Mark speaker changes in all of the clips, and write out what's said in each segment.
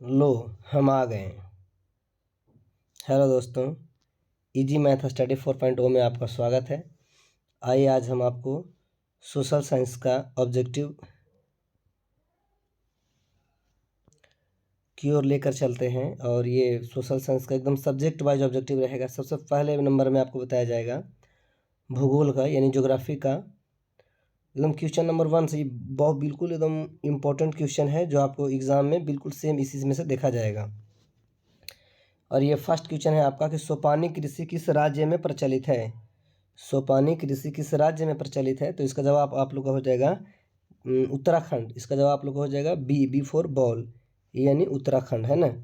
Speaker 1: लो हम आ गए। हेलो दोस्तों, इजी मैथ स्टडी 4.0 में आपका स्वागत है। आइए आज हम आपको सोशल साइंस का ऑब्जेक्टिव की ओर लेकर चलते हैं और ये सोशल साइंस का एकदम सब्जेक्ट वाइज ऑब्जेक्टिव रहेगा। सबसे पहले नंबर में आपको बताया जाएगा भूगोल का यानी ज्योग्राफी का एकदम क्वेश्चन नंबर 1 से। बहुत बिल्कुल एकदम इम्पोर्टेंट क्वेश्चन है जो आपको एग्ज़ाम में बिल्कुल सेम इसी में से देखा जाएगा। और ये फर्स्ट क्वेश्चन है आपका कि सोपानी कृषि किस राज्य में प्रचलित है। सोपानी कृषि किस राज्य में प्रचलित है, तो इसका जवाब आप लोग का हो जाएगा उत्तराखंड। इसका जवाब आप लोग का हो जाएगा बी फॉर बॉल, यानी उत्तराखंड है ना।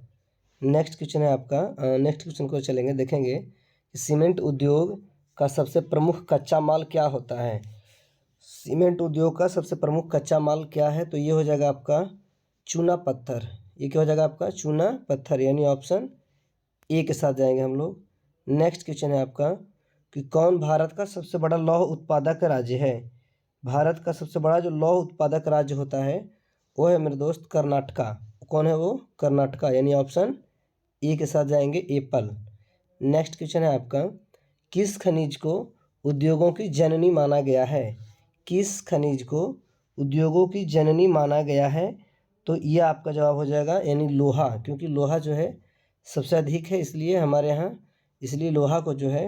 Speaker 1: नेक्स्ट क्वेश्चन है आपका, नेक्स्ट क्वेश्चन को चलेंगे, देखेंगे कि सीमेंट उद्योग का सबसे प्रमुख कच्चा माल क्या होता है। सीमेंट उद्योग का सबसे प्रमुख कच्चा माल क्या है, तो ये हो जाएगा आपका चूना पत्थर। ये क्या हो जाएगा आपका चूना पत्थर, यानी ऑप्शन ए के साथ जाएंगे हम लोग। नेक्स्ट क्वेश्चन है आपका कि कौन भारत का सबसे बड़ा लौह उत्पादक राज्य है। भारत का सबसे बड़ा जो लौह उत्पादक राज्य होता है वो है मेरे दोस्त कर्नाटका। कौन है वो? कर्नाटका, यानी ऑप्शन ए के साथ जाएंगे एप्पल। नेक्स्ट क्वेश्चन है आपका किस खनिज को उद्योगों की जननी माना गया है। किस खनिज को उद्योगों की जननी माना गया है, तो ये आपका जवाब हो जाएगा यानी लोहा, क्योंकि लोहा जो है सबसे अधिक है इसलिए हमारे यहाँ, इसलिए लोहा को जो है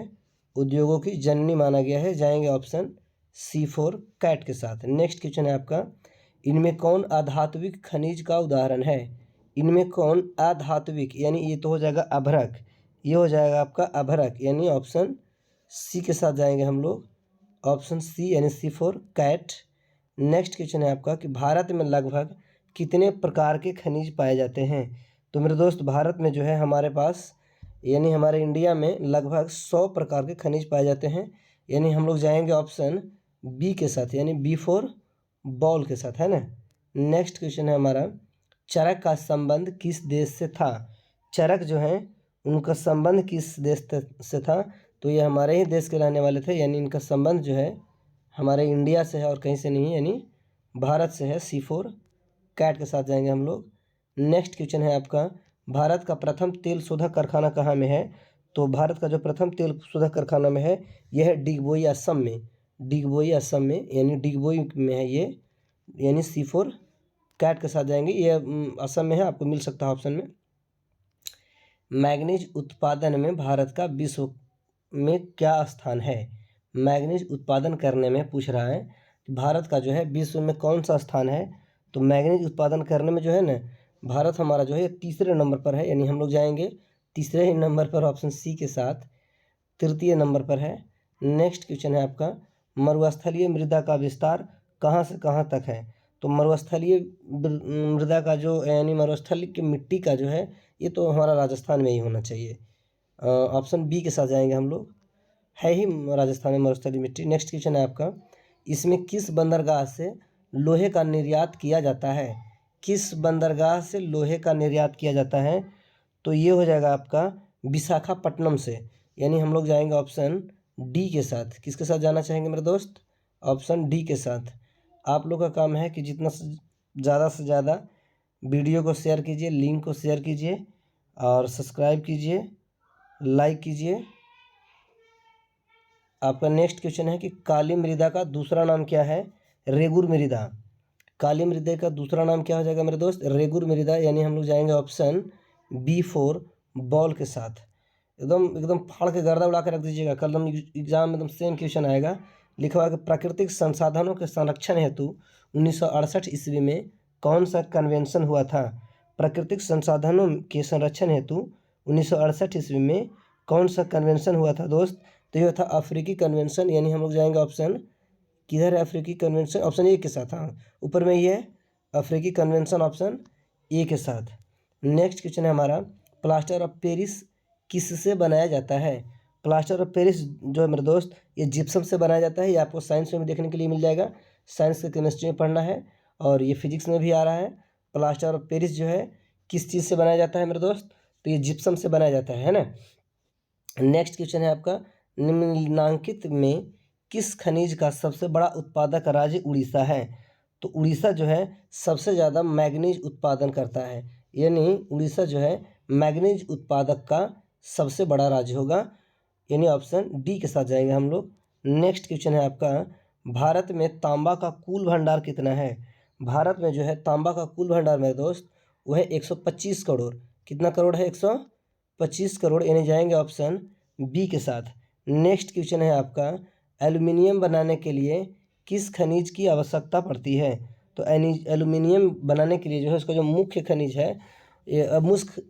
Speaker 1: उद्योगों की जननी माना गया है। जाएंगे ऑप्शन सी फॉर कैट के साथ। नेक्स्ट क्वेश्चन है आपका इनमें कौन अधात्विक खनिज का उदाहरण है। इनमें कौन अधात्विक, यानी ये तो हो जाएगा अभ्रक, ये हो जाएगा आपका अभ्रक, यानी ऑप्शन सी के साथ जाएंगे हम लोग, ऑप्शन सी यानी सी फॉर कैट। नेक्स्ट क्वेश्चन है आपका कि भारत में लगभग कितने प्रकार के खनिज पाए जाते हैं। तो मेरे दोस्त भारत में जो है हमारे पास, यानी हमारे इंडिया में लगभग 100 प्रकार के खनिज पाए जाते हैं, यानी हम लोग जाएंगे ऑप्शन बी के साथ, यानी बी फॉर बॉल के साथ, है ना। नेक्स्ट क्वेश्चन है हमारा चरक का संबंध किस देश से था। चरक जो है उनका संबंध किस देश से था, तो ये हमारे ही देश के रहने वाले थे, यानी इनका संबंध जो है हमारे इंडिया से है और कहीं से नहीं, यानी भारत से है। सी फोर कैट के साथ जाएंगे हम लोग। नेक्स्ट क्वेश्चन है आपका भारत का प्रथम तेल शोधक कारखाना कहाँ में है। तो भारत का जो प्रथम तेल शोधक कारखाना में है यह है डिगबोई असम में। डिगबोई असम में, यानी डिगबोई में है ये, यानी सी फोर कैट के साथ जाएंगे। ये असम में है, आपको मिल सकता है ऑप्शन में। मैग्नीज उत्पादन में भारत का विश्व में क्या स्थान है। मैग्नीज उत्पादन करने में पूछ रहा है कि भारत का जो है विश्व में कौन सा स्थान है। तो मैग्नीज उत्पादन करने में जो है ना भारत हमारा जो है तीसरे नंबर पर है, यानी हम लोग जाएंगे तीसरे ही नंबर पर ऑप्शन सी के साथ, तृतीय नंबर पर है। नेक्स्ट क्वेश्चन है आपका मरुस्थलीय मृदा का विस्तार कहाँ से कहाँ तक है। तो मरुस्थलीय मृदा का जो, यानी मरुस्थल की मिट्टी का जो है ये तो हमारा राजस्थान में ही होना चाहिए, ऑप्शन बी के साथ जाएंगे हम लोग, है ही राजस्थान में मरुस्थलीय मिट्टी। नेक्स्ट क्वेश्चन है आपका इसमें किस बंदरगाह से लोहे का निर्यात किया जाता है। किस बंदरगाह से लोहे का निर्यात किया जाता है, तो ये हो जाएगा आपका विशाखापट्टनम से, यानी हम लोग जाएंगे ऑप्शन डी के साथ। किसके साथ जाना चाहेंगे मेरे दोस्त? ऑप्शन डी के साथ। आप लोग का काम है कि जितना ज़्यादा से ज़्यादा वीडियो को शेयर कीजिए, लिंक को शेयर कीजिए और सब्सक्राइब कीजिए, लाइक कीजिए। आपका नेक्स्ट क्वेश्चन है कि काली मृदा का दूसरा नाम क्या है। रेगुर मृदा। काली मृदा का दूसरा नाम क्या हो जाएगा मेरे दोस्त? रेगुर मृदा, यानी हम लोग जाएंगे ऑप्शन बी फोर बॉल के साथ। एकदम एकदम फाड़ के गर्दा उड़ा के रख दीजिएगा, कल हम एग्जाम में एकदम सेम क्वेश्चन आएगा। लिखा हुआ कि प्राकृतिक संसाधनों के संरक्षण हेतु 1968 ईस्वी में कौन सा कन्वेंशन हुआ था। प्राकृतिक संसाधनों के संरक्षण हेतु 1968 ईस्वी में कौन सा कन्वेंशन हुआ था दोस्त? तो यह था अफ्रीकी कन्वेंशन, यानी हम लोग जाएंगे ऑप्शन किधर है अफ्रीकी कन्वेंशन, ऑप्शन ए के साथ। हाँ, ऊपर में ये है अफ्रीकी कन्वेंशन, ऑप्शन ए के साथ। नेक्स्ट क्वेश्चन है हमारा प्लास्टर ऑफ पेरिस किससे बनाया जाता है। प्लास्टर ऑफ पेरिस जो है मेरे दोस्त ये जिप्सम से बनाया जाता है। ये आपको साइंस में भी देखने के लिए मिल जाएगा, साइंस के केमिस्ट्री में पढ़ना है और ये फिजिक्स में भी आ रहा है। प्लास्टर ऑफ पेरिस जो है किस चीज़ से बनाया जाता है मेरे दोस्त? तो ये जिप्सम से बनाया जाता है ना। नेक्स्ट क्वेश्चन है आपका निम्नलिखित में किस खनिज का सबसे बड़ा उत्पादक राज्य उड़ीसा है। तो उड़ीसा जो है सबसे ज़्यादा मैग्नीज उत्पादन करता है, यानी उड़ीसा जो है मैग्नीज उत्पादक का सबसे बड़ा राज्य होगा, यानी ऑप्शन डी के साथ जाएंगे हम लोग। नेक्स्ट क्वेश्चन है आपका, भारत में तांबा का कुल भंडार कितना है? भारत में जो है तांबा का कुल भंडार मेरे दोस्त वो है 125 करोड़। कितना करोड़ है? 125 करोड़, यानी जाएंगे ऑप्शन बी के साथ। नेक्स्ट क्वेश्चन है आपका, एल्युमिनियम बनाने के लिए किस खनिज की आवश्यकता पड़ती है? तो एल्युमिनियम बनाने के लिए जो है उसका जो मुख्य खनिज है,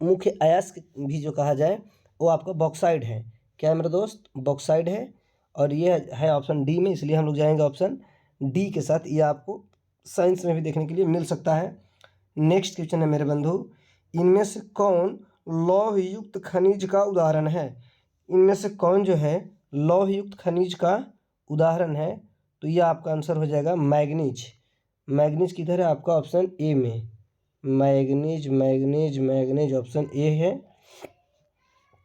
Speaker 1: मुख्य अयस्क भी जो कहा जाए, वो आपका बॉक्साइड है। क्या है मेरे दोस्त? बॉक्साइड है, और ये है ऑप्शन डी में, इसलिए हम लोग जाएंगे ऑप्शन डी के साथ। ये आपको साइंस में भी देखने के लिए मिल सकता है। नेक्स्ट क्वेश्चन है मेरे बंधु, इनमें से कौन लौह युक्त खनिज का उदाहरण है? इनमें से कौन जो है लौह युक्त खनिज का उदाहरण है? तो ये आपका आंसर हो जाएगा मैग्नीज। मैग्नीज किधर है? आपका ऑप्शन ए में। Manganese manganese manganese option A है।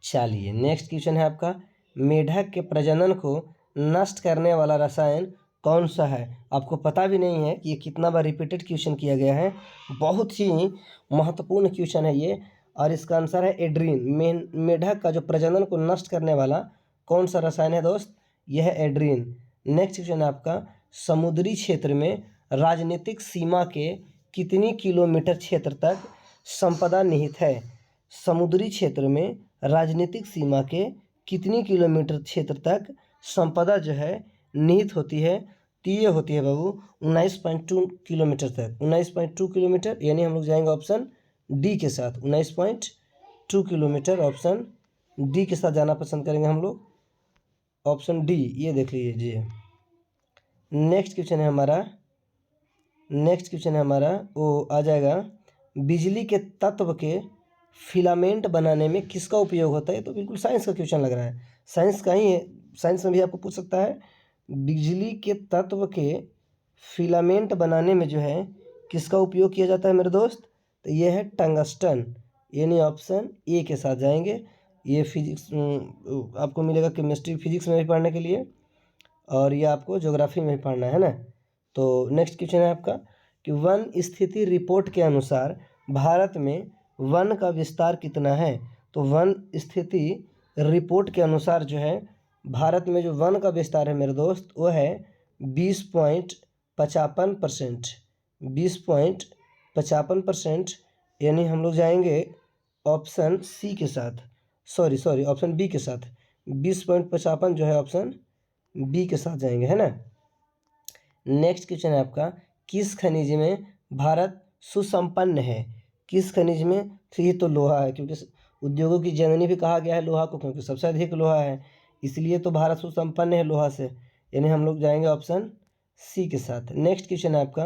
Speaker 1: चलिए नेक्स्ट क्वेश्चन है आपका, मेढक के प्रजनन को नष्ट करने वाला रसायन कौन सा है? आपको पता भी नहीं है कि ये कितना बार रिपीटेड क्वेश्चन किया गया है, बहुत ही महत्वपूर्ण क्वेश्चन है ये, और इसका आंसर है एड्रीन। मेढक का जो प्रजनन को नष्ट करने वाला कौन सा रसायन है दोस्त? यह है एड्रीन। नेक्स्ट क्वेश्चन है आपका, समुद्री क्षेत्र में राजनीतिक सीमा के कितनी किलोमीटर क्षेत्र तक संपदा निहित है? समुद्री क्षेत्र में राजनीतिक सीमा के कितनी किलोमीटर क्षेत्र तक संपदा जो है निहित होती है? तो ये होती है बाबू 19.2 किलोमीटर तक। 19.2 किलोमीटर, यानी हम लोग जाएंगे ऑप्शन डी के साथ। 19.2 किलोमीटर, ऑप्शन डी के साथ जाना पसंद करेंगे हम लोग, ऑप्शन डी, ये देख लीजिए। नेक्स्ट क्वेश्चन है हमारा वो आ जाएगा, बिजली के तत्व के फिलामेंट बनाने में किसका उपयोग होता है? तो बिल्कुल साइंस का क्वेश्चन लग रहा है, साइंस का ही है, साइंस में भी आपको पूछ सकता है। बिजली के तत्व के फिलामेंट बनाने में जो है किसका उपयोग किया जाता है मेरे दोस्त? तो ये है टंगस्टन, यानी ऑप्शन ए के साथ जाएंगे। ये फिजिक्स आपको मिलेगा केमिस्ट्री फिजिक्स में भी पढ़ने के लिए, और ये आपको ज्योग्राफी में भी पढ़ना है ना। तो नेक्स्ट क्वेश्चन है आपका कि वन स्थिति रिपोर्ट के अनुसार भारत में वन का विस्तार कितना है? तो वन स्थिति रिपोर्ट के अनुसार जो है भारत में जो वन का विस्तार है मेरे दोस्त वो है 20.55%। 20.55%, यानी हम लोग जाएंगे ऑप्शन सी के साथ, सॉरी ऑप्शन बी के साथ। 20.55 जो है ऑप्शन बी के साथ जाएंगे, है ना। नेक्स्ट क्वेश्चन है आपका, किस खनिज में भारत सुसंपन्न है? किस खनिज में? तो ये तो लोहा है, क्योंकि उद्योगों की जननी भी कहा गया है लोहा को, क्योंकि सबसे अधिक लोहा है, इसलिए तो भारत सुसंपन्न है लोहा से, यानी हम लोग जाएंगे ऑप्शन सी के साथ। नेक्स्ट क्वेश्चन है आपका,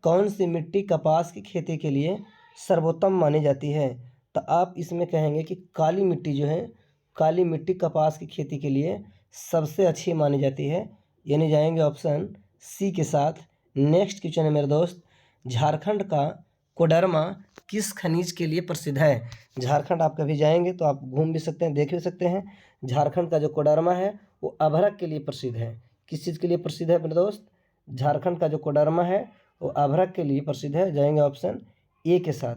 Speaker 1: कौन सी मिट्टी कपास की खेती के लिए सर्वोत्तम मानी जाती है? तो आप इसमें कहेंगे कि काली मिट्टी जो है, काली मिट्टी कपास की खेती के लिए सबसे अच्छी मानी जाती है, यानी जाएंगे ऑप्शन सी के साथ। नेक्स्ट क्वेश्चन है मेरे दोस्त, झारखंड का कोडरमा किस खनिज के लिए प्रसिद्ध है? झारखंड आप कभी जाएंगे तो आप घूम भी सकते हैं, देख भी सकते हैं। झारखंड का जो कोडरमा है वो अभ्रक के लिए प्रसिद्ध है। किस चीज़ के लिए प्रसिद्ध है मेरे दोस्त? झारखंड का जो कोडरमा है वो अभ्रक के लिए प्रसिद्ध है, जाएंगे ऑप्शन ए के साथ।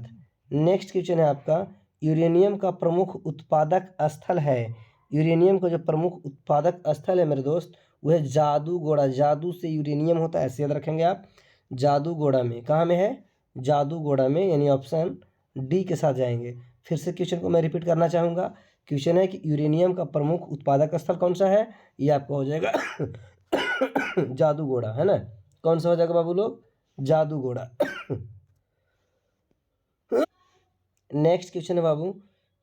Speaker 1: नेक्स्ट क्वेश्चन है आपका, यूरेनियम का प्रमुख उत्पादक स्थल है? यूरेनियम का जो प्रमुख उत्पादक स्थल है मेरे दोस्त वह है जादूगोड़ा। जादू से यूरेनियम होता है, ऐसे याद रखेंगे आप। जादूगोड़ा में, कहाँ में है? जादूगोड़ा में, यानी ऑप्शन डी के साथ जाएंगे। फिर से क्वेश्चन को मैं रिपीट करना चाहूँगा। क्वेश्चन है कि यूरेनियम का प्रमुख उत्पादक स्थल कौन सा है? ये आपका हो जाएगा जादूगोड़ा, है ना। कौन सा हो जाएगा बाबू लोग? जादूगोड़ा। नेक्स्ट क्वेश्चन है बाबू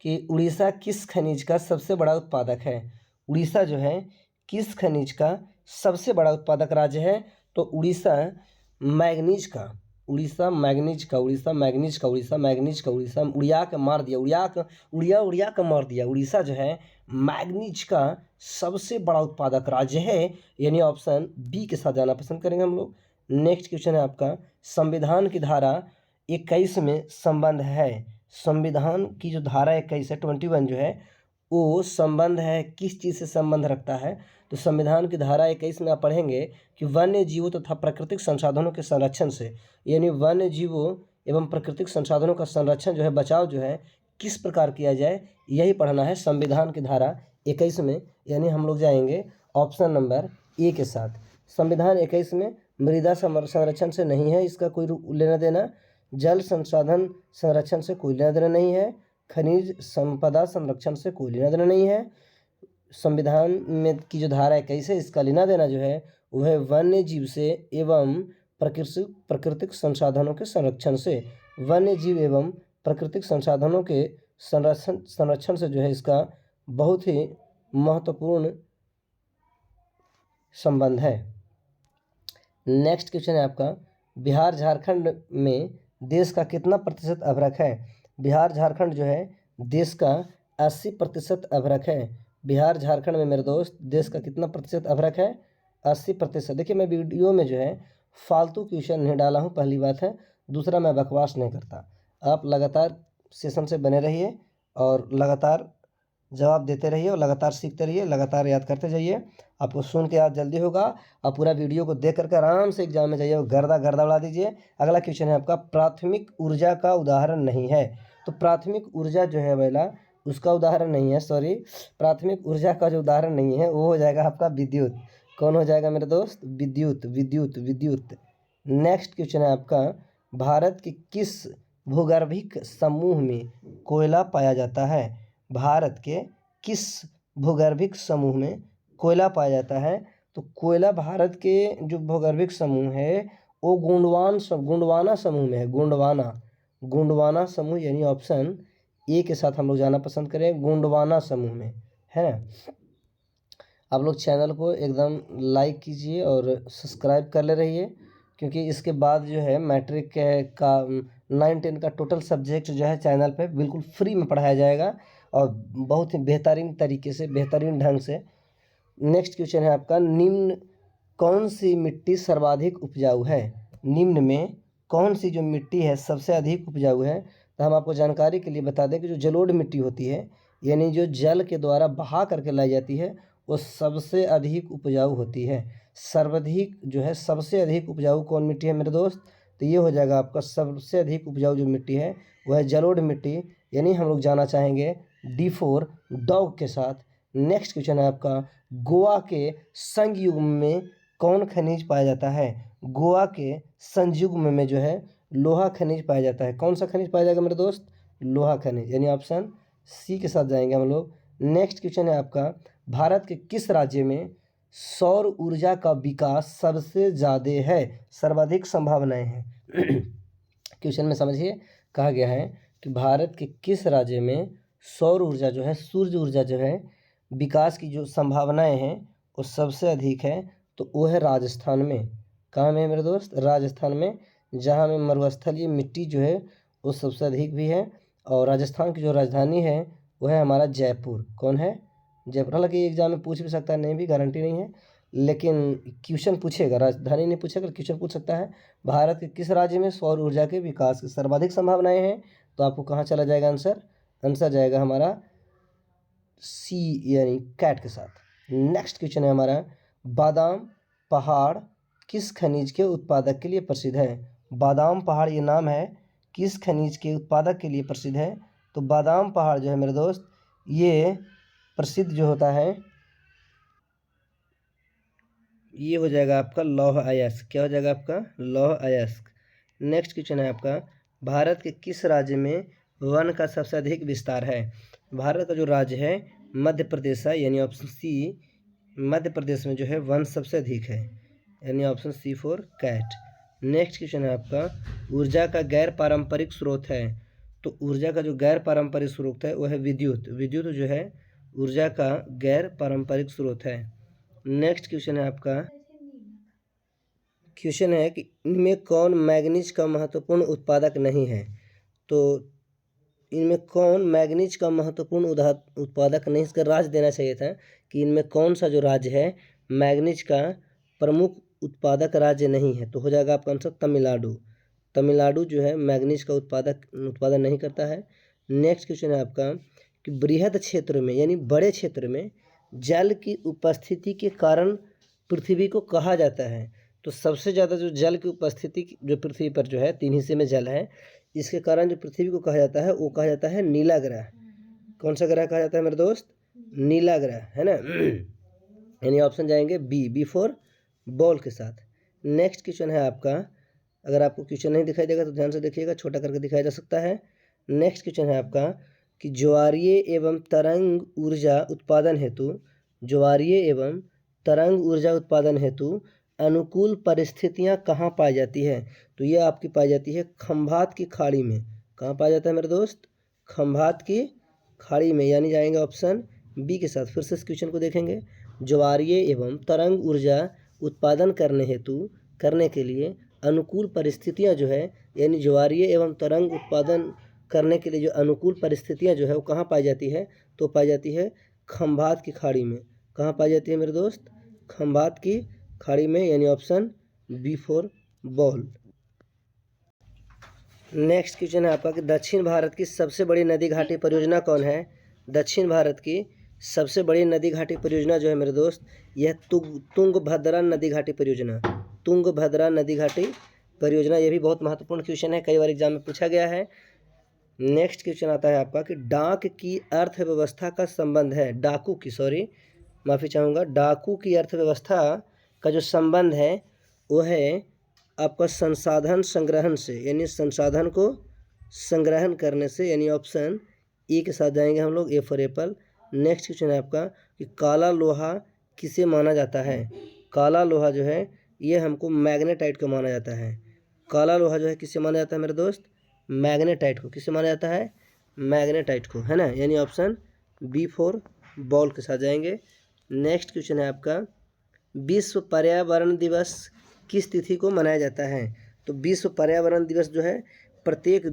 Speaker 1: कि उड़ीसा किस खनिज का सबसे बड़ा उत्पादक है? उड़ीसा जो है किस खनिज का सबसे बड़ा उत्पादक राज्य है? तो उड़ीसा मैग्नीज का, उड़ीसा मैग्नीज का, उड़ीसा मैग्नीज का, उड़ीसा मैग्नीज का, उड़ीसा उड़िया के मार दिया, उड़िया का मार दिया। उड़ीसा जो है मैग्नीज का सबसे बड़ा उत्पादक राज्य है, यानी ऑप्शन बी के साथ जाना पसंद करेंगे हम लोग। नेक्स्ट क्वेश्चन है आपका, संविधान की धारा 21 में संबंध है? संविधान की जो धारा 21 है, 21 जो है वो संबंध है, किस चीज़ से संबंध रखता है? तो संविधान की धारा 21 में आप पढ़ेंगे कि वन्य जीवों तथा प्राकृतिक संसाधनों के संरक्षण से, यानी वन्य जीवों एवं प्राकृतिक संसाधनों का संरक्षण जो है, बचाव जो है किस प्रकार किया जाए, यही पढ़ना है संविधान की धारा 21 में। यानी हम लोग जाएंगे ऑप्शन नंबर ए के साथ। संविधान 21 में मृदा संरक्षण से नहीं है इसका कोई लेना देना, जल संसाधन संरक्षण से कोई लेना देना नहीं है, खनिज संपदा संरक्षण से कोई लेना देना नहीं है। संविधान में की जो धारा 21 है इसका लेना देना जो है वह वन्य जीव से एवं प्राकृतिक संसाधनों के संरक्षण से, वन्य जीव एवं प्राकृतिक संसाधनों के संरक्षण से जो है इसका बहुत ही महत्वपूर्ण संबंध है। नेक्स्ट क्वेश्चन है आपका, बिहार झारखंड में देश का कितना प्रतिशत अभ्रक है? बिहार झारखंड जो है देश का 80% अभ्रक है। बिहार झारखंड में मेरे दोस्त देश का कितना प्रतिशत अभ्रक है? 80%। देखिए मैं वीडियो में जो है फालतू क्वेश्चन नहीं डाला हूँ, पहली बात है। दूसरा, मैं बकवास नहीं करता। आप लगातार सेशन से बने रहिए और लगातार जवाब देते रहिए और लगातार सीखते रहिए, लगातार याद करते जाइए। आपको सुन के याद जल्दी होगा। आप पूरा वीडियो को देख करके आराम से एग्जाम में जाइए और गर्दा उड़ा दीजिए। अगला क्वेश्चन है आपका, प्राथमिक ऊर्जा का उदाहरण नहीं है। तो प्राथमिक ऊर्जा जो है बेला उसका उदाहरण नहीं है, सॉरी, प्राथमिक ऊर्जा का जो उदाहरण नहीं है वो हो जाएगा आपका विद्युत। कौन हो जाएगा मेरे दोस्त? विद्युत, विद्युत, विद्युत। नेक्स्ट क्वेश्चन है आपका, भारत के किस भूगर्भिक समूह में कोयला पाया जाता है? भारत के किस भूगर्भिक समूह में कोयला पाया जाता है? तो कोयला भारत के जो भूगर्भिक समूह है वो गोंडवाना समूह में है। गोंडवाना समूह, यानी ऑप्शन ए के साथ हम लोग जाना पसंद करें, गोंडवाना समूह में, है ना। आप लोग चैनल को एकदम लाइक कीजिए और सब्सक्राइब कर ले रहिए, क्योंकि इसके बाद जो है मैट्रिक का 9-10 का टोटल सब्जेक्ट जो है चैनल पे बिल्कुल फ्री में पढ़ाया जाएगा और बहुत ही बेहतरीन तरीके से, बेहतरीन ढंग से। नेक्स्ट क्वेश्चन है आपका, निम्न कौन सी मिट्टी सर्वाधिक उपजाऊ है? निम्न में कौन सी जो मिट्टी है सबसे अधिक उपजाऊ है? तो हम आपको जानकारी के लिए बता दें कि जो जलोढ़ मिट्टी होती है, यानी जो जल के द्वारा बहा करके लाई जाती है, वो सबसे अधिक उपजाऊ होती है। सर्वाधिक जो है, सबसे अधिक उपजाऊ कौन मिट्टी है मेरे दोस्त? तो ये हो जाएगा आपका सबसे अधिक उपजाऊ जो मिट्टी है वह है जलोढ़ मिट्टी। यानी हम लोग जाना चाहेंगे D4 डॉग के साथ। नेक्स्ट क्वेश्चन है आपका, गोवा के संयुग्म में कौन खनिज पाया जाता है? गोवा के संयुग्म में जो है लोहा खनिज पाया जाता है। कौन सा खनिज पाया जाएगा मेरे दोस्त? लोहा खनिज, यानी ऑप्शन सी के साथ जाएंगे हम लोग। नेक्स्ट क्वेश्चन है आपका, भारत के किस राज्य में सौर ऊर्जा का विकास सबसे ज़्यादा है, सर्वाधिक संभावनाएं हैं? क्वेश्चन में समझिए, कहा गया है कि भारत के किस राज्य में सौर ऊर्जा जो है, सूर्य ऊर्जा जो है, विकास की जो संभावनाएं हैं वो सबसे अधिक है। तो वो है राजस्थान में। कहाँ में है मेरे दोस्त? राजस्थान में, जहाँ में मरुस्थलीय मिट्टी जो है वो सबसे अधिक भी है। और राजस्थान की जो राजधानी है वो है हमारा जयपुर। कौन है? जयपुर। हालांकि एग्जाम में पूछ भी सकता है, नहीं भी गारंटी नहीं है, लेकिन क्वेश्चन पूछेगा, राजधानी नहीं पूछेगा, क्वेश्चन पूछ सकता है। भारत के किस राज्य में सौर ऊर्जा के विकास की सर्वाधिक संभावनाएं हैं? तो आपको कहाँ चला जाएगा आंसर? आंसर जाएगा हमारा सी, यानी कैट के साथ। नेक्स्ट क्वेश्चन है हमारा, बादाम पहाड़ किस खनिज के उत्पादक के लिए प्रसिद्ध है? बादाम पहाड़ ये नाम है किस खनिज के उत्पादक के लिए प्रसिद्ध है? तो बादाम पहाड़ जो है मेरे दोस्त ये प्रसिद्ध जो होता है ये हो जाएगा आपका लौह अयस्क। क्या हो जाएगा आपका? लौह अयस्क। नेक्स्ट क्वेश्चन है आपका, भारत के किस राज्य में वन का सबसे अधिक विस्तार है? भारत का जो राज्य है मध्य प्रदेश है, यानी ऑप्शन सी, मध्य प्रदेश में जो है वन सबसे अधिक है, यानी option C for cat. Next question है आपका, ऊर्जा का गैर पारंपरिक स्रोत है। तो ऊर्जा का जो गैर पारंपरिक स्रोत है वह है विद्युत। विद्युत जो है ऊर्जा का गैर पारंपरिक स्रोत है। नेक्स्ट क्वेश्चन है आपका, क्वेश्चन है कि इनमें कौन मैग्नीज का महत्वपूर्ण उत्पादक नहीं है? तो इनमें कौन मैग्नीज का महत्वपूर्ण उत्पादक नहीं, इसका राज्य देना चाहिए था कि इनमें कौन सा जो राज्य है मैग्नीज का प्रमुख उत्पादक राज्य नहीं है। तो हो जाएगा आपका आंसर तमिलनाडु। तमिलनाडु जो है मैग्नीज का उत्पादन नहीं करता है। नेक्स्ट क्वेश्चन है आपका कि बृहद क्षेत्र में, यानी बड़े क्षेत्र में जल की उपस्थिति के कारण पृथ्वी को कहा जाता है। तो सबसे ज़्यादा जो जल की उपस्थिति जो पृथ्वी पर जो है 3 हिस्से में जल है, इसके कारण जो पृथ्वी को कहा जाता है वो कहा जाता है नीला ग्रह। कौन सा ग्रह कहा जाता है मेरे दोस्त? नीला ग्रह, है ना। यानी ऑप्शन जाएंगे बी फॉर बॉल के साथ। नेक्स्ट क्वेश्चन है आपका, अगर आपको क्वेश्चन नहीं दिखाई देगा तो ध्यान से देखिएगा, छोटा करके दिखाया जा सकता है। नेक्स्ट क्वेश्चन है आपका कि ज्वारीय एवं तरंग ऊर्जा उत्पादन हेतु, ज्वारीय एवं तरंग ऊर्जा उत्पादन हेतु अनुकूल परिस्थितियां कहाँ पाई जाती है? तो ये आपकी पाई जाती है खंभात की खाड़ी में। कहाँ पाया जाता है मेरे दोस्त? खंभात की खाड़ी में, यानी जाएंगे ऑप्शन बी के साथ। फिर से इस क्वेश्चन को देखेंगे, ज्वारीय एवं तरंग ऊर्जा उत्पादन करने के लिए अनुकूल परिस्थितियां जो है, यानी ज्वारीय एवं तरंग उत्पादन करने के लिए जो अनुकूल परिस्थितियां जो है वो कहाँ पाई जाती है? तो पाई जाती है खंभात की खाड़ी में। कहाँ पाई जाती है मेरे दोस्त? खंभात की खाड़ी में, यानी option B for ball. Next question है आपका कि दक्षिण भारत की सबसे बड़ी नदी घाटी परियोजना कौन है? दक्षिण भारत की सबसे बड़ी नदी घाटी परियोजना जो है मेरे दोस्त, यह तुंगभद्रा नदी घाटी परियोजना। तुंगभद्रा नदी घाटी परियोजना, ये भी बहुत महत्वपूर्ण क्वेश्चन है, कई बार एग्जाम में पूछा गया है। नेक्स्ट क्वेश्चन आता है आपका कि डाक की अर्थव्यवस्था का संबंध है, डाकू की अर्थव्यवस्था का जो संबंध है वो है आपका संसाधन संग्रहण से, यानी संसाधन को संग्रहण करने से, यानी ऑप्शन ए के साथ जाएंगे हम लोग, A for Apple. Next question है आपका कि काला लोहा किसे माना जाता है? काला लोहा जो है ये हमको मैग्नेटाइट को माना जाता है। काला लोहा जो है किसे माना जाता है मेरे दोस्त? मैग्नेटाइट को। किसे माना जाता है? मैग्नेटाइट को, है ना, यानी ऑप्शन बी फॉर बॉल के साथ जाएंगे। नेक्स्ट क्वेश्चन है आपका, विश्व पर्यावरण दिवस किस तिथि को मनाया जाता है? तो विश्व पर्यावरण दिवस जो है प्रत्येक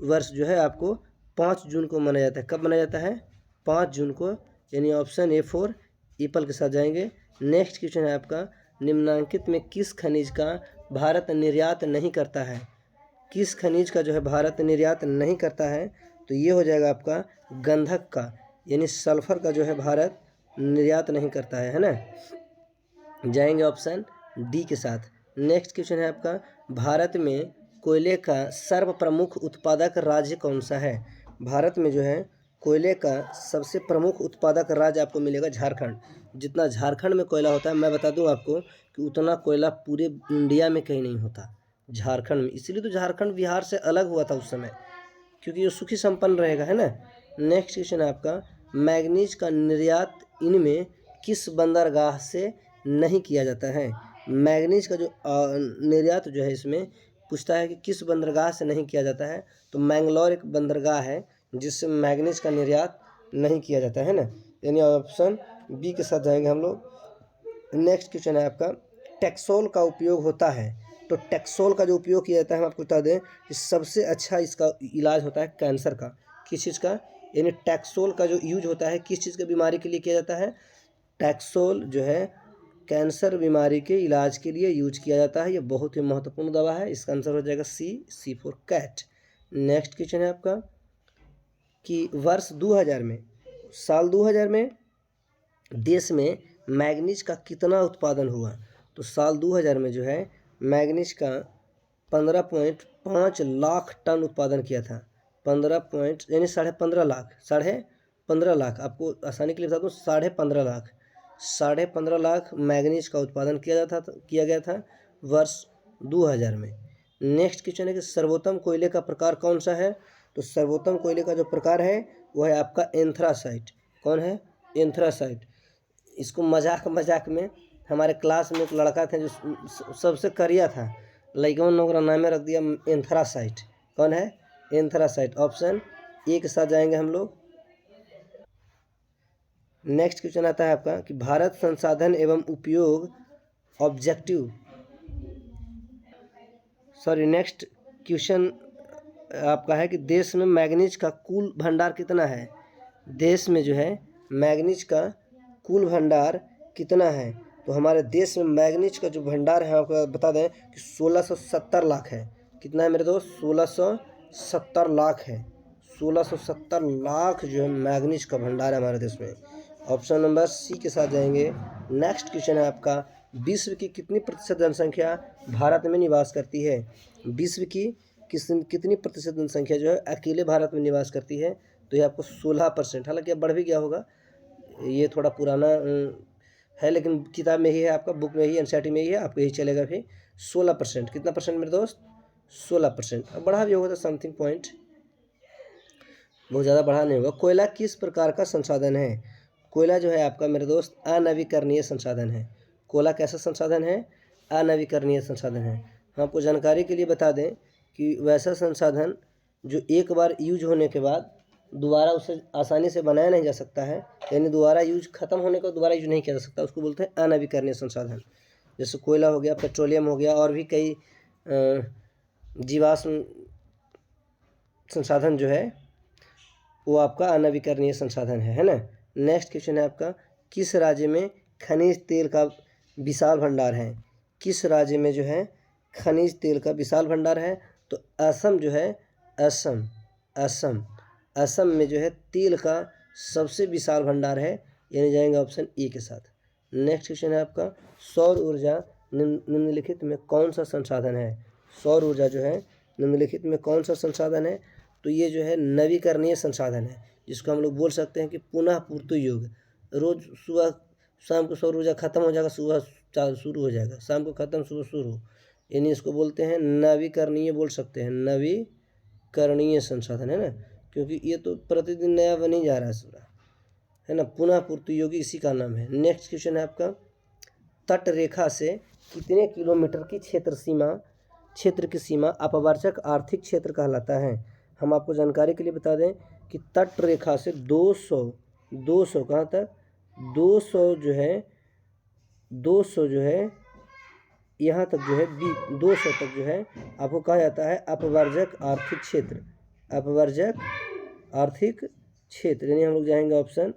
Speaker 1: वर्ष जो है आपको 5 जून को मनाया जाता है। कब मनाया जाता है? 5 जून को, यानी ऑप्शन ए फॉर एप्पल के साथ जाएंगे। नेक्स्ट क्वेश्चन है आपका, निम्नांकित में किस खनिज का भारत निर्यात नहीं करता है? किस खनिज का जो है भारत निर्यात नहीं करता है? तो ये हो जाएगा आपका गंधक का, यानी सल्फर का जो है भारत निर्यात नहीं करता है ना। जाएंगे ऑप्शन डी के साथ। नेक्स्ट क्वेश्चन है आपका, भारत में कोयले का सर्वप्रमुख उत्पादक राज्य कौन सा है? भारत में जो है कोयले का सबसे प्रमुख उत्पादक राज्य आपको मिलेगा झारखंड। जितना झारखंड में कोयला होता है, मैं बता दूं आपको कि उतना कोयला पूरे इंडिया में कहीं नहीं होता, झारखंड में। इसीलिए तो झारखंड बिहार से अलग हुआ था उस समय, क्योंकि ये सुखी संपन्न रहेगा, है ना। नेक्स्ट क्वेश्चन है आपका, मैग्नीज का निर्यात इनमें किस बंदरगाह से नहीं किया जाता है? मैग्नीज का जो निर्यात जो है इसमें पूछता है कि किस बंदरगाह से नहीं किया जाता है? तो मैंगलोर एक बंदरगाह है जिससे मैग्नीज का निर्यात नहीं किया जाता है ना, यानी ऑप्शन बी के साथ जाएंगे हम लोग। नेक्स्ट क्वेश्चन है आपका, टैक्सोल का उपयोग होता है। तो टैक्सोल का जो उपयोग किया जाता है, हम आपको बता दें कि सबसे अच्छा इसका इलाज होता है कैंसर का। किस चीज़ का? यानी टैक्सोल का जो यूज होता है किस चीज़ की बीमारी के लिए किया जाता है? टैक्सोल जो है कैंसर बीमारी के इलाज के लिए यूज किया जाता है। ये बहुत ही महत्वपूर्ण दवा है। इसका आंसर हो जाएगा सी फॉर कैट। नेक्स्ट क्वेश्चन है आपका कि वर्ष 2000 में, साल 2000 में देश में मैग्नीज का कितना उत्पादन हुआ? तो साल 2000 में जो है मैग्नीज का 15.5 लाख टन उत्पादन किया था। 15 पॉइंट यानी 15.5 लाख, आपको आसानी के लिए बता दूँ 15.5 लाख मैग्नीज का उत्पादन किया गया था वर्ष 2000 में। नेक्स्ट क्वेश्चन है कि सर्वोत्तम कोयले का प्रकार कौन सा है? तो सर्वोत्तम कोयले का जो प्रकार है वो है आपका एंथ्रासाइट। कौन है? एंथ्रासाइट। इसको मजाक में हमारे क्लास में एक लड़का था जो सबसे करिया था, लड़कों ने नाम रख दिया एंथ्रासाइट। कौन है? एंथ्रासाइट। ऑप्शन ए के साथ जाएंगे हम लोग। नेक्स्ट क्वेश्चन आता है आपका कि भारत संसाधन एवं उपयोग नेक्स्ट क्वेश्चन आपका है कि देश में मैग्नीज का कुल भंडार कितना है? देश में जो है मैग्नीज का कुल भंडार कितना है? तो हमारे देश में मैग्नीज का जो भंडार है आपको बता दें कि 1670 लाख है। कितना है मेरे दोस्त? 1670 लाख है। 1670 लाख जो है मैग्नीज का भंडार है हमारे देश में। ऑप्शन नंबर सी के साथ जाएंगे। नेक्स्ट क्वेश्चन है आपका, विश्व की कितनी प्रतिशत जनसंख्या भारत में निवास करती है? विश्व की कितनी प्रतिशत जनसंख्या जो है अकेले भारत में निवास करती है, तो ये आपको 16%। हालांकि अब बढ़ भी गया होगा, ये थोड़ा पुराना है, लेकिन किताब में ही है, आपका बुक में ही, एनसीईआरटी में ही है, आपको यही चलेगा। फिर 16%, कितना परसेंट मेरे दोस्त? 16%। अब बढ़ा भी होगा तो समथिंग पॉइंट, बहुत ज़्यादा बढ़ा नहीं होगा। कोयला किस प्रकार का संसाधन है? कोयला जो है आपका मेरे दोस्त अनवीकरणीय संसाधन है। कोयला कैसा संसाधन है? अनवीकरणीय संसाधन है। हम आपको जानकारी के लिए बता दें कि वैसा संसाधन जो एक बार यूज होने के बाद दोबारा उसे आसानी से बनाया नहीं जा सकता है, यानी दोबारा यूज खत्म होने को दोबारा यूज नहीं किया जा सकता, उसको बोलते हैं अनवीकरणीय संसाधन। जैसे कोयला हो गया, पेट्रोलियम हो गया, और भी कई जीवाश्म संसाधन जो है वो आपका अनवीकरणीय संसाधन है ना। नेक्स्ट क्वेश्चन है आपका, किस राज्य में खनिज तेल का विशाल भंडार है? किस राज्य में जो है खनिज तेल का विशाल भंडार है? तो असम जो है, असम में जो है तेल का सबसे विशाल भंडार है, यानी जाएंगे ऑप्शन ए के साथ। नेक्स्ट क्वेश्चन है आपका, सौर ऊर्जा निम्नलिखित में कौन सा संसाधन है? सौर ऊर्जा जो है निम्नलिखित में कौन सा संसाधन है? तो ये जो है नवीकरणीय संसाधन है, जिसको हम लोग बोल सकते हैं कि पुनः पूर्ति योग्य। रोज सुबह शाम को सौर ऊर्जा खत्म हो जाएगा, सुबह शुरू हो जाएगा, शाम को खत्म सुबह शुरू, यानी इसको बोलते हैं नवीकरणीय, बोल सकते हैं नवीकरणीय संसाधन, है ना, क्योंकि ये तो प्रतिदिन नया बन ही जा रहा है पूरा, है ना। पुनः पूर्ति योग्य इसी का नाम है। नेक्स्ट क्वेश्चन है आपका, तट रेखा से कितने किलोमीटर की क्षेत्र की सीमा अपवर्जक आर्थिक क्षेत्र कहलाता है? हम आपको जानकारी के लिए बता दें कि तट रेखा से 200 कहाँ तक, 200 जो है यहाँ तक जो है 200 तक जो है आपको कहा जाता है अपवर्जक आर्थिक क्षेत्र। अपवर्जक आर्थिक क्षेत्र, यानी हम लोग जाएंगे ऑप्शन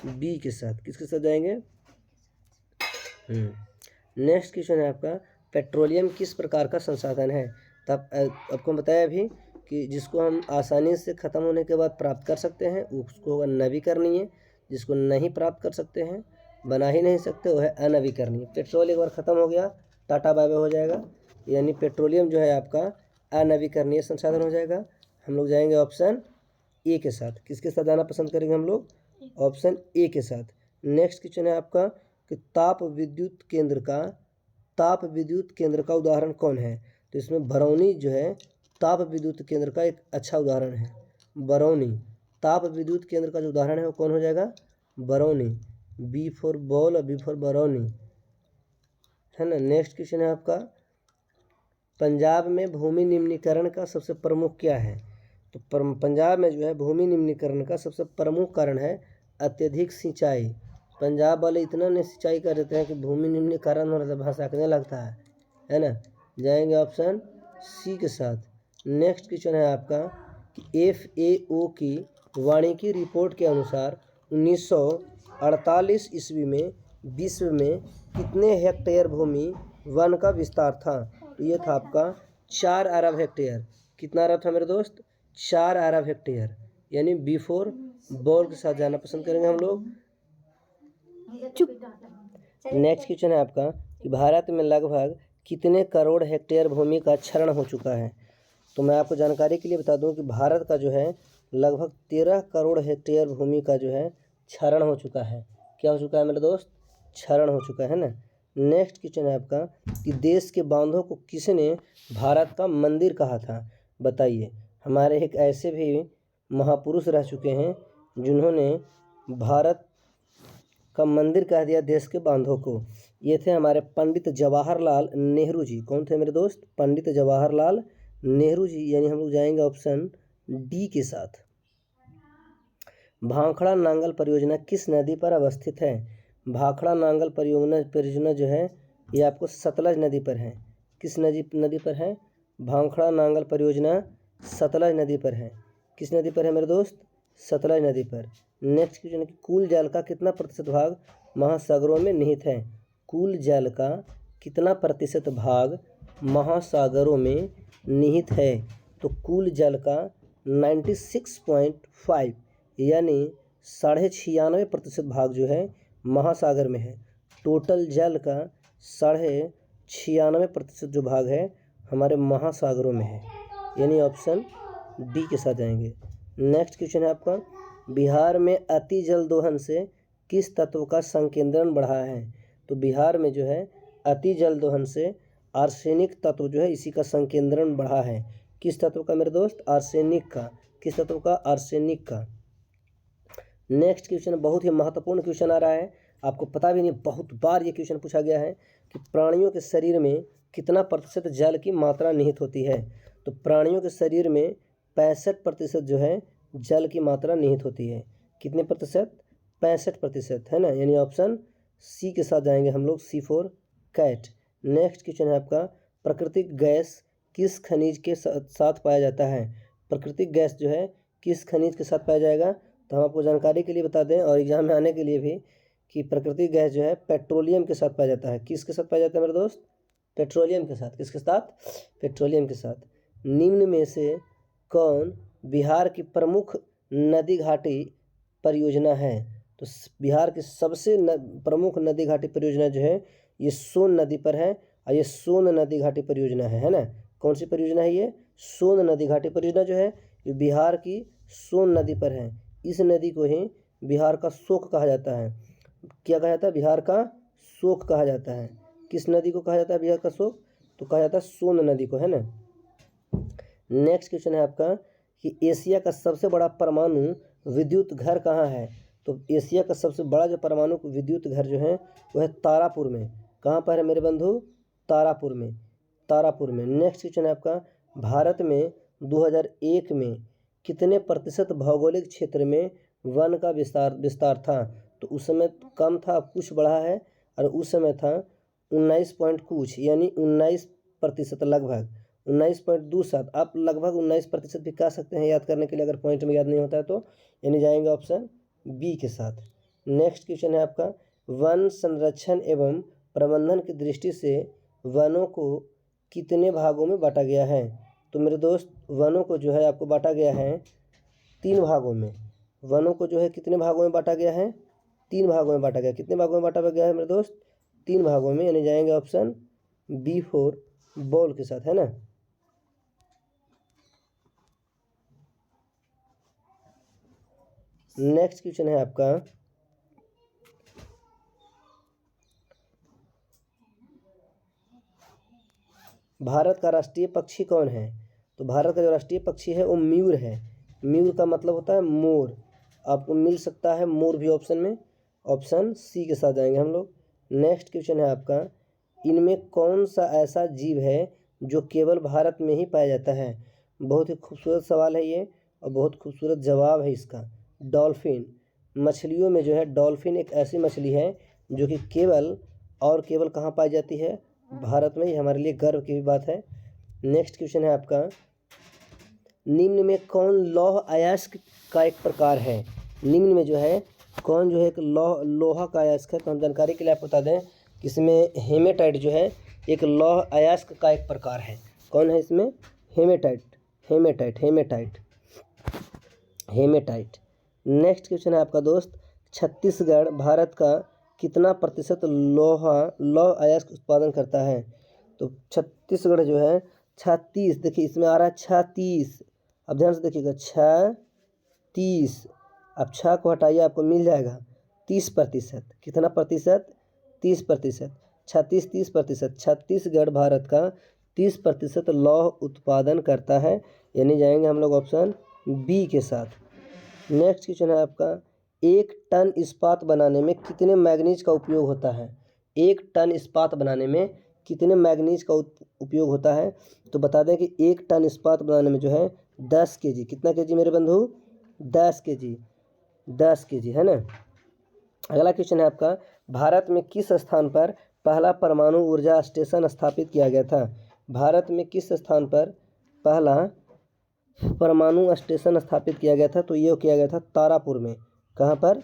Speaker 1: बी के साथ। किसके साथ जाएंगे? नेक्स्ट क्वेश्चन है आपका, पेट्रोलियम किस प्रकार का संसाधन है? तब आपको बताया अभी कि जिसको हम आसानी से ख़त्म होने के बाद प्राप्त कर सकते हैं उसको होगा नवीकरणीय, जिसको नहीं प्राप्त कर सकते हैं, बना ही नहीं सकते, वो है अनवीकरणीय। पेट्रोल एक बार ख़त्म हो गया, टाटा बाय बाय हो जाएगा, यानी पेट्रोलियम जो है आपका अनवीकरणीय संसाधन हो जाएगा। हम लोग जाएंगे ऑप्शन ए के साथ। किसके साथ जाना पसंद करेंगे हम लोग? ऑप्शन ए के साथ। नेक्स्ट क्वेश्चन है आपका कि ताप विद्युत केंद्र का उदाहरण कौन है? तो इसमें बरौनी जो है ताप विद्युत केंद्र का एक अच्छा उदाहरण है। बरौनी ताप विद्युत केंद्र का जो उदाहरण है वो कौन हो जाएगा? बरौनी। बी फॉर बॉल और बी फॉर बरौनी, है ना। नेक्स्ट क्वेश्चन है आपका, पंजाब में भूमि निम्नीकरण का सबसे प्रमुख क्या है? तो पंजाब में जो है भूमि निम्नीकरण का सबसे प्रमुख कारण है अत्यधिक सिंचाई। पंजाब वाले इतना ने सिंचाई कर देते हैं कि भूमि निम्नीकरण हो रहा है, भसकने लगता है ना। जाएंगे ऑप्शन सी के साथ। नेक्स्ट क्वेश्चन है आपका कि FAO की वानिकी रिपोर्ट के अनुसार 1948 ईस्वी में विश्व में कितने हेक्टेयर भूमि वन का विस्तार था? तो ये था आपका 4 अरब हेक्टेयर। कितना अरब था मेरे दोस्त? 4 अरब हेक्टेयर, यानी बिफोर बॉल के साथ जाना पसंद करेंगे हम लोग। नेक्स्ट क्वेश्चन है आपका कि भारत में लगभग कितने करोड़ हेक्टेयर भूमि का क्षरण हो चुका है? तो मैं आपको जानकारी के लिए बता दूं कि भारत का जो है लगभग 13 करोड़ हेक्टेयर भूमि का जो है क्षरण हो चुका है। क्या हो चुका है मेरे दोस्त? क्षरण हो चुका है ना। नेक्स्ट क्वेश्चन है आपका कि देश के बांधों को किसने भारत का मंदिर कहा था? बताइए। हमारे एक ऐसे भी महापुरुष रह चुके हैं जिन्होंने भारत का मंदिर कह दिया देश के बांधों को। ये थे हमारे पंडित जवाहरलाल नेहरू जी। कौन थे मेरे दोस्त? पंडित जवाहरलाल नेहरू जी, यानी हम लोग जाएंगे ऑप्शन डी के साथ। भाखड़ा नांगल परियोजना किस नदी पर अवस्थित है? भाखड़ा नांगल परियोजना जो है ये आपको सतलज नदी पर है। किस नदी पर है? भाखड़ा नांगल परियोजना सतलज नदी पर है। किस नदी पर है मेरे दोस्त? सतलज नदी पर। नेक्स्ट क्वेश्चन है कि कुल जल का कितना प्रतिशत भाग महासागरों में निहित है? कुल जल का कितना प्रतिशत भाग महासागरों में निहित है? तो कुल जल का 96.5 यानी 96.5% भाग जो है महासागर में है। टोटल जल का 96.5% जो भाग है हमारे महासागरों में है। यानी ऑप्शन डी के साथ जाएंगे। नेक्स्ट क्वेश्चन है आपका, बिहार में अति जल दोहन से किस तत्व का संकेंद्रण बढ़ा है? तो बिहार में जो है अति जल दोहन से आर्सेनिक तत्व जो है इसी का संकेंद्रण बढ़ा है। किस तत्व का मेरे दोस्त? आर्सेनिक का। किस तत्व का? आर्सेनिक का। नेक्स्ट क्वेश्चन बहुत ही महत्वपूर्ण क्वेश्चन आ रहा है, आपको पता भी नहीं, बहुत बार ये क्वेश्चन पूछा गया है कि प्राणियों के शरीर में कितना प्रतिशत जल की मात्रा निहित होती है? तो प्राणियों के शरीर में 65% जो है जल की मात्रा निहित होती है। कितने प्रतिशत? 65% है ना, यानी ऑप्शन सी के साथ जाएंगे हम लोग, सी फॉर कैट। नेक्स्ट क्वेश्चन है आपका, प्राकृतिक गैस किस खनिज के साथ पाया जाता है? प्राकृतिक गैस जो है किस खनिज के साथ पाया जाएगा? तो हम आपको जानकारी के लिए बता दें और एग्जाम में आने के लिए भी कि प्राकृतिक गैस जो है पेट्रोलियम के साथ पाया जाता है। किसके साथ पाया जाता है मेरे दोस्त? पेट्रोलियम के साथ। किसके साथ? पेट्रोलियम के साथ। निम्न में से कौन बिहार की प्रमुख नदी घाटी परियोजना है? तो बिहार की सबसे प्रमुख नदी घाटी परियोजना जो है ये सोन नदी पर है, और ये सोन नदी घाटी परियोजना है ना। कौन सी परियोजना है ये? सोन नदी घाटी परियोजना जो है ये बिहार की सोन नदी पर है। इस नदी को ही बिहार का शोक कहा जाता है। क्या कहा जाता है? बिहार का शोक कहा जाता है। किस नदी को कहा जाता है बिहार का शोक? तो कहा जाता है सोन नदी को, है ना। नेक्स्ट क्वेश्चन है आपका कि एशिया का सबसे बड़ा परमाणु विद्युत घर कहाँ है? तो एशिया का सबसे बड़ा जो परमाणु विद्युत घर जो है वो है तारापुर में। कहाँ पर है मेरे बंधु? तारापुर में। तारापुर में। नेक्स्ट क्वेश्चन है आपका, भारत में 2001 में कितने प्रतिशत भौगोलिक क्षेत्र में वन का विस्तार था? तो उस समय कम था, कुछ बढ़ा है, और उस समय था 19 पॉइंट कुछ, यानी 19% लगभग 19.27। आप लगभग 19% भी कह सकते हैं याद करने के लिए, अगर पॉइंट में याद नहीं होता है तो, यानी जाएंगे ऑप्शन बी के साथ। नेक्स्ट क्वेश्चन है आपका, वन संरक्षण एवं प्रबंधन की दृष्टि से वनों को कितने भागों में बांटा गया है? तो मेरे दोस्त वनों को जो है आपको बांटा गया है 3 भागों में। वनों को जो है कितने भागों में बांटा गया है? 3 भागों में बांटा गया। कितने भागों में बांटा गया है मेरे दोस्त? 3 भागों में, यानी जाएंगे ऑप्शन बी फॉर बॉल के साथ, है ना। नेक्स्ट क्वेश्चन है आपका, भारत का राष्ट्रीय पक्षी कौन है? तो भारत का जो राष्ट्रीय पक्षी है वो मयूर है। मयूर का मतलब होता है मोर। आपको मिल सकता है मोर भी ऑप्शन में, ऑप्शन सी के साथ जाएंगे हम लोग। नेक्स्ट क्वेश्चन है आपका, इनमें कौन सा ऐसा जीव है जो केवल भारत में ही पाया जाता है? बहुत ही खूबसूरत सवाल है ये, और बहुत खूबसूरत जवाब है इसका। डॉल्फिन। मछलियों में जो है डॉल्फिन एक ऐसी मछली है जो कि केवल और केवल कहाँ पाई जाती है? भारत में। ही हमारे लिए गर्व की भी बात है। नेक्स्ट क्वेश्चन है आपका, निम्न में कौन लौह अयस्क का एक प्रकार है? निम्न में जो है कौन जो है एक लोहा का अयस्क है? तो हम जानकारी के लिए आपको बता दें कि इसमें हेमेटाइट जो है एक लौह अयस्क का एक प्रकार है। कौन है इसमें? Hematite. Hematite. Hematite. Hematite. Next question है आपका दोस्त, छत्तीसगढ़ भारत का कितना प्रतिशत लौह अयस्क उत्पादन करता है? तो छत्तीसगढ़ जो है 36, देखिए इसमें आ रहा है 36, अब ध्यान से देखिएगा 36, अब 6 को हटाइए आपको मिल जाएगा 30%। कितना प्रतिशत? 30%। 36 30%। छत्तीसगढ़ भारत का 30% लौह उत्पादन करता है, यानी जाएंगे हम लोग ऑप्शन बी के साथ। नेक्स्ट क्वेश्चन है आपका, 1 टन इस्पात बनाने में कितने मैग्नीज का उपयोग होता है? 1 टन इस्पात बनाने में कितने मैग्नीज का उपयोग होता है? तो बता दें कि 1 टन इस्पात बनाने में जो है 10 kg। कितना kg मेरे बंधु? 10 kg। 10 kg, है ना। अगला क्वेश्चन है आपका, भारत में किस स्थान पर पहला परमाणु ऊर्जा स्टेशन स्थापित किया गया था? भारत में किस स्थान पर पहला परमाणु स्टेशन स्थापित किया गया था? तो ये किया गया था तारापुर में। कहाँ पर?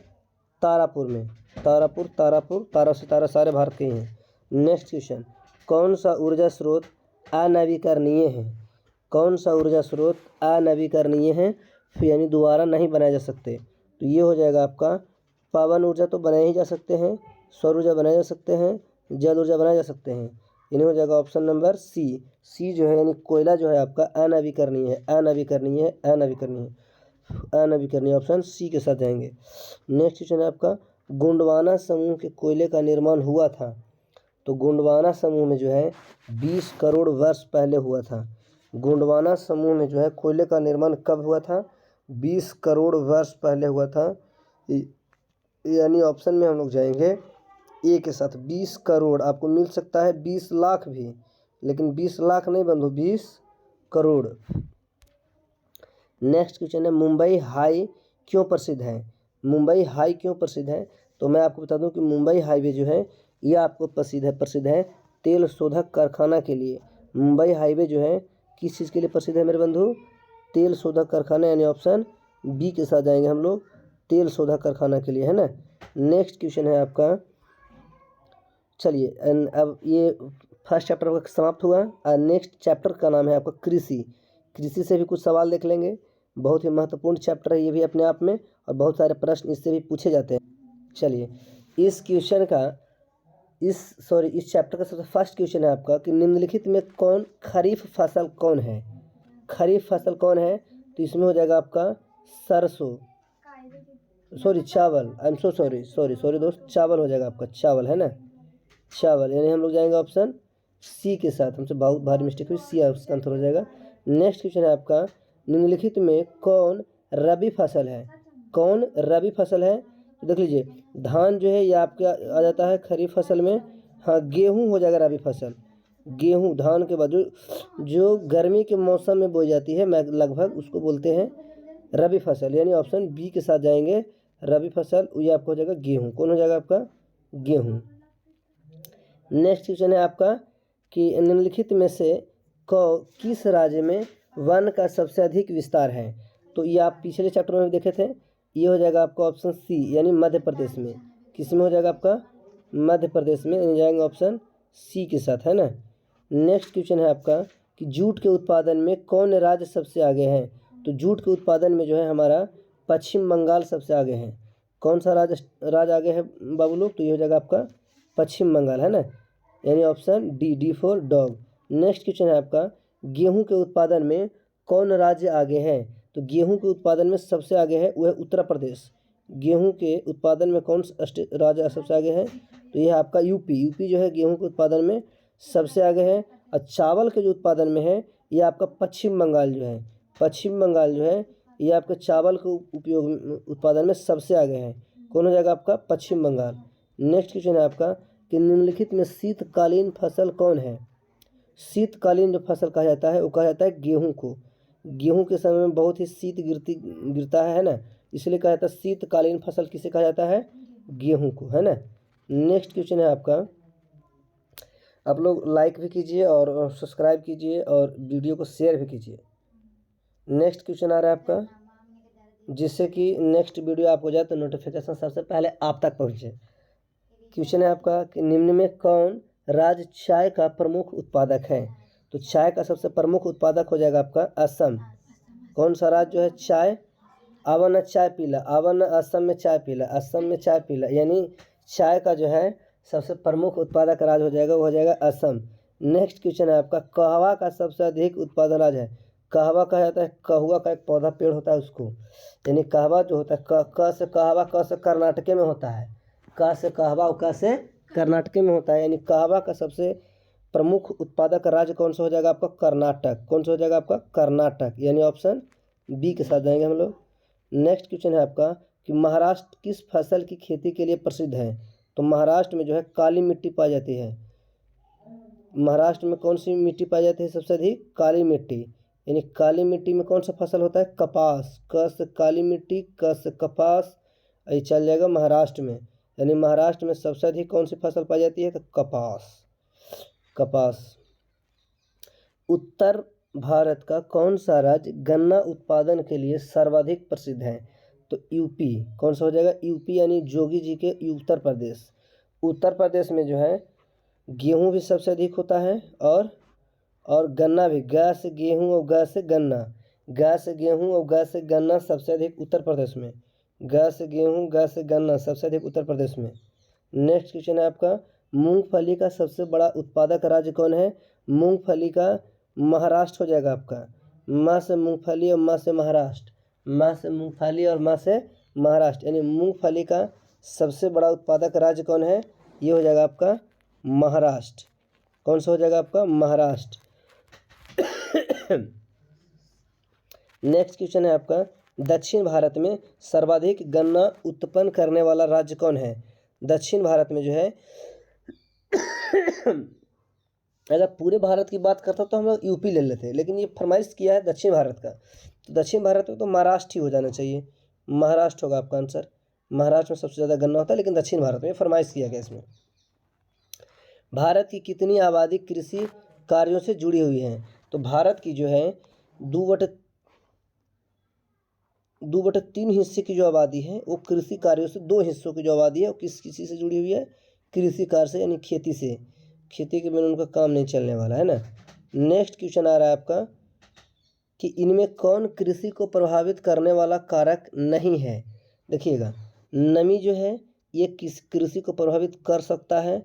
Speaker 1: तारापुर में। तारापुर। तारापुर। तारा सितारा सारे भारत के ही हैं। नेक्स्ट क्वेश्चन, कौन सा ऊर्जा स्रोत अनवीकरणीय है? कौन सा ऊर्जा स्रोत अनवीकरणीय है, यानी दोबारा नहीं बनाए जा सकते? तो ये हो जाएगा आपका, पवन ऊर्जा तो बनाए ही जा सकते हैं, सौर ऊर्जा बनाए जा सकते हैं, जल ऊर्जा बनाए जा सकते हैं, यानी हो जाएगा ऑप्शन नंबर सी। सी जो है यानी कोयला जो है आपका अनवीकरणीय है, अनवीकरणीय है, अनवीकरणीय है, अनवीकरणीय, ऑप्शन सी के साथ जाएंगे। नेक्स्ट क्वेश्चन है आपका, गोंडवाना समूह के कोयले का निर्माण हुआ था। तो गोंडवाना समूह में जो है 20 करोड़ वर्ष पहले हुआ था। गोंडवाना समूह में जो है कोयले का निर्माण कब हुआ था? 20 करोड़ वर्ष पहले हुआ था। यानी ऑप्शन में हम लोग जाएंगे ए के साथ। 20 करोड़ आपको मिल सकता है 20 लाख भी, लेकिन 20 लाख नहीं बंधु, 20 करोड़। नेक्स्ट क्वेश्चन है, मुंबई हाई क्यों प्रसिद्ध है? मुंबई हाई क्यों प्रसिद्ध है? तो मैं आपको बता दूं कि मुंबई हाईवे जो है ये आपको प्रसिद्ध है तेल शोधक कारखाना के लिए। मुंबई हाईवे जो है किस चीज़ के लिए प्रसिद्ध है मेरे बंधु? तेल शोधक कारखाना, यानी ऑप्शन बी के साथ जाएंगे हम लोग, तेल शोधक कारखाना के लिए, है ना। नेक्स्ट क्वेश्चन है आपका, चलिए अब ये फर्स्ट चैप्टर का समाप्त हुआ और नेक्स्ट चैप्टर का नाम है आपका कृषि। कृषि से भी कुछ सवाल देख लेंगे, बहुत ही महत्वपूर्ण चैप्टर है ये भी अपने आप में, और बहुत सारे प्रश्न इससे भी पूछे जाते हैं। चलिए इस क्वेश्चन का इस चैप्टर का सबसे फर्स्ट क्वेश्चन है आपका कि निम्नलिखित में कौन खरीफ फसल कौन है? खरीफ फसल कौन है? तो इसमें हो जाएगा आपका सरसों, चावल, आई एम सो सॉरी दोस्त, चावल हो जाएगा आपका, चावल, है ना, चावल। यानी हम लोग जाएंगे ऑप्शन सी के साथ, हमसे बहुत भारी मिस्टेक हुई, सी उसका आंसर हो जाएगा। नेक्स्ट क्वेश्चन है आपका, निम्नलिखित में कौन रबी फसल है? कौन रबी फसल है? तो देख लीजिए, धान जो है ये आपका आ जाता है खरीफ फसल में। हाँ, गेहूं हो जाएगा रबी फसल। गेहूं धान के बाद जो गर्मी के मौसम में बोई जाती है लगभग, उसको बोलते हैं रबी फसल। यानी ऑप्शन बी के साथ जाएंगे, रबी फसल, ये आपको हो जाएगा गेहूं। कौन हो जाएगा आपका? गेहूं। नेक्स्ट क्वेश्चन है आपका कि निम्नलिखित में से किस राज्य में वन का सबसे अधिक विस्तार है? तो ये आप पिछले चैप्टर में भी देखे थे, ये हो जाएगा आपका ऑप्शन सी, यानी मध्य प्रदेश में। किस में हो जाएगा आपका? मध्य प्रदेश में, यानी जाएंगे ऑप्शन सी के साथ, है ना। नेक्स्ट क्वेश्चन है आपका कि जूट के उत्पादन में कौन राज्य सबसे आगे है? तो जूट के उत्पादन में जो है हमारा पश्चिम बंगाल सबसे आगे है। कौन सा राज्य आगे है बाबू लोग? तो ये हो जाएगा आपका पश्चिम बंगाल, है ना, यानी option D for dog. Next question है आपका, गेहूं के उत्पादन में कौन राज्य आगे है? तो गेहूं के उत्पादन में सबसे आगे है वह उत्तर प्रदेश। गेहूं के उत्पादन में कौन राज्य सबसे आगे है? तो यह आपका यूपी जो है गेहूं के उत्पादन में सबसे आगे है। और चावल के जो उत्पादन में है ये आपका पश्चिम बंगाल जो है, पश्चिम बंगाल जो है ये आपके चावल के उत्पादन में सबसे आगे है। कौन हो जाएगा आपका? पश्चिम बंगाल। नेक्स्ट क्वेश्चन है आपका कि निम्नलिखित में शीतकालीन फसल कौन है? शीतकालीन जो फसल कहा जाता है वो कहा जाता है गेहूं को। गेहूं के समय में बहुत ही शीत गिरता है ना, इसलिए कहा जाता है शीतकालीन फसल किसे कहा जाता है? गेहूं को, है ना। नेक्स्ट क्वेश्चन है आपका, आप लोग लाइक भी कीजिए और सब्सक्राइब कीजिए और वीडियो को शेयर भी कीजिए। नेक्स्ट क्वेश्चन आ रहा है आपका, जिससे कि नेक्स्ट वीडियो आपको जाए तो नोटिफिकेशन सबसे पहले आप तक पहुँचे। क्वेश्चन है आपका कि निम्न में कौन राज्य चाय का प्रमुख उत्पादक है? तो चाय का सबसे प्रमुख उत्पादक हो जाएगा आपका असम। कौन सा राज्य जो है चाय? आवन चाय पीला, आवन असम में चाय पीला, असम में चाय पीला, यानी चाय का जो है सबसे प्रमुख उत्पादक राज्य हो जाएगा वो हो जाएगा असम। नेक्स्ट क्वेश्चन है आपका, कहवा का सबसे अधिक उत्पादन राज्य है? कहवा कहा जाता है, कहुआ का एक पौधा पेड़ होता है उसको, यानी कहवा जो होता है क से कहवा, क से कर्नाटक में होता है, क से कहवा और क से कर्नाटक में होता है, यानी कहवा का सबसे प्रमुख उत्पादक राज्य कौन सा हो जाएगा आपका? कर्नाटक। कौन सा हो जाएगा आपका? कर्नाटक, यानी ऑप्शन बी के साथ जाएंगे हम लोग। नेक्स्ट क्वेश्चन है आपका कि महाराष्ट्र किस फसल की खेती के लिए प्रसिद्ध है? तो महाराष्ट्र में जो है काली मिट्टी पाई जाती है। महाराष्ट्र में कौन सी मिट्टी पाई जाती है सबसे अधिक? काली मिट्टी, यानी काली मिट्टी में कौन सा फसल होता है? कपास। क से काली मिट्टी, क से कपास, ये चल जाएगा महाराष्ट्र में, यानी महाराष्ट्र में सबसे अधिक कौन सी फसल पाई जाती है? तो कपास। उत्तर भारत का कौन सा राज्य गन्ना उत्पादन के लिए सर्वाधिक प्रसिद्ध है? तो यूपी। कौन सा हो जाएगा? यूपी, यानी जोगी जी के उत्तर प्रदेश। उत्तर प्रदेश में जो है गेहूं भी सबसे अधिक होता है और गन्ना भी, ग से गेहूं और ग से गन्ना, ग से गेहूं और ग से गन्ना सबसे अधिक उत्तर प्रदेश में, ग से गेहूं ग से गन्ना सबसे अधिक उत्तर प्रदेश में। नेक्स्ट क्वेश्चन है आपका, मूंगफली का सबसे बड़ा उत्पादक राज्य कौन है? मूंगफली का महाराष्ट्र हो जाएगा आपका। माँ से मूंगफली और माँ से महाराष्ट्र, माँ से मूंगफली और माँ से महाराष्ट्र, यानी मूंगफली का सबसे बड़ा उत्पादक राज्य कौन है? ये हो जाएगा आपका महाराष्ट्र। कौन सा हो जाएगा आपका? महाराष्ट्र। नेक्स्ट क्वेश्चन है आपका, दक्षिण भारत में सर्वाधिक गन्ना उत्पन्न करने वाला राज्य कौन है? दक्षिण भारत में जो है अगर पूरे भारत की बात करता तो हम लोग यूपी ले लेते हैं, लेकिन ये फरमाइश किया है दक्षिण भारत का, तो दक्षिण भारत में तो महाराष्ट्र ही हो जाना चाहिए। महाराष्ट्र होगा आपका आंसर। महाराष्ट्र में सबसे ज़्यादा गन्ना होता है, लेकिन दक्षिण भारत में फरमाइश किया गया इसमें। भारत की कितनी आबादी कृषि कार्यों से जुड़ी हुई है? तो भारत की जो है 2/3 हिस्से की जो आबादी है वो कृषि कार्यों से, 2 हिस्सों की जो आबादी है वो किसी से जुड़ी हुई है? कृषि कार्य से, यानी खेती से। खेती के बिना उनका काम नहीं चलने वाला है ना। नेक्स्ट क्वेश्चन आ रहा है आपका कि इनमें कौन कृषि को प्रभावित करने वाला कारक नहीं है? देखिएगा, नमी जो है ये किस कृषि को प्रभावित कर सकता है,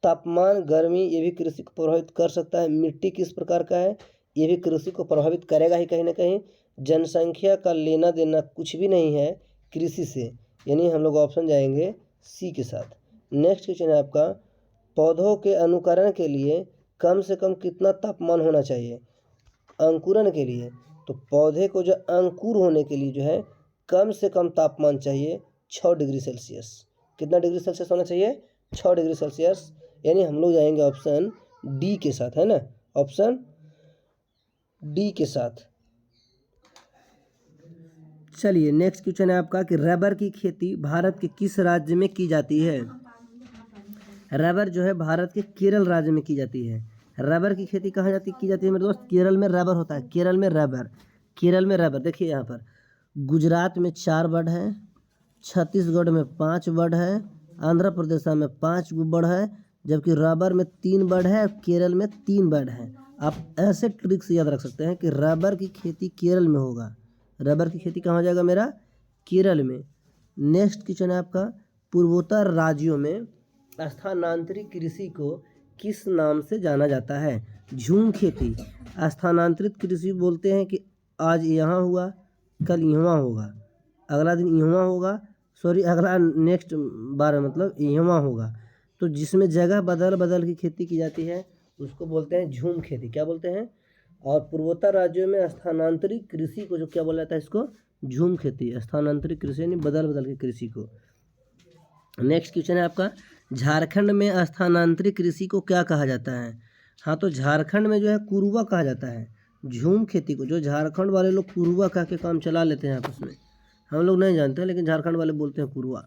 Speaker 1: तापमान, गर्मी ये भी कृषि को प्रभावित कर सकता है, मिट्टी किस प्रकार का है ये भी कृषि को प्रभावित करेगा ही कहीं ना कहीं, जनसंख्या का लेना देना कुछ भी नहीं है कृषि से, यानी हम लोग ऑप्शन जाएंगे सी के साथ। नेक्स्ट क्वेश्चन है आपका, पौधों के अनुकरण के लिए कम से कम कितना तापमान होना चाहिए? अंकुरण के लिए, तो पौधे को जो अंकुर होने के लिए जो है कम से कम तापमान चाहिए 6 डिग्री सेल्सियस। कितना डिग्री सेल्सियस होना चाहिए? 6 डिग्री सेल्सियस, यानी हम लोग जाएंगे ऑप्शन डी के साथ, है ना, ऑप्शन डी के साथ। चलिए नेक्स्ट क्वेश्चन है आपका कि रबर की खेती भारत के किस राज्य में की जाती है? रबर जो है भारत के केरल राज्य में की जाती है। रबर की खेती कहाँ की जाती है मेरे दोस्त? केरल में रबर होता है, केरल में रबर, केरल में रबर। देखिए यहाँ पर गुजरात में 4 बर्ड है, छत्तीसगढ़ में 5 बर्ड है, आंध्र प्रदेश में 5 बर्ड है, जबकि रबर में 3 बर्ड है, केरल में 3 बर्ड है। आप ऐसे ट्रिक से याद रख सकते हैं कि रबर की खेती केरल में होगा। रबर की खेती कहाँ हो जाएगा मेरा? केरल में। नेक्स्ट क्वेश्चन है आपका, पूर्वोत्तर राज्यों में स्थानांतरित कृषि को किस नाम से जाना जाता है? झूम खेती। स्थानांतरित कृषि बोलते हैं कि आज यहाँ हुआ, कल यहाँ होगा, अगला दिन यहाँ होगा, अगला नेक्स्ट बार मतलब यहाँ होगा, तो जिसमें जगह बदल बदल की खेती की जाती है उसको बोलते हैं झूम खेती। क्या बोलते हैं? और पूर्वोत्तर राज्यों में स्थानांतरित कृषि को जो क्या बोला जाता है, इसको झूम खेती। स्थानांतरित कृषि यानी बदल बदल की कृषि को। नेक्स्ट क्वेश्चन है आपका, झारखंड में स्थानांतरित कृषि को क्या कहा जाता है? हाँ, तो झारखंड में जो है कुरुआ कहा जाता है झूम खेती को। जो झारखंड वाले लोग कुरुआ कह के काम चला लेते हैं आपस में, हम लोग नहीं जानते, लेकिन झारखंड वाले बोलते हैं कुरुआ।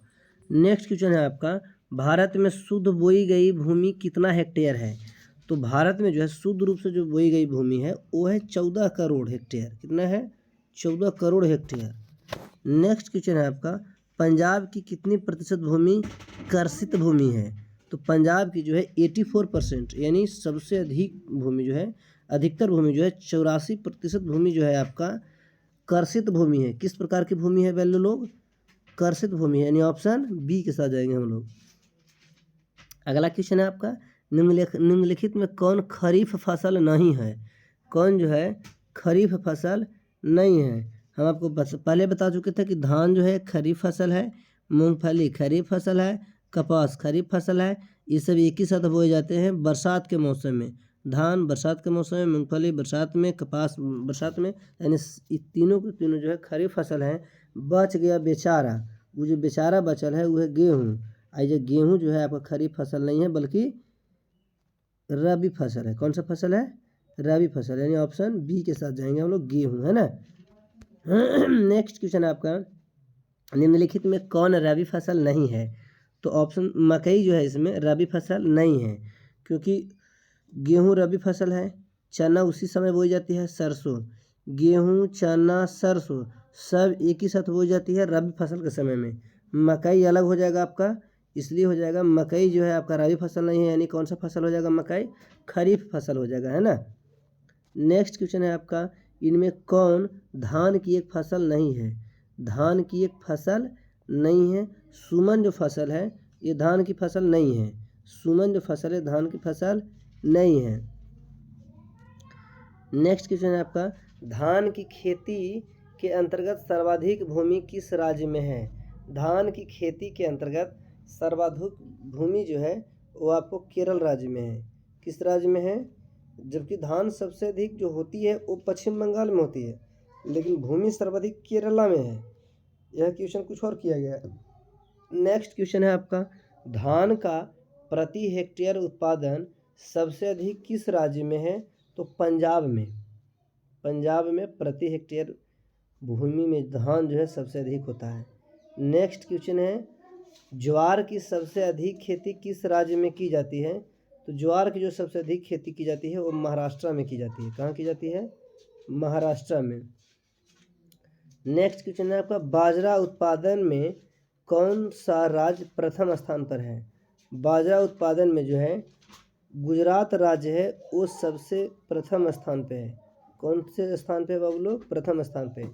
Speaker 1: नेक्स्ट क्वेश्चन है आपका, भारत में शुद्ध बोई गई भूमि कितना हेक्टेयर है? तो भारत में जो है शुद्ध रूप से जो बोई गई भूमि है वो है 14 करोड़ हेक्टेयर। कितना है? 14 करोड़ हेक्टेयर। नेक्स्ट क्वेश्चन है आपका, पंजाब की कितनी प्रतिशत भूमि कर्षित भूमि है? तो पंजाब की जो है 84%, यानी सबसे अधिक भूमि जो है, अधिकतर भूमि जो है 84% भूमि जो है आपका कर्षित भूमि है। किस प्रकार की भूमि है वैल्यू लोग? कर्षित भूमि है, यानी ऑप्शन बी के साथ जाएंगे हम लोग। अगला क्वेश्चन है आपका, निम्नलिखित में कौन खरीफ फसल नहीं है? कौन जो है खरीफ फसल नहीं है? हम आपको पहले बता चुके थे कि धान जो है खरीफ फसल है, मूंगफली खरीफ फसल है, कपास खरीफ फसल है। ये सब एक ही साथ बोए जाते हैं बरसात के मौसम में। धान बरसात के मौसम में, मूंगफली बरसात में, कपास बरसात में, यानी तीनों के तीनों जो है खरीफ फसल हैं। बच गया बेचारा, वो जो बेचारा बचल है वो है गेहूँ। ये गेहूँ जो है आपका खरीफ फसल नहीं है बल्कि रबी फसल है। कौन सा फसल है? रबी फसल, यानी ऑप्शन बी के साथ जाएंगे हम लोग, गेहूँ, है ना। नेक्स्ट क्वेश्चन है आपका, निम्नलिखित में कौन रबी फसल नहीं है? तो ऑप्शन मकई जो है इसमें रबी फसल नहीं है, क्योंकि गेहूँ रबी फसल है, चना उसी समय बोई जाती है, सरसों, गेहूँ, चना, सरसों सब एक ही साथ बोई जाती है रबी फसल के समय में। मकई अलग हो जाएगा आपका, इसलिए हो जाएगा मकई जो है आपका रबी फसल नहीं है, यानी कौन सा फसल हो जाएगा? मकई खरीफ फसल हो जाएगा, है ना। नेक्स्ट क्वेश्चन है आपका, इनमें कौन धान की एक फसल नहीं है? धान की एक फसल नहीं है। सुमन जो फसल है ये धान की फसल नहीं है। सुमन जो फसल है धान की फसल नहीं है। नेक्स्ट क्वेश्चन है आपका, धान की खेती के अंतर्गत सर्वाधिक भूमि किस राज्य में है? धान की खेती के अंतर्गत सर्वाधिक भूमि जो है वो आपको केरल राज्य में है। किस राज्य में है? जबकि धान सबसे अधिक जो होती है वो पश्चिम बंगाल में होती है, लेकिन भूमि सर्वाधिक केरला में है। यह क्वेश्चन कुछ और किया गया है। नेक्स्ट क्वेश्चन है आपका, धान का प्रति हेक्टेयर उत्पादन सबसे अधिक किस राज्य में है? तो पंजाब में। पंजाब में प्रति हेक्टेयर भूमि में धान जो है सबसे अधिक होता है। नेक्स्ट क्वेश्चन है, ज्वार की सबसे अधिक खेती किस राज्य में की जाती है? तो ज्वार की जो सबसे अधिक खेती की जाती है वो महाराष्ट्र में की जाती है। कहाँ की जाती है? महाराष्ट्र में। नेक्स्ट क्वेश्चन है आपका, बाजरा उत्पादन में कौन सा राज्य प्रथम स्थान पर है? बाजरा उत्पादन में जो है गुजरात राज्य है वो सबसे प्रथम स्थान पे है। कौन से स्थान पे बाबू लोग? प्रथम स्थान पे।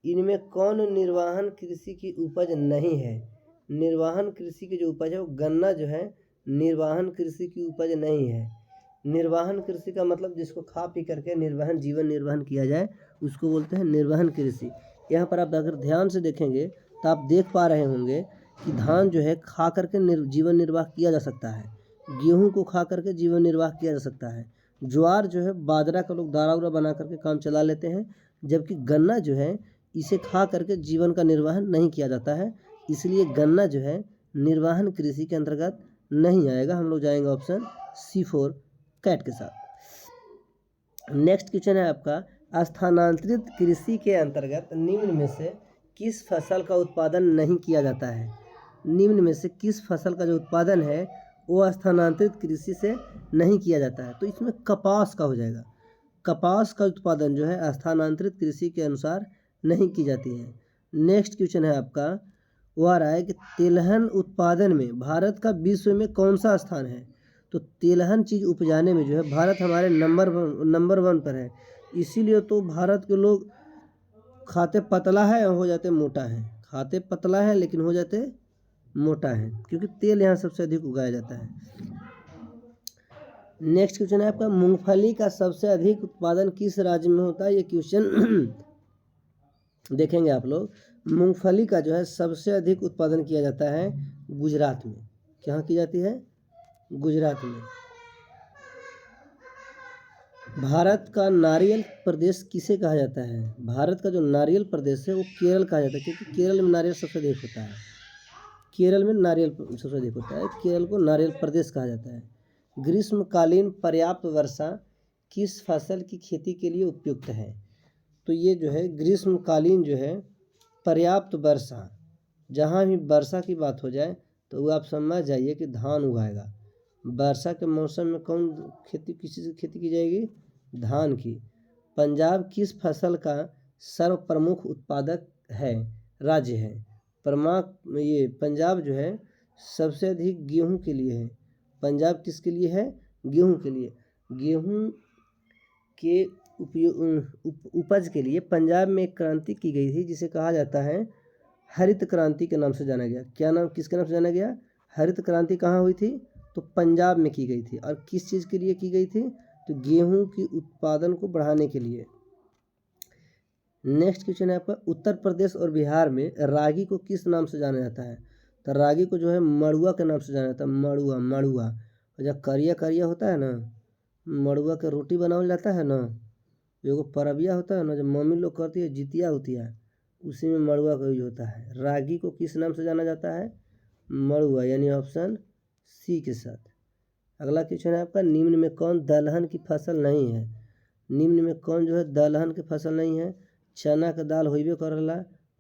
Speaker 1: इनमें कौन निर्वाहन कृषि की उपज नहीं है? निर्वाहन कृषि की जो उपज है वो गन्ना जो है निर्वाहन कृषि की उपज नहीं है। निर्वाहन कृषि का मतलब जिसको खा पी करके जीवन निर्वाहन किया जाए उसको बोलते हैं निर्वाहन कृषि। यहाँ पर आप अगर ध्यान से देखेंगे तो आप देख पा रहे होंगे कि धान जो है खा करके जीवन निर्वाह किया जा सकता है, गेहूं को खा करके जीवन निर्वाह किया जा सकता है। ज्वार जो है बाजरा का लोग दारा उरा बना करके काम चला लेते हैं, जबकि गन्ना जो है इसे खा करके जीवन का निर्वाहन नहीं किया जाता है, इसलिए गन्ना जो है निर्वाहन कृषि के अंतर्गत नहीं आएगा। हम लोग जाएंगे ऑप्शन C4 कैट के साथ। नेक्स्ट क्वेश्चन है आपका, स्थानांतरित कृषि के अंतर्गत निम्न में से किस फसल का उत्पादन नहीं किया जाता है? निम्न में से किस फसल का जो उत्पादन है वो स्थानांतरित कृषि से नहीं किया जाता है? तो इसमें कपास का हो जाएगा। कपास का उत्पादन जो है स्थानांतरित कृषि के अनुसार नहीं की जाती है। नेक्स्ट क्वेश्चन है आपका, वो आ रहा है कि तिलहन उत्पादन में भारत का विश्व में कौन सा स्थान है? तो तिलहन चीज़ उपजाने में जो है भारत हमारे नंबर 1 पर है। इसीलिए तो भारत के लोग खाते पतला है और हो जाते मोटा है, खाते पतला है लेकिन हो जाते मोटा है, क्योंकि तेल यहाँ सबसे अधिक उगाया जाता है। नेक्स्ट क्वेश्चन है आपका, मूंगफली का सबसे अधिक उत्पादन किस राज्य में होता है? ये क्वेश्चन देखेंगे आप लोग। मूंगफली का जो है सबसे अधिक उत्पादन किया जाता है गुजरात में। कहाँ की जाती है? गुजरात में। भारत का नारियल प्रदेश किसे कहा जाता है? भारत का जो नारियल प्रदेश है वो केरल कहा जाता है, क्योंकि केरल में नारियल सबसे अधिक होता है। केरल में नारियल सबसे अधिक होता है, केरल को नारियल प्रदेश कहा जाता है। ग्रीष्मकालीन पर्याप्त वर्षा किस फसल की खेती के लिए उपयुक्त है? तो ये जो है ग्रीष्मकालीन जो है पर्याप्त वर्षा, जहाँ भी वर्षा की बात हो जाए तो वो आप समझ जाइए कि धान उगाएगा। वर्षा के मौसम में कौन खेती, किसी से खेती की जाएगी? धान की। पंजाब किस फसल का सर्व प्रमुख उत्पादक है, राज्य है? ये पंजाब जो है सबसे अधिक गेहूं के लिए है। पंजाब किसके लिए है? गेहूं के लिए। गेहूं के उपज के लिए पंजाब में एक क्रांति की गई थी जिसे कहा जाता है हरित क्रांति के नाम से जाना गया। क्या नाम, किसके नाम से जाना गया? हरित क्रांति कहाँ हुई थी? तो पंजाब में की गई थी। और किस चीज़ के लिए की गई थी? तो गेहूं की उत्पादन को बढ़ाने के लिए। नेक्स्ट क्वेश्चन है आपका, उत्तर प्रदेश और बिहार में रागी को किस नाम से जाना जाता है? तो रागी को जो है मड़ुआ के नाम से जाना जाता है। मड़ुआ। और जब करिया करिया होता है ना, मड़ुआ के रोटी बनावल जाता है ना, एगो परबिया होता है ना जब मम्मी लोग करती है, जितिया होती है, उसी में मड़ुआ का यूज होता है। रागी को किस नाम से जाना जाता है? मड़ुआ, यानी ऑप्शन C के साथ। अगला क्वेश्चन है आपका, निम्न में कौन दलहन की फसल नहीं है? निम्न में कौन जो है दलहन की फसल नहीं है? चना के दाल होइबे करेला,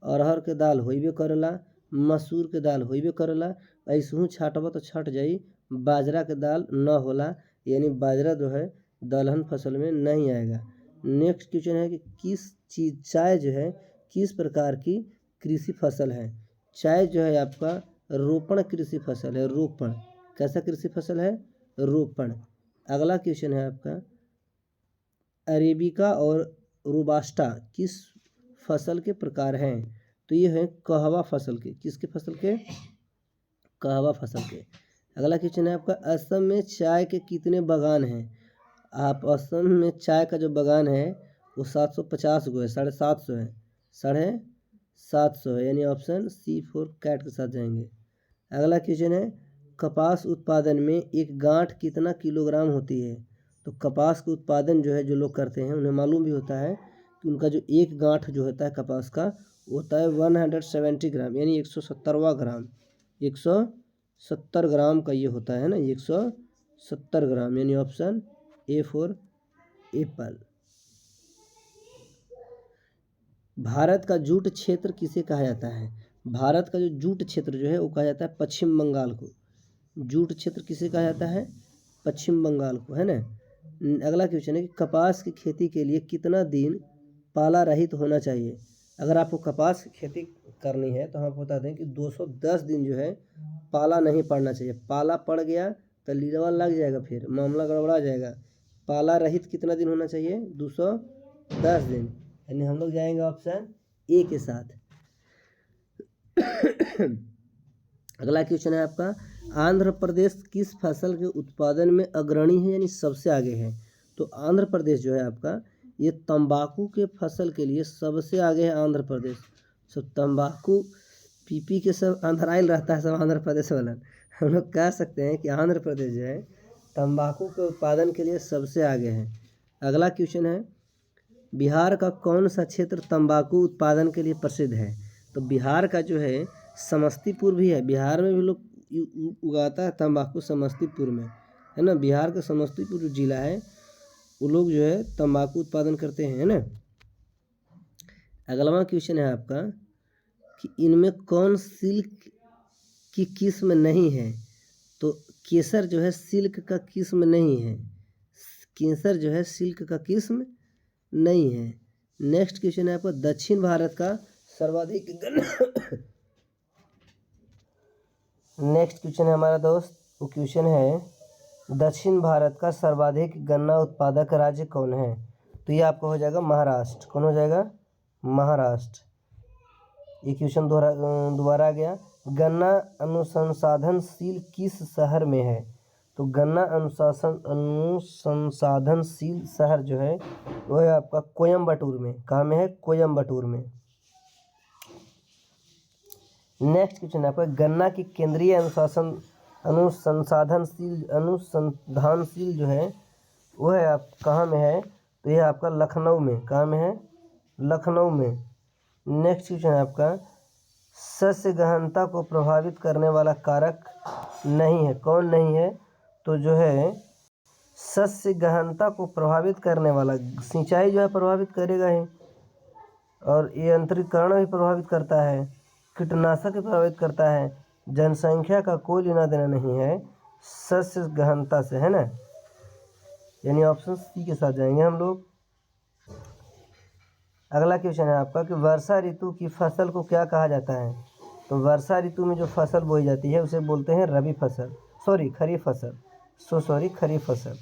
Speaker 1: अरहर के दाल होइबे करेला, मसूर के दाल होइबे करेला, ऐसहू छाटबा तो छट जाई, बाजरा के दाल न होला, यानी बाजरा जो है दलहन फसल में नहीं आएगा। नेक्स्ट क्वेश्चन है कि किस चीज़, चाय जो है किस प्रकार की कृषि फसल है? चाय जो है आपका रोपण कृषि फसल है। रोपण कैसा कृषि फसल है? रोपण। अगला क्वेश्चन है आपका, अरेबिका और रोबास्टा किस फसल के प्रकार हैं? तो ये है कहवा फसल के। किसके फसल के? कहवा फसल के। अगला क्वेश्चन है आपका, असम में चाय के कितने बागान हैं? आप असम में चाय का जो बागान है वो 750 गो है, 750 है, 750 है, यानी ऑप्शन C4 कैट के साथ जाएंगे। अगला क्वेश्चन है, कपास उत्पादन में एक गांठ कितना किलोग्राम होती है? तो कपास का उत्पादन जो है जो लोग करते हैं उन्हें मालूम भी होता है कि उनका जो एक गांठ जो होता है कपास का वो होता है 170 ग्राम, यानी 170वां ग्राम, 170 ग्राम का ये होता है ना, 170 ग्राम, यानी ऑप्शन A4 एप्पल। भारत का जूट क्षेत्र किसे कहा जाता है? भारत का जो जूट क्षेत्र जो है वो कहा जाता है पश्चिम बंगाल को। जूट क्षेत्र किसे कहा जाता है? पश्चिम बंगाल को, है ना। अगला क्वेश्चन है कि कपास की खेती के लिए कितना दिन पाला रहित होना चाहिए? अगर आपको कपास की खेती करनी है तो हम आपको बता दें कि 210 दिन जो है पाला नहीं पड़ना चाहिए। पाला पड़ गया तो लीलवा लग जाएगा, फिर मामला गड़बड़ा जाएगा। पाला रहित कितना दिन होना चाहिए? 210 दिन, यानी हम लोग जाएंगे ऑप्शन ए के साथ। अगला क्वेश्चन है आपका, आंध्र प्रदेश किस फसल के उत्पादन में अग्रणी है, यानी सबसे आगे है? तो आंध्र प्रदेश जो है आपका ये तंबाकू के फसल के लिए सबसे आगे है आंध्र प्रदेश। सब तंबाकू पी के सब आंध्राइल रहता है, सब आंध्र प्रदेश वाला। हम लोग कह सकते हैं कि आंध्र प्रदेश जो है तंबाकू के उत्पादन के लिए सबसे आगे है। अगला क्वेश्चन है, बिहार का कौन सा क्षेत्र तंबाकू उत्पादन के लिए प्रसिद्ध है? तो बिहार का जो है समस्तीपुर भी है, बिहार में भी लोग उगाता है तंबाकू समस्तीपुर में, है ना। बिहार का समस्तीपुर जो जिला है वो लोग जो है तंबाकू उत्पादन करते हैं, है ना। अगला क्वेश्चन है आपका कि इनमें कौन सिल्क की किस्म नहीं है? तो केसर जो है सिल्क का किस्म नहीं है, केसर जो है सिल्क का किस्म नहीं है। नेक्स्ट क्वेश्चन है आपका, दक्षिण भारत का सर्वाधिक नेक्स्ट क्वेश्चन है हमारा दोस्त, वो क्वेश्चन है दक्षिण भारत का सर्वाधिक गन्ना उत्पादक राज्य कौन है? तो ये आपका हो जाएगा महाराष्ट्र। कौन हो जाएगा? महाराष्ट्र। ये क्वेश्चन दोबारा आ गया, गन्ना अनुसंसाधनशील किस शहर में है? तो गन्ना अनुसंसाधनशील शहर जो है वो है आपका कोयम्बटूर में। कहाँ में है? कोयम्बटूर में। नेक्स्ट क्वेश्चन है आपका, गन्ना की केंद्रीय अनुसंधानशील जो है वो है आप कहाँ में है? तो यह आपका लखनऊ में। कहाँ में है? लखनऊ में। नेक्स्ट क्वेश्चन है आपका, सस्य गहनता को प्रभावित करने वाला कारक नहीं है। कौन नहीं है? तो जो है सस्य गहनता को प्रभावित करने वाला, सिंचाई जो है प्रभावित करेगा ही, और ये यंत्रीकरण भी प्रभावित करता है, कीटनाशक भी प्रभावित करता है, जनसंख्या का कोई लेना देना नहीं है सस्य गहनता से, है ना। यानी ऑप्शन सी के साथ जाएंगे हम लोग। अगला क्वेश्चन है आपका कि वर्षा ऋतु की फसल को क्या कहा जाता है? तो वर्षा ऋतु में जो फसल बोई जाती है उसे बोलते हैं रबी फसल, खरीफ फसल, खरीफ फसल।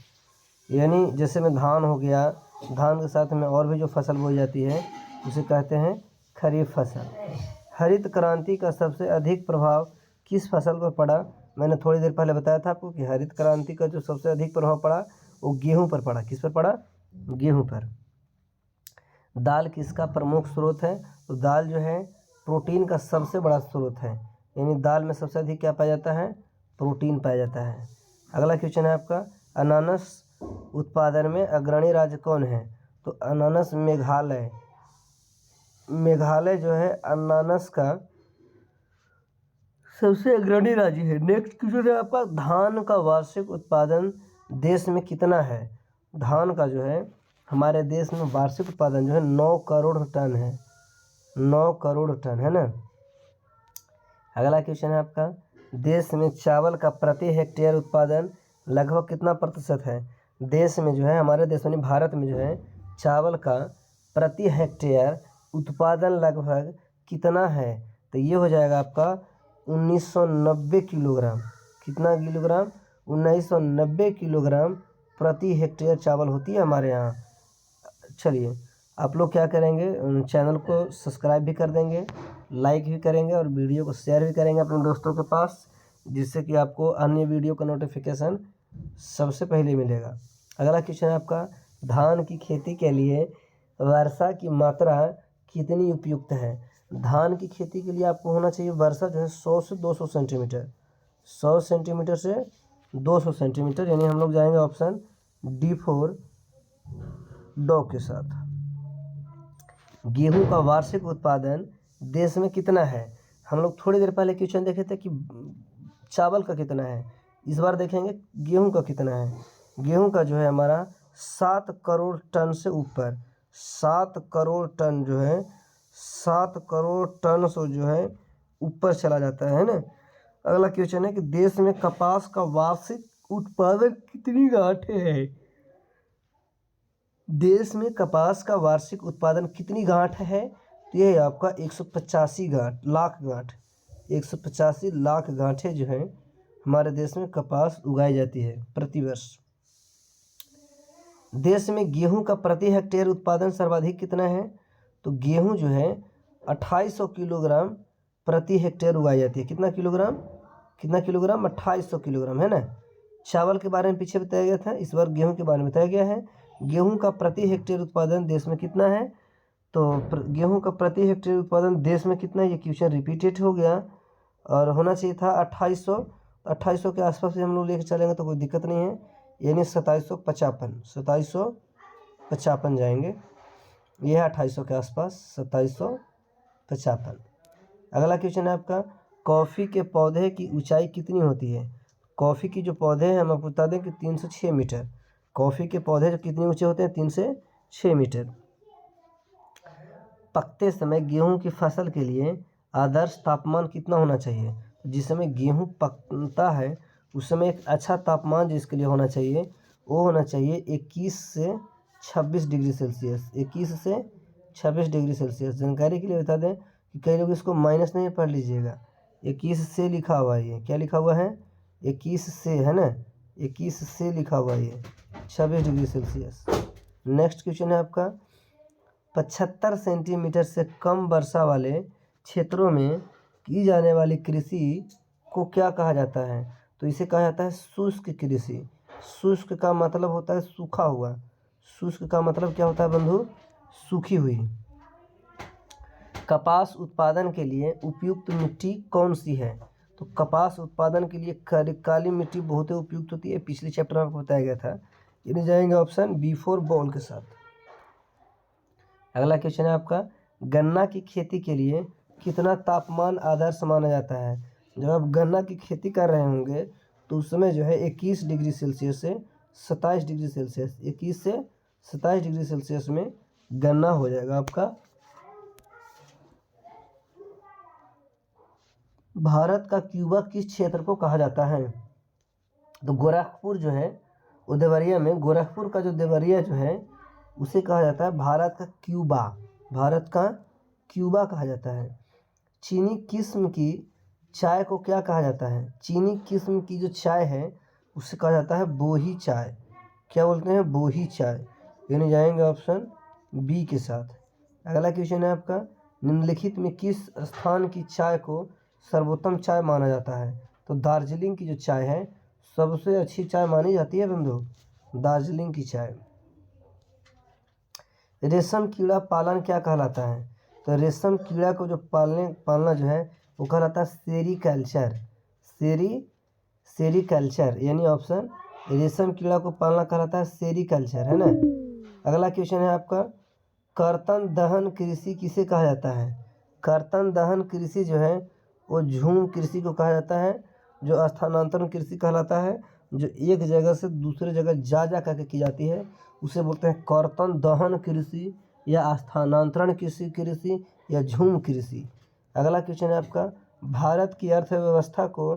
Speaker 1: यानी जैसे में धान हो गया, धान के साथ में और भी जो फसल बोई जाती है उसे कहते हैं खरीफ फसल। हरित क्रांति का सबसे अधिक प्रभाव किस फसल पर पड़ा? मैंने थोड़ी देर पहले बताया था आपको कि हरित क्रांति का जो सबसे अधिक प्रभाव पड़ा वो गेहूं पर पड़ा। किस पर पड़ा? गेहूं पर। दाल किसका प्रमुख स्रोत है? तो दाल जो है प्रोटीन का सबसे बड़ा स्रोत है, यानी दाल में सबसे अधिक क्या पाया जाता है? प्रोटीन पाया जाता है। अगला क्वेश्चन है आपका, अनानास उत्पादन में अग्रणी राज्य कौन है? तो अनानास मेघालय जो है अनानास का सबसे अग्रणी राज्य है। नेक्स्ट क्वेश्चन है आपका, धान का वार्षिक उत्पादन देश में कितना है? धान का जो है हमारे देश में वार्षिक उत्पादन जो है 9 करोड़ टन है, 9 करोड़ टन, है ना। अगला क्वेश्चन है आपका, देश में चावल का प्रति हेक्टेयर उत्पादन लगभग कितना प्रतिशत है? देश में जो है हमारे देश यानी भारत में जो है चावल का प्रति हेक्टेयर उत्पादन लगभग कितना है? तो ये हो जाएगा आपका 1990 किलोग्राम। कितना किलोग्राम? 1990 किलोग्राम प्रति हेक्टेयर चावल होती है हमारे यहाँ। चलिए आप लोग क्या करेंगे, चैनल को सब्सक्राइब भी कर देंगे, लाइक भी करेंगे और वीडियो को शेयर भी करेंगे अपने दोस्तों के पास। जिससे कि आपको अन्य वीडियो का नोटिफिकेशन सबसे पहले मिलेगा। अगला क्वेश्चन है आपका, धान की खेती के लिए वर्षा की मात्रा कितनी उपयुक्त है। धान की खेती के लिए आपको होना चाहिए वर्षा जो है 100 से 200 सेंटीमीटर, 100 सेंटीमीटर से 200 सेंटीमीटर, यानी हम लोग जाएंगे ऑप्शन D4 डॉ के साथ। गेहूं का वार्षिक उत्पादन देश में कितना है। हम लोग थोड़ी देर पहले क्वेश्चन देखे थे कि चावल का कितना है, इस बार देखेंगे गेहूं का कितना है। गेहूं का जो है हमारा 7 करोड़ टन से ऊपर, 7 करोड़ टन जो है, 7 करोड़ टन से जो है ऊपर चला जाता है ना। अगला क्वेश्चन है कि देश में कपास का वार्षिक उत्पादन कितनी गांठें है। देश में कपास का वार्षिक उत्पादन कितनी गांठ है, तो यह है आपका 185 लाख गांठ, 185 लाख गांठें जो है हमारे देश में कपास उगाई जाती है प्रति वर्ष। देश में गेहूं का प्रति हेक्टेयर उत्पादन सर्वाधिक कितना है, तो गेहूं जो है 2800 किलोग्राम प्रति हेक्टेयर उगाई जाती है। कितना किलोग्राम, 2800 किलोग्राम है ना। चावल के बारे में पीछे बताया गया था, इस बार गेहूं के बारे में बताया गया है। गेहूं का प्रति हेक्टेयर उत्पादन देश में कितना है, तो गेहूं का प्रति हेक्टेयर उत्पादन देश में कितना है, ये क्वेश्चन रिपीटेड हो गया और होना चाहिए था 2800 के आसपास से हम लोग लेकर चलेंगे तो कोई दिक्कत नहीं है, यानी 2755 जाएंगे, यह है 2800 के आसपास, 2755। अगला क्वेश्चन है आपका, कॉफ़ी के पौधे की ऊंचाई कितनी होती है। कॉफ़ी की जो पौधे हैं हम आपको बता दें कि 3 से 6 मीटर। कॉफ़ी के पौधे जो कितने ऊंचे होते हैं, 3 से 6 मीटर। पकते समय गेहूं की फसल के लिए आदर्श तापमान कितना होना चाहिए। जिस समय गेहूं पकता है उस समय एक अच्छा तापमान जिसके लिए होना चाहिए वो होना चाहिए 21 से 26 डिग्री सेल्सियस, 21 से 26 डिग्री सेल्सियस। जानकारी के लिए बता दें कि कई लोग इसको माइनस नहीं पढ़ लीजिएगा, 21 से लिखा हुआ है, ये क्या लिखा हुआ है, 21 से है ना, 21 से लिखा हुआ है ये 26 डिग्री सेल्सियस। नेक्स्ट क्वेश्चन है आपका, 75 सेंटीमीटर से कम वर्षा वाले क्षेत्रों में की जाने वाली कृषि को क्या कहा जाता है, तो इसे कहा जाता है शुष्क कृषि। शुष्क का मतलब होता है सूखा हुआ, शुष्क का मतलब क्या होता है बंधु, सूखी हुई। कपास उत्पादन के लिए उपयुक्त मिट्टी कौन सी है, तो कपास उत्पादन के लिए काली मिट्टी बहुत ही उपयुक्त होती है, पिछले चैप्टर में आपको बताया गया था। यानी जाएंगे ऑप्शन B4 बॉल के साथ। अगला क्वेश्चन है आपका, गन्ना की खेती के लिए कितना तापमान आदर्श माना जाता है। जब आप गन्ना की खेती कर रहे होंगे तो उस समय जो है 21 डिग्री सेल्सियस से 27 डिग्री सेल्सियस, 21 से 27 डिग्री सेल्सियस में गन्ना हो जाएगा आपका। भारत का क्यूबा किस क्षेत्र को कहा जाता है, तो गोरखपुर जो है वो देवरिया में, गोरखपुर का जो देवरिया जो है उसे कहा जाता है भारत का क्यूबा, भारत का क्यूबा कहा जाता है। चीनी किस्म की चाय को क्या कहा जाता है, चीनी किस्म की जो चाय है उसे कहा जाता है बोही चाय, क्या बोलते हैं, बोही चाय। यानी जाएंगे ऑप्शन B के साथ। अगला क्वेश्चन है आपका, निम्नलिखित में किस स्थान की चाय को सर्वोत्तम चाय माना जाता है, तो दार्जिलिंग की जो चाय है सबसे अच्छी चाय मानी जाती है बंधु, दार्जिलिंग की चाय। रेशम कीड़ा पालन क्या कहलाता है, तो रेशम कीड़ा को जो पालना जो है वो कहलाता है सेरीकल्चर, सेरीकल्चर, यानी ऑप्शन रेशम कीड़ा को पालना कहलाता है सेरीकल्चर, है ना। अगला क्वेश्चन है आपका, कर्तन दहन कृषि किसे कहा जाता है। कर्तन दहन कृषि जो है वो झूम कृषि को कहा जाता है, जो स्थानांतरण कृषि कहलाता है, जो एक जगह से दूसरे जगह जा करके की जाती है उसे बोलते हैं कर्तन दहन कृषि या स्थानांतरण कृषि या झूम कृषि। अगला क्वेश्चन है आपका, भारत की अर्थव्यवस्था को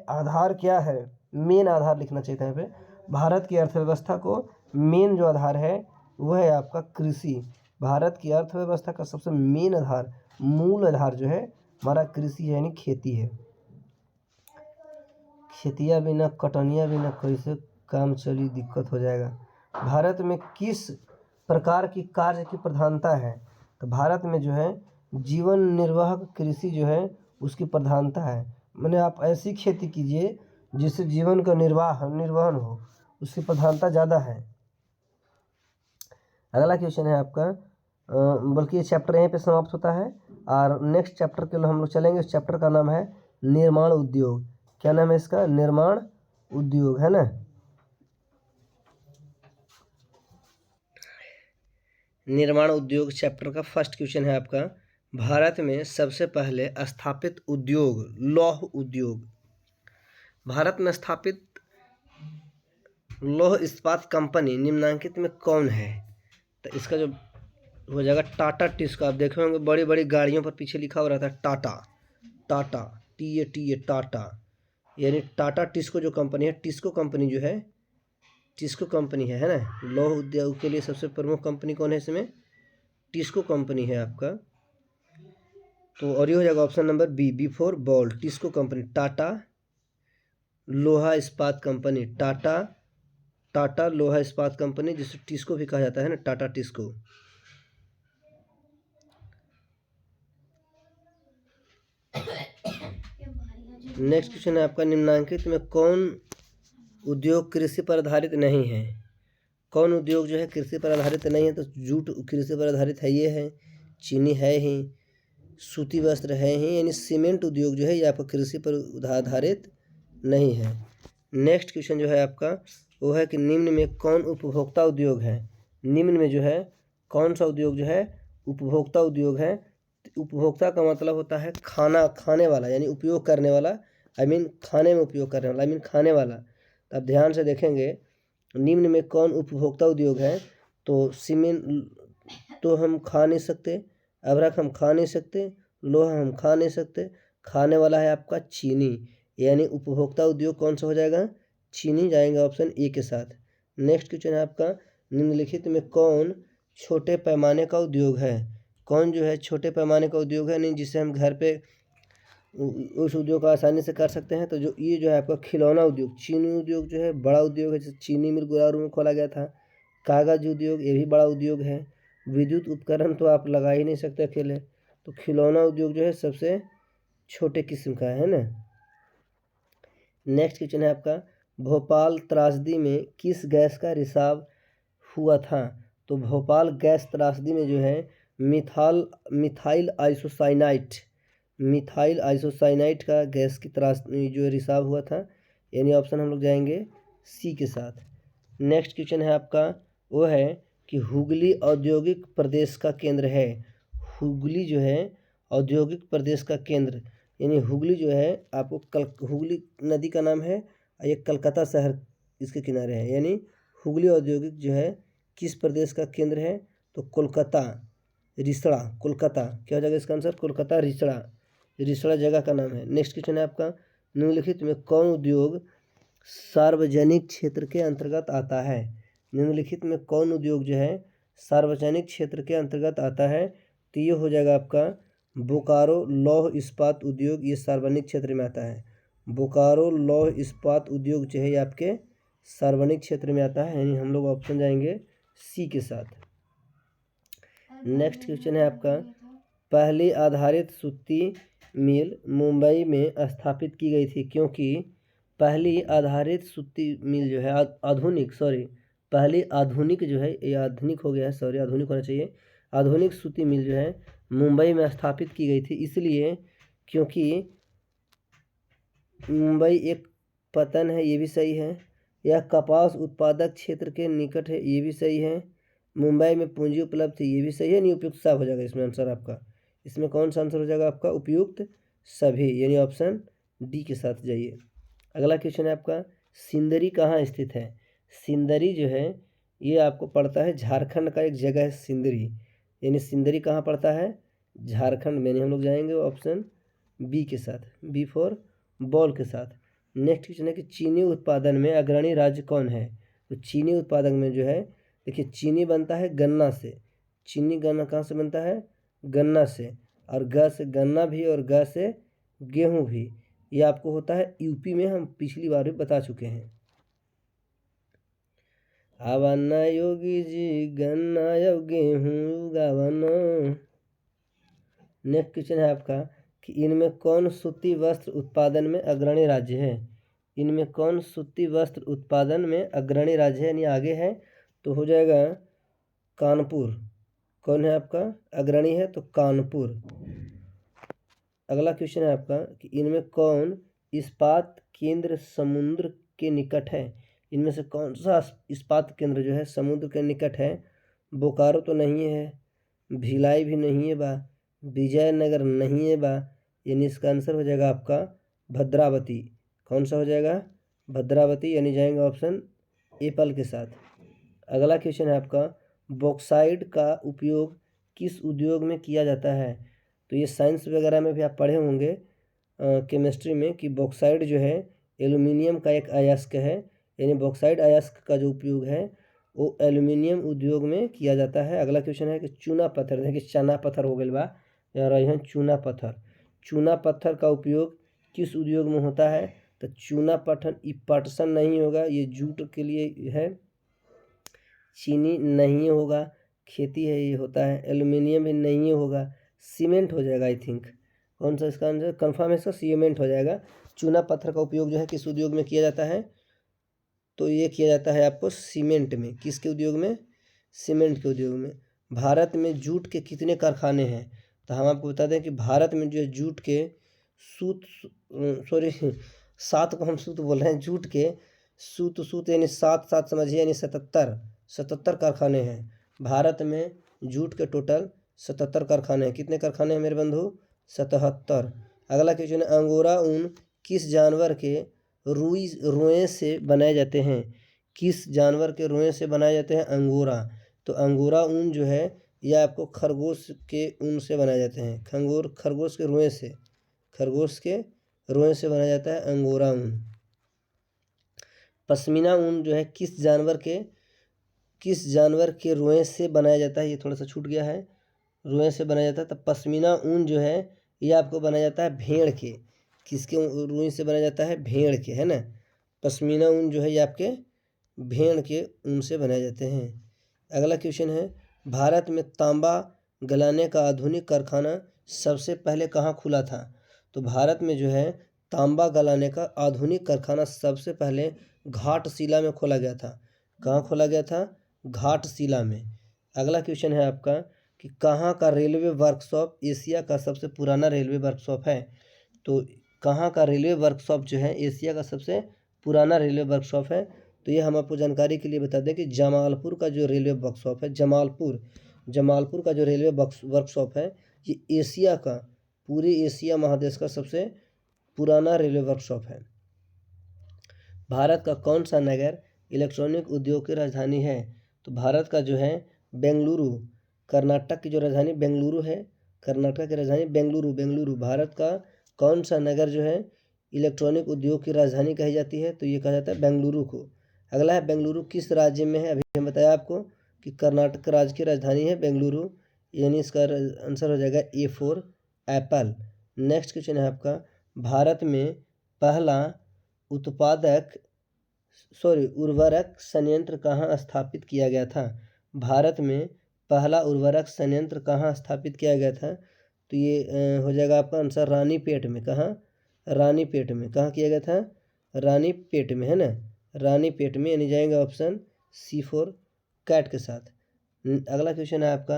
Speaker 1: आधार क्या है, मेन आधार लिखना चाहिए था यहाँ पे। भारत की अर्थव्यवस्था को मेन जो आधार है वह है आपका कृषि। भारत की अर्थव्यवस्था का सबसे मेन आधार, मूल आधार जो है हमारा कृषि है, यानी खेती है। खेतिया बिना कटनिया बिना कैसे काम चली, दिक्कत हो जाएगा। भारत में किस प्रकार की कार्य की प्रधानता है, तो भारत में जो है जीवन निर्वाह कृषि जो है उसकी प्रधानता है। मैंने आप ऐसी खेती कीजिए जिससे जीवन का निर्वहन हो, उसकी प्रधानता ज़्यादा है। अगला क्वेश्चन है आपका, बल्कि ये चैप्टर यहीं पे समाप्त होता है और नेक्स्ट चैप्टर के लिए हम लोग चलेंगे। इस चैप्टर का नाम है निर्माण उद्योग। क्या नाम है इसका? निर्माण उद्योग, है ना। निर्माण उद्योग चैप्टर का फर्स्ट क्वेश्चन है आपका, भारत में सबसे पहले स्थापित उद्योग लौह उद्योग। भारत में स्थापित लौह इस्पात कंपनी निम्नांकित में कौन है? तो इसका जो हो जाएगा टाटा टिस्को। आप देखे होंगे बड़ी बड़ी गाड़ियों पर पीछे लिखा हो रहा था टाटा, टाटा TA टाटा, यानी टाटा टिस्को जो कंपनी है, टिस्को कंपनी जो है, टिस्को कंपनी है ना। लौह उद्योग के लिए सबसे प्रमुख कंपनी कौन है इसमें? टिस्को कंपनी है आपका। तो और ये हो जाएगा option number B for ball, TISCO company. Tata लोहा इस्पात कंपनी, टाटा लोहा इस्पात कंपनी, जिसे टिस्को भी कहा जाता है ना, टाटा टिस्को। नेक्स्ट क्वेश्चन है आपका, निम्नांकित में कौन उद्योग कृषि पर आधारित नहीं है? कौन उद्योग जो है कृषि पर आधारित नहीं है? तो जूट कृषि पर आधारित है, ये है। चीनी है ही, सूती वस्त्र है ही, यानी सीमेंट उद्योग जो है ये आपका कृषि पर आधारित नहीं है। नेक्स्ट क्वेश्चन जो है आपका वो है कि निम्न में कौन उपभोक्ता उद्योग है? निम्न में जो है कौन सा उद्योग जो है उपभोक्ता उद्योग है? उपभोक्ता का मतलब होता है खाने वाला, यानी उपयोग करने वाला, खाने में उपयोग करने वाला, खाने वाला। तो आप ध्यान से देखेंगे, निम्न में कौन उपभोक्ता उद्योग है? तो सीमेंट तो हम खा नहीं सकते, अभ्रक हम खा नहीं सकते, लोहा हम खा नहीं सकते। खाने वाला है आपका चीनी, यानी उपभोक्ता उद्योग कौन सा हो जाएगा? चीनी जाएंगे ऑप्शन ए के साथ। नेक्स्ट क्वेश्चन है आपका, निम्नलिखित में कौन छोटे पैमाने का उद्योग है? कौन जो है छोटे पैमाने का उद्योग है, नहीं जिसे हम घर पे उस उद्योग को आसानी से कर सकते हैं? तो जो ये जो है आपका खिलौना उद्योग। चीनी उद्योग जो है बड़ा उद्योग है, जैसे चीनी मिल गुरारू में खोला गया था। कागज उद्योग ये भी बड़ा उद्योग है। विद्युत उपकरण तो आप लगा ही नहीं सकते अकेले, तो खिलौना उद्योग जो है सबसे छोटे किस्म का है ना। नेक्स्ट क्वेश्चन है आपका, भोपाल त्रासदी में किस गैस का रिसाव हुआ था? तो भोपाल गैस त्रासदी में जो है मिथाइल आइसोसाइनाइट का गैस की जो रिसाव हुआ था, यानी ऑप्शन हम लोग जाएंगे सी के साथ। नेक्स्ट क्वेश्चन है आपका वो है कि हुगली औद्योगिक प्रदेश का केंद्र है। हुगली जो है औद्योगिक प्रदेश का केंद्र, यानी हुगली जो है आपको हुगली नदी का नाम है और ये कलकत्ता शहर इसके किनारे है, यानी हुगली औद्योगिक जो है किस प्रदेश का केंद्र है? तो कोलकाता, रिसड़ा, कोलकाता। क्या हो जाएगा इसका आंसर? कोलकाता रिसड़ा जगह का नाम है। नेक्स्ट क्वेश्चन है आपका, निम्नलिखित में कौन उद्योग सार्वजनिक क्षेत्र के अंतर्गत आता है? निम्नलिखित में कौन उद्योग जो है सार्वजनिक क्षेत्र के अंतर्गत आता है? तो ये हो जाएगा आपका बोकारो लौह इस्पात उद्योग, ये सार्वजनिक क्षेत्र में आता है। बोकारो लौह इस्पात उद्योग जो है ये आपके सार्वजनिक क्षेत्र में आता है, यानी हम लोग ऑप्शन जाएंगे सी के साथ। नेक्स्ट क्वेश्चन है आपका, पहली आधारित सूती मिल मुंबई में स्थापित की गई थी क्योंकि पहली आधारित सूती मिल जो है पहली आधुनिक जो है, ये आधुनिक हो गया है, आधुनिक होना चाहिए। आधुनिक सूती मिल जो है मुंबई में स्थापित की गई थी इसलिए क्योंकि मुंबई एक पतन है, ये भी सही है। यह कपास उत्पादक क्षेत्र के निकट है, ये भी सही है। मुंबई में पूंजी उपलब्ध है, ये भी सही है। नहीं उपयुक्त सब हो जाएगा इसमें आंसर आपका। इसमें कौन सा आंसर हो जाएगा आपका? उपयुक्त सभी, यानी ऑप्शन डी के साथ जाइए। अगला क्वेश्चन है आपका, सिंदरी कहाँ स्थित है? सिंदरी जो है ये आपको पड़ता है झारखंड का एक जगह है सिंदरी, यानी सिंदरी कहाँ पड़ता है? झारखंड में। हम लोग जाएंगे ऑप्शन बी के साथ, बी फॉर बॉल के साथ। नेक्स्ट क्वेश्चन है कि चीनी उत्पादन में अग्रणी राज्य कौन है? तो चीनी उत्पादन में जो है देखिए, चीनी बनता है गन्ना से। चीनी गन्ना कहाँ से बनता है? गन्ना से। और ग से गन्ना भी और ग से गेहूँ भी, ये आपको होता है यूपी में, हम पिछली बार भी बता चुके हैं। आवाना योगी जी गन्ना या गेहूँ गावाना। नेक्स्ट क्वेश्चन है आपका, कि इनमें कौन सूती वस्त्र उत्पादन में अग्रणी राज्य है। इनमें कौन सूती वस्त्र उत्पादन में अग्रणी राज्य है यानी आगे है, तो हो जाएगा कानपुर। कौन है आपका अग्रणी है, तो कानपुर। अगला क्वेश्चन है आपका कि इनमें कौन इस्पात केंद्र समुद्र के निकट है। इनमें से कौन सा इस्पात केंद्र जो है समुद्र के निकट है। बोकारो तो नहीं है, भिलाई भी नहीं है बा, विजयनगर नहीं है बा, यानी इसका आंसर हो जाएगा आपका भद्रावती। कौन सा हो जाएगा भद्रावती, यानी जाएंगे ऑप्शन एप्पल के साथ। अगला क्वेश्चन है आपका बॉक्साइड का उपयोग किस उद्योग में किया जाता है। तो ये साइंस वगैरह में भी आप पढ़े होंगे केमिस्ट्री में कि बॉक्साइड जो है एल्यूमिनियम का एक अयस्क है, यानी बॉक्साइड अयस्क का जो उपयोग है वो एल्यूमिनियम उद्योग में किया जाता है। अगला क्वेश्चन है कि चूना पत्थर, देखिए चना पत्थर हो गया बा, यहाँ रही है चूना पत्थर। चूना पत्थर का उपयोग किस उद्योग में होता है। तो चूना पत्थर पटसन नहीं होगा, ये जूट के लिए है। चीनी नहीं होगा, खेती है ये होता है। एल्यूमिनियम भी नहीं होगा, सीमेंट हो जाएगा आई थिंक। कौन सा इसका आंसर कन्फर्म है, इसका सीमेंट हो जाएगा। चूना पत्थर का उपयोग जो है किस उद्योग में किया जाता है, तो ये किया जाता है आपको सीमेंट में। किसके उद्योग में, सीमेंट के उद्योग में। भारत में जूट के कितने कारखाने हैं। तो हम आपको बता दें कि भारत में जो है जूट के सात को हम सूत बोल रहे हैं, जूट के सूत यानी सात समझिए, यानी 77 कारखाने हैं भारत में। जूट के टोटल 77 कारखाने हैं। कितने कारखाने हैं मेरे बंधु, 77। अगला क्वेश्चन है अंगोरा ऊन किस जानवर के रोए से बनाए जाते हैं। किस जानवर के रोए से बनाए जाते हैं, अंगोरा। तो अंगोरा ऊन जो है यह आपको खरगोश के ऊन से बनाए जाते हैं। खरगोश के रोए से, खरगोश के रोए से बनाया जाता है अंगोरा ऊन। पश्मीना ऊन जो है किस जानवर के रोए से बनाया जाता है, ये थोड़ा सा छूट गया है, रोए से बनाया जाता है। तो पश्मीना ऊन जो है ये आपको बनाया जाता है भेड़ के। किसके रुई से बनाया जाता है, भेड़ के, है ना। पश्मीना ऊन जो है ये आपके भेड़ के ऊन से बनाए जाते हैं। अगला क्वेश्चन है भारत में तांबा गलाने का आधुनिक कारखाना सबसे पहले कहाँ खुला था। तो भारत में जो है तांबा गलाने का आधुनिक कारखाना सबसे पहले घाटशिला में खोला गया था। कहाँ खोला गया था, घाटशिला में। अगला क्वेश्चन है आपका कि कहाँ का रेलवे वर्कशॉप एशिया का सबसे पुराना रेलवे वर्कशॉप है। तो कहाँ का रेलवे वर्कशॉप जो है एशिया का सबसे पुराना रेलवे वर्कशॉप है। तो ये हम आपको जानकारी के लिए बता दें कि जमालपुर का जो रेलवे वर्कशॉप है, जमालपुर का जो रेलवे वर्कशॉप है ये एशिया का, पूरे एशिया महादेश का सबसे पुराना रेलवे वर्कशॉप है। भारत का कौन सा नगर इलेक्ट्रॉनिक उद्योग की राजधानी है। तो भारत का जो है बेंगलुरु, कर्नाटक की जो राजधानी बेंगलुरु है, कर्नाटक की राजधानी बेंगलुरु। भारत का कौन सा नगर जो है इलेक्ट्रॉनिक उद्योग की राजधानी कही जाती है, तो ये कहा जाता है बेंगलुरु को। अगला है बेंगलुरु किस राज्य में है। अभी हम बताया आपको कि कर्नाटक राज्य की राजधानी है बेंगलुरु, यानी इसका आंसर हो जाएगा A4 एप्पल। नेक्स्ट क्वेश्चन है आपका भारत में पहला उर्वरक संयंत्र कहाँ स्थापित किया गया था। भारत में पहला उर्वरक संयंत्र कहाँ स्थापित किया गया था। तो ये हो जाएगा आपका आंसर रानीपेट में। कहाँ, रानीपेट में। कहाँ किया गया था, रानीपेट में, है ना, रानीपेट में, यानी जाएंगे ऑप्शन C4 कैट के साथ। अगला क्वेश्चन है आपका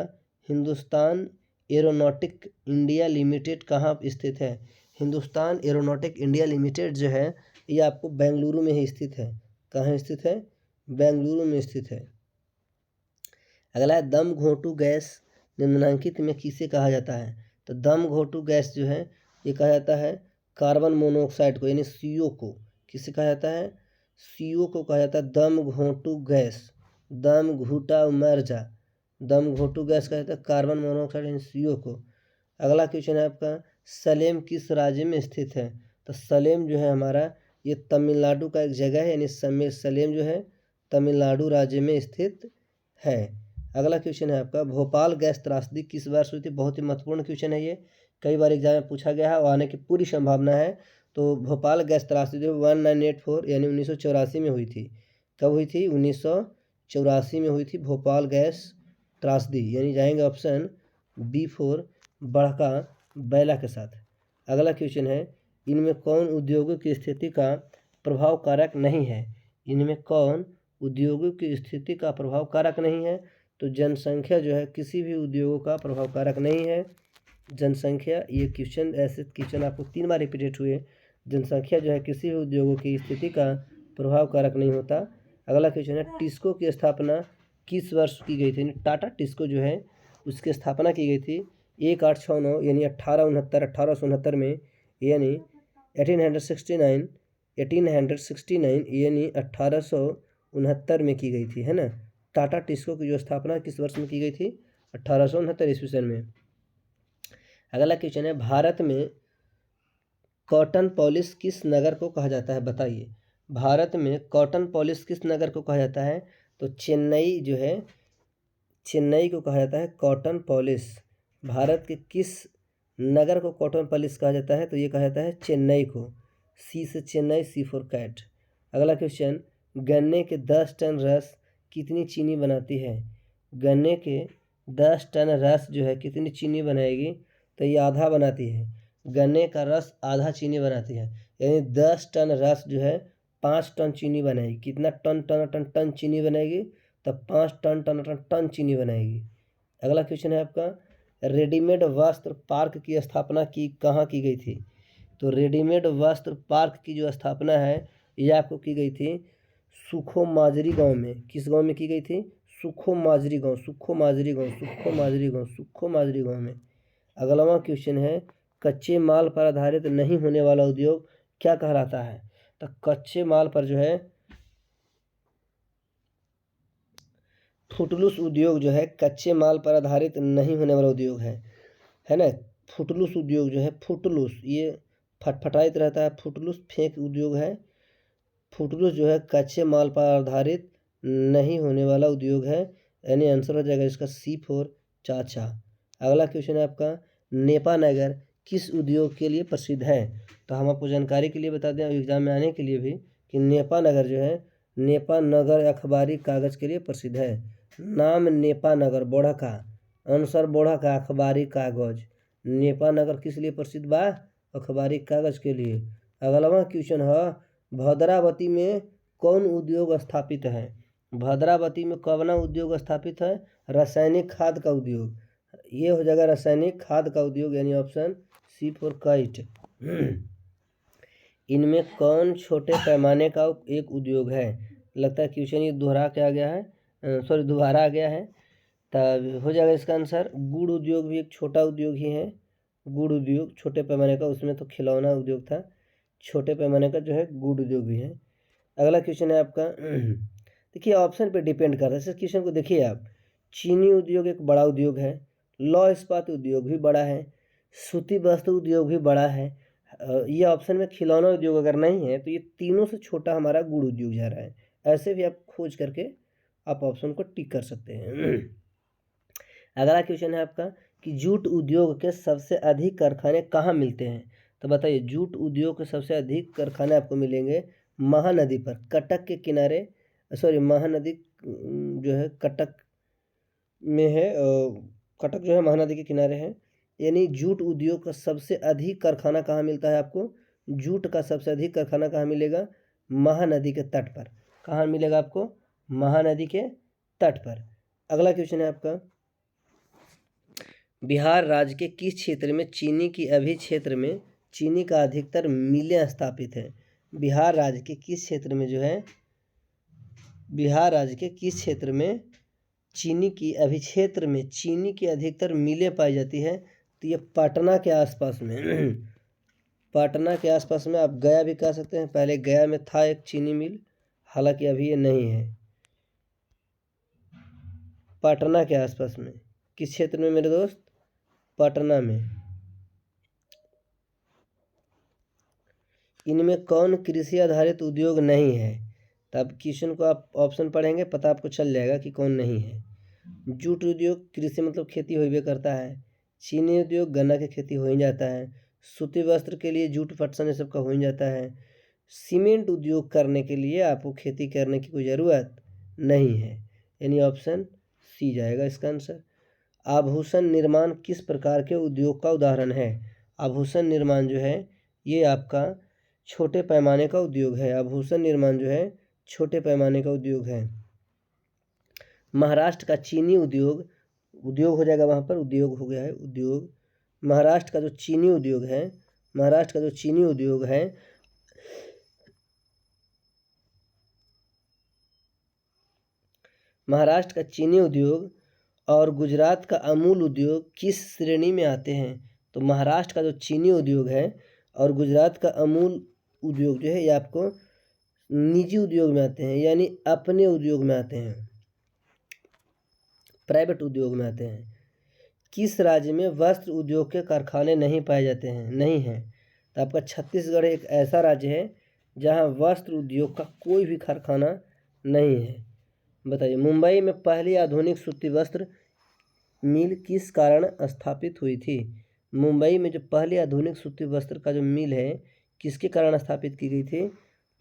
Speaker 1: हिंदुस्तान एरोनॉटिक इंडिया लिमिटेड कहाँ स्थित है। हिंदुस्तान एरोनॉटिक इंडिया लिमिटेड जो है ये आपको बेंगलुरु में ही स्थित है। कहाँ स्थित है, बेंगलुरु में स्थित है। अगला है दम घोंटू गैस निम्नलिखित में किसे कहा जाता है। तो दम घोंटू गैस जो है ये कहा जाता है कार्बन मोनोऑक्साइड को, यानी CO को। किसे कहा जाता है, CO को कहा जाता है दम घोंटू गैस। दम घुटा मर जा, दम घोंटू गैस कहा जाता है कार्बन मोनोऑक्साइड यानी CO को। अगला क्वेश्चन है आपका सलेम किस राज्य में स्थित है। तो सलेम जो है हमारा ये तमिलनाडु का एक जगह है, यानी सलेम जो है तमिलनाडु राज्य में स्थित है। अगला क्वेश्चन है आपका भोपाल गैस त्रासदी किस वर्ष हुई थी। बहुत ही महत्वपूर्ण क्वेश्चन है ये, कई बार एग्जाम में पूछा गया है और आने की पूरी संभावना है। तो भोपाल गैस त्रासदी 1984 यानी 1984 में हुई थी। कब हुई थी, 1984 में हुई थी भोपाल गैस त्रासदी, यानी जाएंगे ऑप्शन B4 बड़का बैला के साथ। अगला क्वेश्चन है, इनमें कौन उद्योगों की स्थिति का प्रभाव कारक नहीं है? इनमें कौन उद्योगों की स्थिति का प्रभाव कारक नहीं है? तो जनसंख्या जो है किसी भी उद्योगों का प्रभाव कारक नहीं है। जनसंख्या, ये क्वेश्चन, ऐसे क्वेश्चन आपको 3 बार रिपीटेड हुए। जनसंख्या जो है किसी भी उद्योगों की स्थिति का प्रभाव कारक नहीं होता। अगला क्वेश्चन है, टिस्को की स्थापना किस वर्ष की गई थी? टाटा टिस्को जो है उसकी स्थापना की गई थी 1869 यानी 1869 में, यानी 1869 यानी 1869 में की गई थी, है ना। टाटा टिस्को की जो स्थापना किस वर्ष में की गई थी? 1869 ईस्वी सन में। अगला क्वेश्चन है, भारत में कॉटन पॉलिश किस नगर को कहा जाता है? बताइए, भारत में कॉटन पॉलिश किस नगर को कहा जाता है? तो चेन्नई जो है, चेन्नई को कहा जाता है कॉटन पॉलिश। भारत के किस नगर को कॉटन पॉलिश कहा जाता है? तो ये कहा जाता है चेन्नई को। सी से चेन्नई, सी फॉर कैट। अगला क्वेश्चन, गन्ने के 10 टन रस कितनी चीनी बनाती है? गन्ने के 10 टन रस जो है कितनी चीनी बनाएगी? तो ये आधा बनाती है। गन्ने का रस आधा चीनी बनाती है, यानी 10 टन रस जो है 5 टन चीनी बनाएगी। कितना टन टन टन टन चीनी बनाएगी? तब 5 टन टन टन टन चीनी बनाएगी। अगला क्वेश्चन है आपका, रेडीमेड वस्त्र पार्क की स्थापना कहाँ की गई थी? तो रेडीमेड वस्त्र पार्क की जो स्थापना है ये आपको की गई थी सुखो माजरी गांव में। किस गांव में की गई थी? सुखो माजरी गांव, सुखो माजरी गांव, सुखो माजरी गांव, सुखो माजरी गांव में। अगला क्वेश्चन है, कच्चे माल पर आधारित नहीं होने वाला उद्योग क्या कहलाता है? तो कच्चे माल पर जो है फुटलूस उद्योग जो है कच्चे माल पर आधारित नहीं होने वाला उद्योग है ना। फुटलूस उद्योग जो है, फुटलूस ये फटफटाइत रहता है, फुटलूस फेंक उद्योग है। फुटलूस जो है कच्चे माल पर आधारित नहीं होने वाला उद्योग है, यानी आंसर हो जाएगा इसका सी फॉर चाचा। अगला क्वेश्चन है आपका, नेपा नगर किस उद्योग के लिए प्रसिद्ध है? तो हम आपको जानकारी के लिए बता दें एग्जाम में आने के लिए भी कि नेपा नगर जो है, नेपा नगर अखबारी कागज के लिए प्रसिद्ध है। नाम नेपा नगर, बोढ़ा का आंसर, बोढ़ा का अखबारी कागज। नेपा नगर किस लिए प्रसिद्ध बा? अखबारी कागज के लिए। अगला क्वेश्चन है, भद्रावती में कौन उद्योग स्थापित है? भद्रावती में कौन उद्योग स्थापित है? रासायनिक खाद का उद्योग। ये हो जाएगा रासायनिक खाद का उद्योग, यानी ऑप्शन सी फॉर काइट। इनमें कौन छोटे पैमाने का एक उद्योग है? लगता है क्वेश्चन ये दोहरा के आ गया है, सॉरी दोबारा आ गया है। तब हो जाएगा इसका आंसर, गुड़ उद्योग भी एक छोटा उद्योग ही है। गुड़ उद्योग छोटे पैमाने का, उसमें तो खिलौना उद्योग था, छोटे पैमाने का जो है गुड़ उद्योग भी है। अगला क्वेश्चन है आपका, देखिए ऑप्शन पे डिपेंड करता है। इस क्वेश्चन को देखिए आप, चीनी उद्योग एक बड़ा उद्योग है, लौह इस्पात उद्योग भी बड़ा है, सूती वस्त्र उद्योग भी बड़ा है। ये ऑप्शन में खिलौना उद्योग अगर नहीं है तो ये तीनों से छोटा हमारा गुड़ उद्योग जा रहा है। ऐसे भी आप खोज करके आप ऑप्शन को टिक कर सकते हैं। अगला क्वेश्चन है आपका कि जूट उद्योग के सबसे अधिक कारखाने कहाँ मिलते हैं? तो बताइए, जूट उद्योग के सबसे अधिक कारखाने आपको मिलेंगे महानदी पर, कटक के किनारे, सॉरी महानदी जो है कटक में है, कटक जो है महानदी के किनारे है। यानी जूट उद्योग का सबसे अधिक कारखाना कहाँ मिलता है आपको? जूट का सबसे अधिक कारखाना कहाँ मिलेगा? महानदी के तट पर। कहाँ मिलेगा आपको? महानदी के तट पर। अगला क्वेश्चन है आपका, बिहार राज्य के किस क्षेत्र में चीनी की अभी क्षेत्र में चीनी का अधिकतर मिलें स्थापित है? बिहार राज्य के किस क्षेत्र में जो है, बिहार राज्य के किस क्षेत्र में चीनी की अभी क्षेत्र में चीनी की अधिकतर मिलें पाई जाती है? तो ये पटना के आसपास में पटना के आसपास में, आप गया भी कह सकते हैं। पहले गया में था एक चीनी मिल, हालांकि अभी ये नहीं है। पटना के आसपास में, किस क्षेत्र में मेरे दोस्त? पटना में। इनमें कौन कृषि आधारित उद्योग नहीं है? तब क्वेश्चन को आप ऑप्शन पढ़ेंगे, पता आपको चल जाएगा कि कौन नहीं है। जूट उद्योग कृषि मतलब खेती होबे करता है। चीनी उद्योग गन्ना की खेती हो ही जाता है। सूती वस्त्र के लिए जूट पटसन ये सब का हो ही जाता है। सीमेंट उद्योग करने के लिए आपको खेती करने की कोई ज़रूरत नहीं है, यानी ऑप्शन सी जाएगा इसका आंसर। आभूषण निर्माण किस प्रकार के उद्योग का उदाहरण है? आभूषण निर्माण जो है ये आपका छोटे पैमाने का उद्योग है। आभूषण निर्माण जो है छोटे पैमाने का उद्योग है। महाराष्ट्र का चीनी उद्योग, उद्योग हो जाएगा वहाँ पर, उद्योग हो गया है उद्योग। महाराष्ट्र का जो चीनी उद्योग है, महाराष्ट्र का जो चीनी उद्योग है महाराष्ट्र का चीनी उद्योग और गुजरात का अमूल उद्योग किस श्रेणी में आते हैं? तो महाराष्ट्र का जो चीनी उद्योग है और गुजरात का अमूल उद्योग जो है ये आपको निजी उद्योग में आते हैं, यानी अपने उद्योग में आते हैं, प्राइवेट उद्योग में आते हैं। किस राज्य में वस्त्र उद्योग के कारखाने नहीं पाए जाते हैं? नहीं हैं। तो आपका छत्तीसगढ़ एक ऐसा राज्य है जहां वस्त्र उद्योग का कोई भी कारखाना नहीं है। बताइए, मुंबई में पहली आधुनिक सूती वस्त्र मिल किस कारण स्थापित हुई थी? मुंबई में जो पहली आधुनिक सूती वस्त्र का जो मिल है किसके कारण स्थापित की गई थी?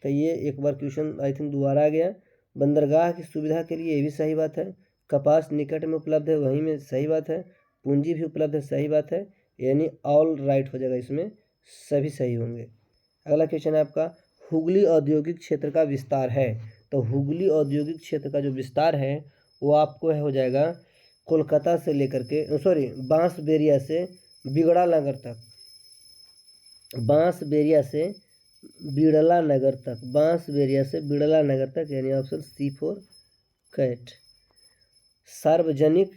Speaker 1: तो ये एक बार क्वेश्चन आई थिंक दोबारा आ गया। बंदरगाह की सुविधा के लिए, ये भी सही बात है। कपास निकट में उपलब्ध है, वहीं में सही बात है। पूंजी भी उपलब्ध है, सही बात है। यानी ऑल राइट हो जाएगा, इसमें सभी सही होंगे। अगला क्वेश्चन है आपका, हुगली औद्योगिक क्षेत्र का विस्तार है। तो हुगली औद्योगिक क्षेत्र का जो विस्तार है वो आपको हो जाएगा कोलकाता से लेकर के बांसबेरिया से बिगड़ा नगर तक, बांसबेरिया से बिड़ला नगर तक, बांसबेरिया से बिड़ला नगर तक, यानी ऑप्शन सी फॉर कैट। सार्वजनिक,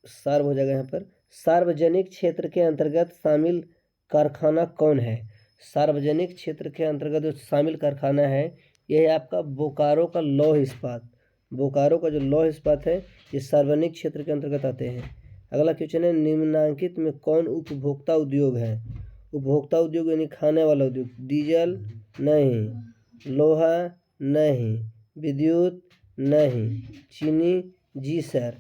Speaker 1: सार्व हो जाएगा यहाँ पर, सार्वजनिक क्षेत्र के अंतर्गत शामिल कारखाना कौन है? सार्वजनिक क्षेत्र के अंतर्गत जो शामिल कारखाना है यह है आपका बोकारो का लौह इस्पात। बोकारो का जो लौह इस्पात है ये सार्वजनिक क्षेत्र के अंतर्गत आते हैं। अगला क्वेश्चन है, निम्नलिखित में कौन उपभोक्ता उद्योग है? उपभोक्ता उद्योग यानी खाने वाला उद्योग। डीजल नहीं, लोहा नहीं, विद्युत नहीं, चीनी जी सर।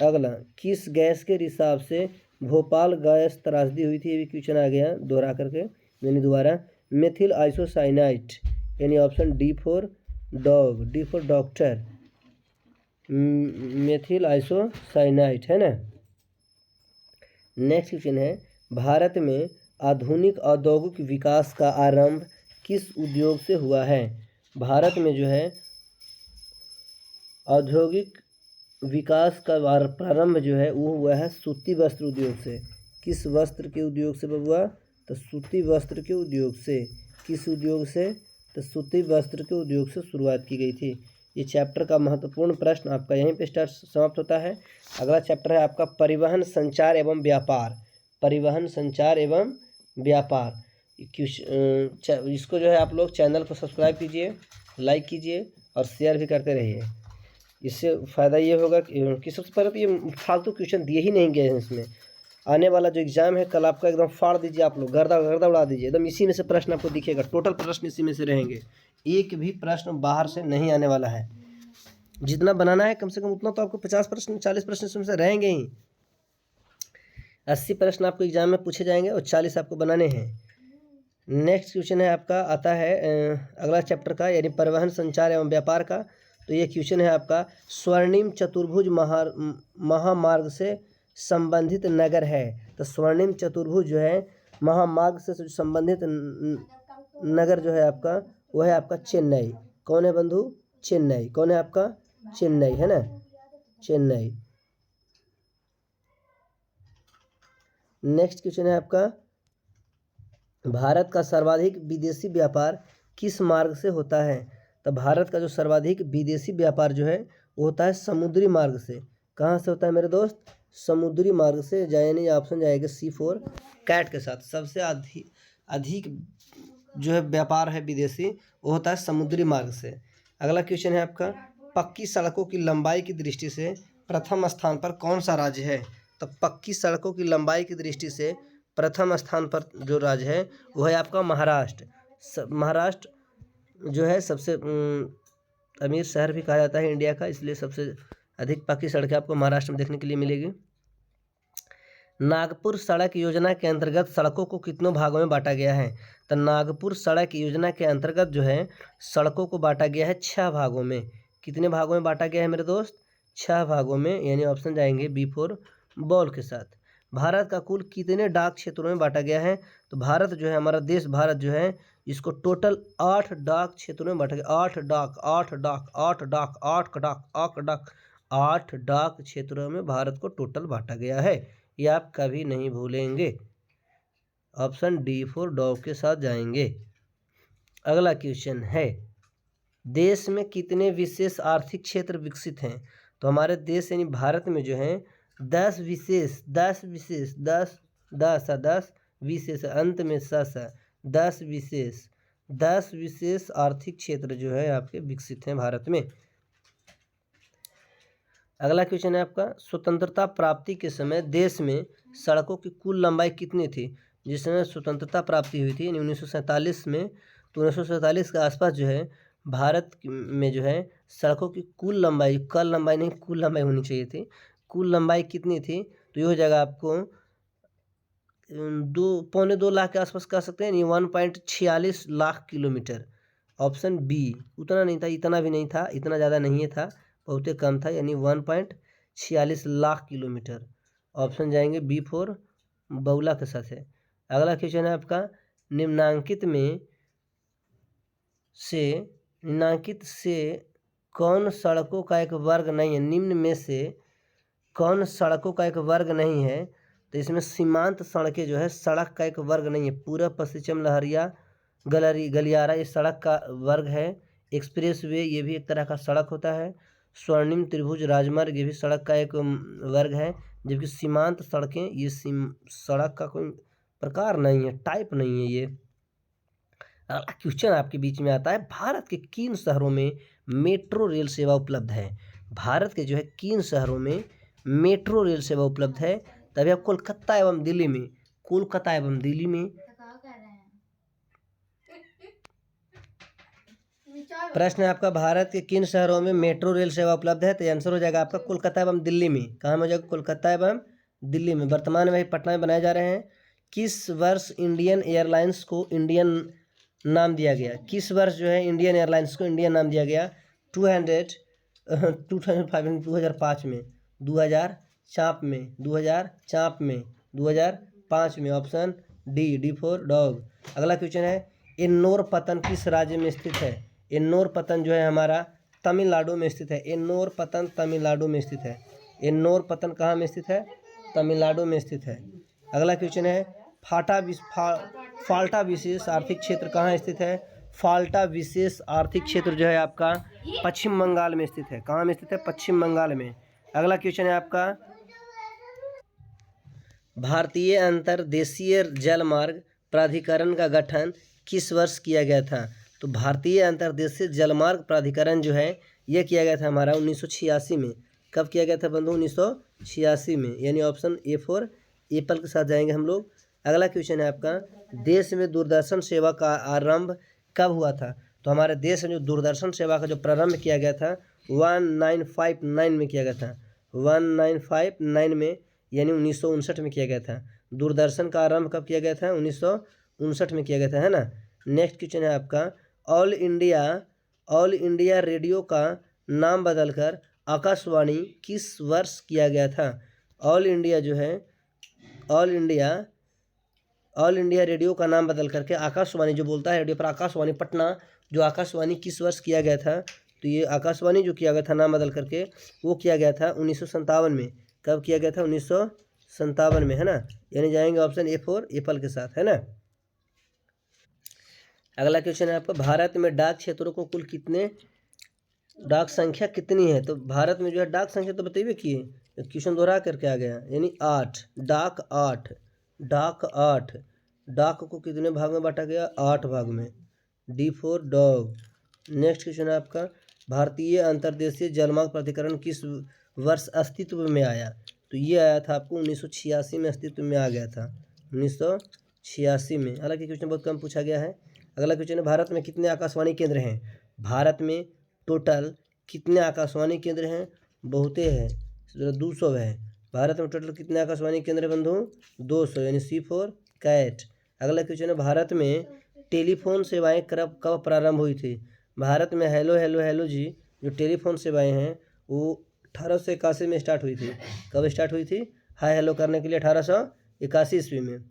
Speaker 1: अगला, किस गैस के रिसाव से भोपाल गैस त्रासदी हुई थी? ये भी क्वेश्चन आ गया दोहरा करके, यानी दोबारा। मेथिल आइसोसाइनाइट, यानी option D for dog, D for doctor, methyl isocyanate है ना। नेक्स्ट क्वेश्चन है, भारत में आधुनिक औद्योगिक विकास का आरंभ किस उद्योग से हुआ है? भारत में जो है औद्योगिक विकास का प्रारंभ जो है वो हुआ है सूती वस्त्र उद्योग से। किस वस्त्र के उद्योग से हुआ? तो सूती वस्त्र के उद्योग से। किस उद्योग से? तो सूती वस्त्र के उद्योग से शुरुआत की गई थी। ये चैप्टर का महत्वपूर्ण प्रश्न आपका यहीं पे समाप्त होता है। अगला चैप्टर है आपका परिवहन, संचार एवं व्यापार। परिवहन, संचार एवं व्यापार। इसको जो है आप लोग चैनल को सब्सक्राइब कीजिए, लाइक कीजिए और शेयर भी करते रहिए। इससे फ़ायदा ये होगा कि सबसे पहले तो ये फालतू क्वेश्चन दिए ही नहीं गए हैं इसमें। आने वाला जो एग्ज़ाम है कल आपका एकदम फाड़ दीजिए, आप लोग गर्दा गर्दा उड़ा दीजिए, एकदम इसी में से प्रश्न आपको दिखेगा। टोटल प्रश्न इसी में से रहेंगे, एक भी प्रश्न बाहर से नहीं आने वाला है। जितना बनाना है कम से कम उतना तो आपको 50 प्रश्न 40 प्रश्न इसमें से रहेंगे ही। 80 प्रश्न आपको एग्जाम में पूछे जाएंगे और 40 आपको बनाने हैं। नेक्स्ट क्वेश्चन है आपका आता है अगला चैप्टर का, यानी परिवहन, संचार एवं व्यापार का। तो ये क्वेश्चन है आपका, स्वर्णिम चतुर्भुज महामार्ग से संबंधित नगर है। तो स्वर्णिम चतुर्भुज जो है महामार्ग से संबंधित नगर जो है आपका वो है आपका चेन्नई। कौन है बंधु? चेन्नई। कौन है आपका? चेन्नई है ना, चेन्नई। नेक्स्ट क्वेश्चन है आपका, भारत का सर्वाधिक विदेशी व्यापार किस मार्ग से होता है? तो भारत का जो सर्वाधिक विदेशी व्यापार जो है वो होता है समुद्री मार्ग से। कहाँ से होता है मेरे दोस्त? समुद्री मार्ग से। यानी ऑप्शन जाएगा C4 कैट के साथ। सबसे अधिक जो है व्यापार है विदेशी वो होता है समुद्री मार्ग से। अगला क्वेश्चन है आपका, पक्की सड़कों की लंबाई की दृष्टि से प्रथम स्थान पर कौन सा राज्य है? तो पक्की सड़कों की लंबाई की दृष्टि से प्रथम स्थान पर जो राज्य है वो है आपका महाराष्ट्र। महाराष्ट्र जो है सबसे अमीर शहर भी कहा जाता है इंडिया का, इसलिए सबसे अधिक पक्की सड़कें आपको महाराष्ट्र में देखने के लिए मिलेगी। नागपुर सड़क योजना के अंतर्गत सड़कों को कितनों भागों में बांटा गया है? तो नागपुर सड़क योजना के अंतर्गत जो है सड़कों को बांटा गया है 6 भागों में। कितने भागों में बांटा गया है मेरे दोस्त? 6 भागों में, यानी ऑप्शन जाएंगे B4 बॉल के साथ। भारत का कुल कितने डाक क्षेत्रों में बांटा गया है? तो भारत जो है, हमारा देश भारत जो है, इसको टोटल 8 डाक क्षेत्रों में बांटा गया। 8 डाक 8 डाक 8 डाक 8 डाक 8 डाक 8 डाक क्षेत्रों में भारत को टोटल बांटा गया है। ये आप कभी नहीं भूलेंगे। ऑप्शन डी फॉर डॉग के साथ जाएंगे। अगला क्वेश्चन है, देश में कितने विशेष आर्थिक क्षेत्र विकसित हैं? तो हमारे देश यानी भारत में जो है 10 विशेष 10 विशेष अंत में 10 विशेष आर्थिक क्षेत्र जो है आपके विकसित हैं भारत में। अगला क्वेश्चन है आपका, स्वतंत्रता प्राप्ति के समय देश में सड़कों की कुल लंबाई कितनी थी? जिस समय स्वतंत्रता प्राप्ति हुई थी यानी 1947 में, तो 1947 के आसपास जो है भारत में जो है सड़कों की कुल लंबाई, कुल लंबाई नहीं, कुल लंबाई होनी चाहिए थी, कुल लंबाई कितनी थी? तो ये हो जाएगा आपको 2.25 लाख के आसपास कह सकते हैं, यानी 1.46 लाख किलोमीटर। ऑप्शन बी, उतना नहीं था, इतना भी नहीं था, इतना ज़्यादा नहीं था, बहुत कम था, यानी 1.46 लाख किलोमीटर। ऑप्शन जाएंगे बी फॉर बउला के साथ है। अगला क्वेश्चन है आपका, निम्नांकित से कौन सड़कों का एक वर्ग नहीं है? निम्न में से कौन सड़कों का एक वर्ग नहीं है? तो इसमें सीमांत सड़कें जो है सड़क का एक वर्ग नहीं है। पूर्व पश्चिम लहरिया गलियारा ये सड़क का वर्ग है। एक्सप्रेस वे ये भी एक तरह का सड़क होता है। स्वर्णिम त्रिभुज राजमार्ग ये भी सड़क का एक वर्ग है। जबकि सीमांत सड़कें ये सड़क का कोई प्रकार नहीं है, टाइप नहीं है। ये क्वेश्चन आपके बीच में आता है, भारत के किन शहरों में मेट्रो रेल सेवा उपलब्ध है? भारत के जो है किन शहरों में मेट्रो रेल सेवा उपलब्ध है? तभी आप कोलकाता एवं दिल्ली में, कोलकाता एवं दिल्ली में। प्रश्न है आपका, भारत के किन शहरों में मेट्रो रेल सेवा उपलब्ध है? तो आंसर हो जाएगा आपका कोलकाता एवं दिल्ली में। कहाँ में हो जाएगा? कोलकाता एवं दिल्ली में। वर्तमान में पटना में बनाए जा रहे हैं। किस वर्ष इंडियन एयरलाइंस को इंडियन नाम दिया गया? किस वर्ष जो है इंडियन एयरलाइंस को इंडियन नाम दिया गया? 2005 में, 2005 में। Option D for dog. अगला क्वेश्चन है, एन्नोर पतन किस राज्य में स्थित है? एन्नोर पतन जो है हमारा तमिलनाडु में स्थित है। एन्नोर पतन तमिलनाडु में स्थित है। एन्नोर पतन कहाँ में स्थित है? तमिलनाडु में स्थित है। अगला क्वेश्चन है, फाल्टा विशेष आर्थिक क्षेत्र कहाँ स्थित है? फाल्टा विशेष आर्थिक क्षेत्र जो है आपका पश्चिम बंगाल में स्थित है। कहाँ में स्थित है? पश्चिम बंगाल में। अगला क्वेश्चन है आपका, भारतीय अंतर्देशीय जलमार्ग प्राधिकरण का गठन किस वर्ष किया गया था? तो भारतीय अंतर्देशीय जलमार्ग प्राधिकरण जो है यह किया गया था हमारा 1986 में। कब किया गया था बंधु? 1986 में, यानी ऑप्शन ए फॉर एप्पल के साथ जाएंगे हम लोग। अगला क्वेश्चन है आपका, देश में दूरदर्शन सेवा का आरंभ कब हुआ था? तो हमारे देश में जो दूरदर्शन सेवा का जो प्रारंभ किया गया था 1959 में किया गया था। 1959 में, यानी 1959 में किया गया था। दूरदर्शन का आरंभ कब किया गया था? 1959 में किया गया था, है ना। नेक्स्ट क्वेश्चन है आपका, ऑल इंडिया रेडियो का नाम बदलकर आकाशवाणी किस वर्ष किया गया था? ऑल इंडिया रेडियो का नाम बदल करके आकाशवाणी जो बोलता है रेडियो पर, आकाशवाणी पटना, जो आकाशवाणी किस वर्ष किया गया था? तो ये आकाशवाणी जो किया गया था नाम बदल करके, वो किया गया था 1957 में। कब किया गया था? 1957 में, है ना। यानी जाएंगे ऑप्शन ए फॉर एप्पल के साथ, है ना। अगला क्वेश्चन है आपका, भारत में डाक क्षेत्रों को कुल कितने डाक संख्या कितनी है? तो भारत में जो है डाक संख्या तो बताइए कि क्वेश्चन दोहरा करके आ गया, यानी 8 डाक 8 डाक को कितने भाग में बांटा गया? 8 भाग में। D for dog. Next question है आपका, भारतीय अंतर्देशीय जलमार्ग प्राधिकरण किस वर्ष अस्तित्व में आया? तो ये आया था आपको 1986 में अस्तित्व में आ गया था, 1986 में। हालांकि क्वेश्चन बहुत कम पूछा गया है। अगला क्वेश्चन है, भारत में कितने आकाशवाणी केंद्र हैं? भारत में टोटल कितने आकाशवाणी केंद्र हैं? बहुते हैं, 200 है। भारत में टोटल कितने आकाशवाणी केंद्र बंधु? 200, यानी सी फॉर कैट। अगला क्वेश्चन है, भारत में टेलीफोन सेवाएं कब प्रारंभ हुई थी? भारत में हेलो जी जो टेलीफोन सेवाएं हैं वो 1881 में स्टार्ट हुई थी। कब स्टार्ट हुई थी? हाय हेलो करने के लिए 1881 ईस्वी में।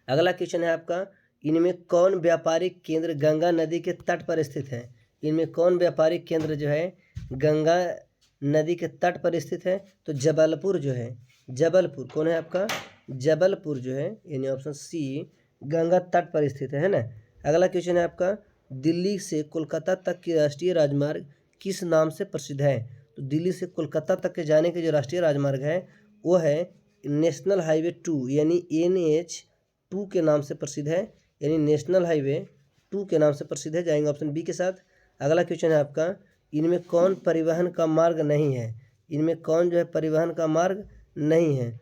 Speaker 1: अगला क्वेश्चन है आपका, इनमें कौन व्यापारिक केंद्र गंगा नदी के तट पर स्थित है? इनमें कौन व्यापारिक केंद्र जो है गंगा नदी के तट पर स्थित है? तो जबलपुर जो है, जबलपुर कौन है आपका? जबलपुर जो है यानी ऑप्शन सी गंगा तट पर स्थित है ना। अगला क्वेश्चन है आपका, दिल्ली से कोलकाता तक की राष्ट्रीय राजमार्ग किस नाम से प्रसिद्ध है? तो दिल्ली से कोलकाता तक के जाने के जो राष्ट्रीय राजमार्ग है वो है नेशनल हाईवे 2 यानी NH2 के नाम से प्रसिद्ध है, यानी नेशनल हाईवे 2 के नाम से प्रसिद्ध है। जाएंगे ऑप्शन बी के साथ। अगला क्वेश्चन है आपका, इनमें कौन परिवहन का मार्ग नहीं है? इनमें कौन जो है परिवहन का मार्ग नहीं है?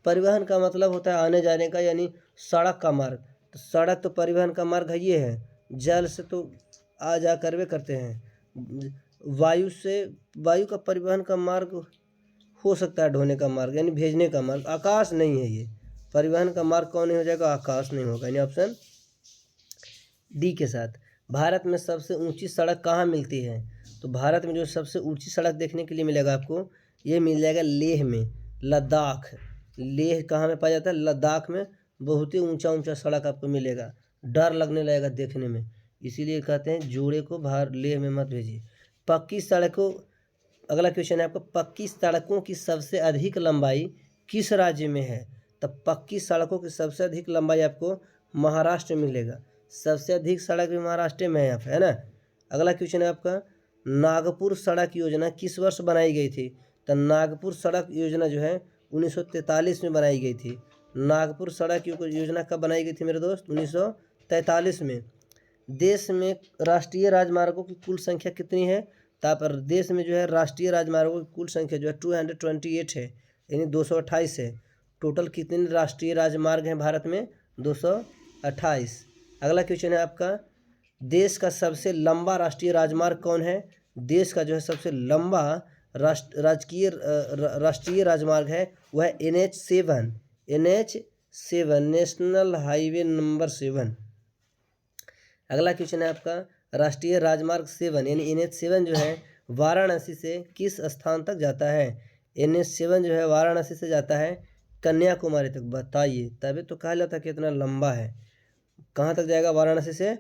Speaker 1: परिवहन का मतलब होता है आने जाने का, यानी सड़क का मार्ग। तो सड़क तो परिवहन का मार्ग है, ये है। जल से तो आ जा करवे करते हैं। वायु से, वायु का परिवहन का मार्ग हो सकता है ढोने का मार्ग यानी भेजने का मार्ग। आकाश नहीं है, ये परिवहन का मार्ग कौन नहीं हो जाएगा? आकाश नहीं होगा, यानी ऑप्शन डी के साथ। भारत में सबसे ऊंची सड़क कहाँ मिलती है? तो भारत में जो सबसे ऊंची सड़क देखने के लिए मिलेगा आपको, ये मिल जाएगा लेह में, लद्दाख। लेह कहाँ में पाया जाता है? लद्दाख में बहुत ही ऊंचा ऊंचा सड़क आपको मिलेगा, डर लगने लगेगा देखने में। इसीलिए कहते हैं जोड़े को बाहर लेह में मत भेजिए। पक्की सड़कों, अगला क्वेश्चन है आपको, पक्की सड़कों की सबसे अधिक लंबाई किस राज्य में है? तब पक्की सड़कों की सबसे अधिक लंबाई आपको महाराष्ट्र में मिलेगा। सबसे अधिक सड़क भी महाराष्ट्र में है यहाँ पे, है ना। अगला क्वेश्चन है आपका, नागपुर सड़क योजना किस वर्ष बनाई गई थी? तो नागपुर सड़क योजना जो है 1943 में बनाई गई थी। नागपुर सड़क योजना कब बनाई गई थी मेरे दोस्त? 1943 में। देश में राष्ट्रीय राजमार्गों की कुल संख्या कितनी है? तो पर देश में जो है राष्ट्रीय राजमार्गों की कुल संख्या जो है 228 है, यानी 228 है। टोटल कितने राष्ट्रीय राजमार्ग हैं भारत में? 228। अगला क्वेश्चन है आपका, देश का सबसे लंबा राष्ट्रीय राजमार्ग कौन है? देश का जो है सबसे लंबा राष्ट्रीय राजमार्ग है वह है NH7, NH7 national highway number 7। अगला क्वेश्चन है आपका, राष्ट्रीय राजमार्ग 7 यानी NH7 जो है वाराणसी से किस स्थान तक जाता है? NH7 जो है वाराणसी से जाता है कन्याकुमारी तक। बताइए, तभी तो कहा जाता है कितना लंबा है। कहाँ तक जाएगा? वाराणसी से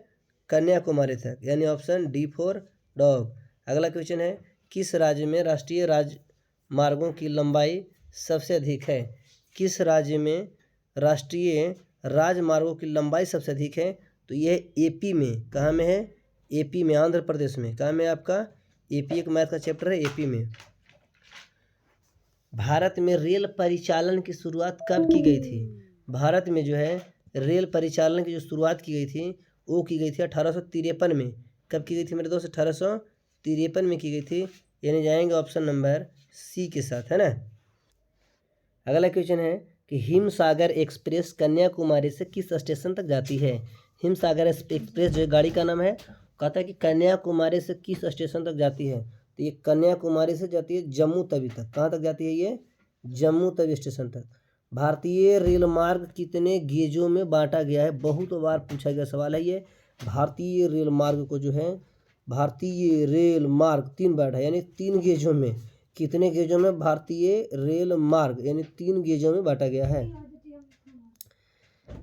Speaker 1: कन्याकुमारी तक, यानी ऑप्शन डी फॉर डॉग। अगला क्वेश्चन है, किस राज्य में राष्ट्रीय राजमार्गों की लंबाई सबसे अधिक है? किस राज्य में राष्ट्रीय राजमार्गों की लंबाई सबसे अधिक है? तो यह AP में। कहाँ में है? AP में, आंध्र प्रदेश में। कहाँ में आपका? AP एक मैथ का चैप्टर है, AP में। भारत में रेल परिचालन की शुरुआत कब की गई थी? भारत में जो है रेल परिचालन की जो शुरुआत की गई थी वो की गई थी 1853 में। कब की गई थी मेरे दोस्त? 1853 में की गई थी, यानी जाएंगे ऑप्शन नंबर सी के साथ, है ना। अगला क्वेश्चन है कि हिमसागर एक्सप्रेस कन्याकुमारी से किस स्टेशन तक जाती है? हिमसागर एक्सप्रेस जो गाड़ी का नाम है, कहता है कि कन्याकुमारी से किस स्टेशन तक जाती है? तो ये कन्याकुमारी से जाती है जम्मू तवी तक। कहाँ तक जाती है ये? जम्मू तवी स्टेशन तक। भारतीय रेल मार्ग कितने गेजों में बांटा गया है? बहुत बार पूछा गया सवाल है ये। भारतीय रेल मार्ग को जो है, भारतीय रेल मार्ग 3 बार है, यानी 3 गेजों में। कितने गेजों में? भारतीय रेल मार्ग यानी 3 गेजों में बांटा गया है।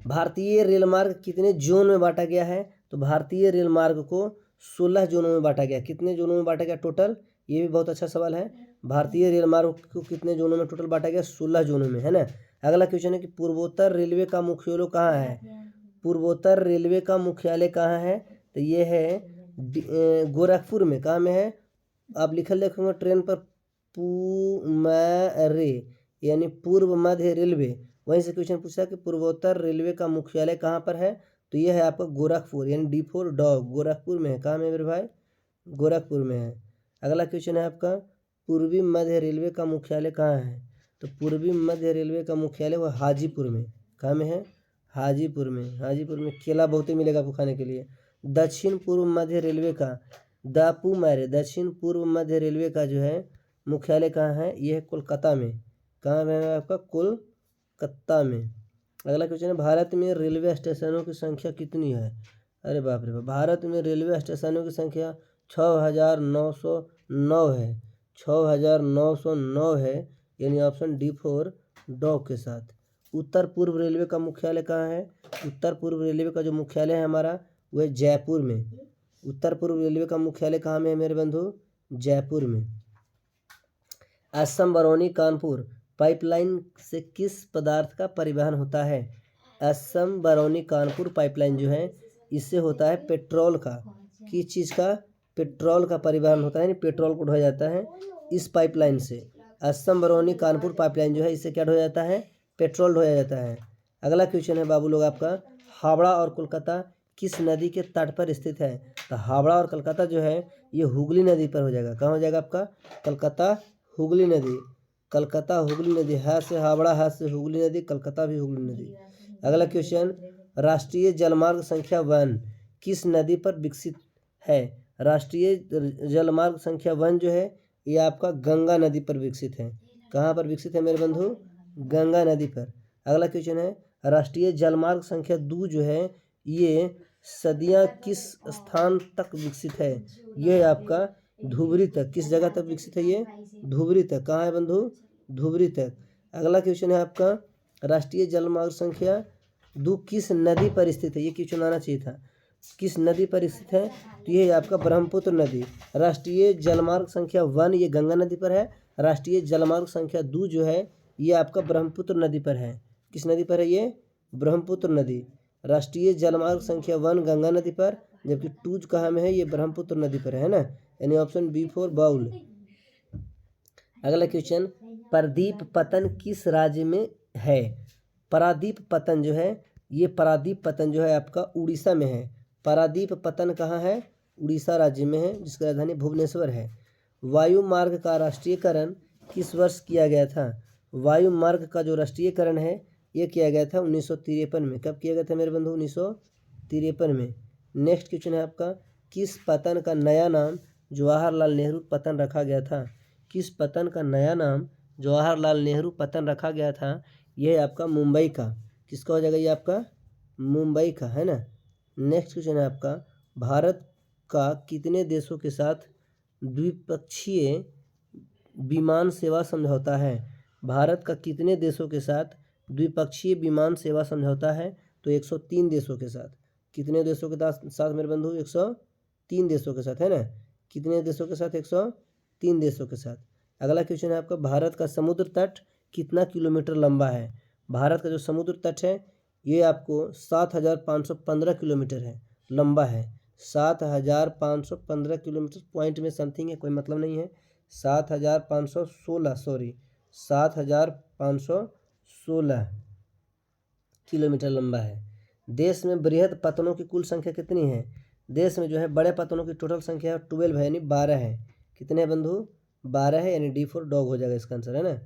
Speaker 1: भारतीय रेल मार्ग कितने जोन में बांटा गया है? तो भारतीय रेल मार्ग को 16 जोनों में बांटा गया। कितने जोनों में बांटा गया टोटल? ये भी बहुत अच्छा सवाल है। भारतीय रेल मार्ग को कितने जोनों में टोटल बांटा गया? 16 जोनों में, है ना। अगला क्वेश्चन है कि पूर्वोत्तर रेलवे का मुख्यालय कहाँ है? पूर्वोत्तर रेलवे का मुख्यालय कहाँ है? तो ये है गोरखपुर में। कहाँ में है? आप लिखल देखोगे ट्रेन पर पूमरे यानी पूर्व मध्य रेलवे, वहीं से क्वेश्चन पूछा कि पूर्वोत्तर रेलवे का मुख्यालय कहाँ पर है? तो यह है आपका गोरखपुर, यानी डी फॉर डॉग, गोरखपुर में है। कहाँ में मेरे भाई? गोरखपुर में है। अगला क्वेश्चन है आपका, पूर्वी मध्य रेलवे का मुख्यालय कहाँ है? तो पूर्वी मध्य रेलवे का मुख्यालय वो हाजीपुर में। कहाँ में है? हाजीपुर में। हाजीपुर में केला बहुत ही मिलेगा आपको खाने के लिए। दक्षिण पूर्व मध्य रेलवे का दक्षिण पूर्व मध्य रेलवे का जो है मुख्यालय कहाँ है? यह है कोलकाता में। कहाँ में है आपका? कोलकाता में। अगला क्वेश्चन है, भारत में रेलवे स्टेशनों की संख्या कितनी है? अरे बाप रे बाप, भारत में रेलवे स्टेशनों की संख्या 6909 है। 6909 है, यानी ऑप्शन डी फॉर डॉ के साथ। उत्तर पूर्व रेलवे का मुख्यालय कहाँ है? उत्तर पूर्व रेलवे का जो मुख्यालय है हमारा वो है जयपुर में। उत्तर पूर्व रेलवे का मुख्यालय कहाँ में है मेरे बंधु? जयपुर में। असम बरौनी कानपुर पाइपलाइन से किस पदार्थ का परिवहन होता है? असम बरौनी कानपुर पाइपलाइन जो है इससे होता है पेट्रोल का। किस चीज़ का? पेट्रोल का परिवहन होता है, यानी पेट्रोल को ढोया जाता है इस पाइपलाइन से। असम बरौनी कानपुर पाइपलाइन जो है इससे क्या ढोया जाता है? पेट्रोल ढोया जाता है। अगला क्वेश्चन है बाबू लोग आपका, हावड़ा और कोलकाता किस नदी के तट पर स्थित है? तो हावड़ा और कोलकाता जो है ये हुगली नदी पर हो जाएगा। कहाँ हो जाएगा आपका? कलकत्ता हुगली नदी। कलकत्ता हुगली नदी, है से हावड़ा, है से हुगली नदी, कलकत्ता भी हुगली नदी। अगला क्वेश्चन, राष्ट्रीय जलमार्ग संख्या 1 किस नदी पर विकसित है? राष्ट्रीय जलमार्ग संख्या 1 जो है ये आपका गंगा नदी पर विकसित है। कहाँ पर विकसित है मेरे बंधु? गंगा नदी पर। अगला क्वेश्चन है, राष्ट्रीय जलमार्ग संख्या 2 जो है ये सदियाँ किस स्थान तक विकसित है? ये है आपका धुबरी तक। किस जगह तक विकसित है ये? धुबरी तक। कहाँ है बंधु? धुबरी तक। अगला क्वेश्चन है आपका, राष्ट्रीय जलमार्ग संख्या 2 किस नदी पर स्थित है? ये क्वेश्चन आना चाहिए था। किस नदी पर स्थित है? तो ये है आपका ब्रह्मपुत्र नदी। राष्ट्रीय जलमार्ग संख्या 1 ये गंगा नदी पर है। राष्ट्रीय जलमार्ग संख्या 2 जो है ये आपका ब्रह्मपुत्र नदी पर है। किस नदी पर है ये? ब्रह्मपुत्र नदी। राष्ट्रीय जलमार्ग संख्या 1 गंगा नदी पर, जबकि 2 कहाँ में है? ये ब्रह्मपुत्र नदी पर है ना, यानी ऑप्शन बी फॉर बाउल। अगला क्वेश्चन, प्रदीप पतन किस राज्य में है? पारादीप पतन जो है ये पारादीप पतन जो है आपका उड़ीसा में है। पारादीप पतन कहाँ है? उड़ीसा राज्य में है, जिसकी राजधानी भुवनेश्वर है। वायु मार्ग का राष्ट्रीयकरण किस वर्ष किया गया था? वायु मार्ग का जो राष्ट्रीयकरण है ये किया गया था 1953 में। कब किया गया था मेरे बंधु? 1953 में। नेक्स्ट क्वेश्चन है आपका, किस पतन का नया नाम जवाहरलाल नेहरू पतन रखा गया था? किस पतन का नया नाम जवाहरलाल नेहरू पतन रखा गया था? यह है आपका मुंबई का। किसका हो जाएगा ये आपका? मुंबई का, है ना। नेक्स्ट क्वेश्चन है आपका, भारत का कितने देशों के साथ द्विपक्षीय विमान सेवा समझौता है? भारत का कितने देशों के साथ द्विपक्षीय विमान सेवा समझौता है? तो 103 देशों के साथ। कितने देशों के साथ मेरे बंधु? 103 देशों के साथ, है ना। कितने देशों के साथ? 103 देशों के साथ। अगला क्वेश्चन है आपका, भारत का समुद्र तट कितना किलोमीटर लंबा है? भारत का जो समुद्र तट है ये आपको 7,515 किलोमीटर है, लंबा है। 7,515 किलोमीटर, पॉइंट में समथिंग है, कोई मतलब नहीं है। 7,516 किलोमीटर लंबा है। देश में बृहद पतनों की कुल संख्या कितनी है? देश में जो है बड़े पतनों की टोटल संख्या 12 है, यानी 12 है। कितने बंधु? 12 है, यानी डी फॉर डॉग हो जाएगा इसका आंसर, है ना।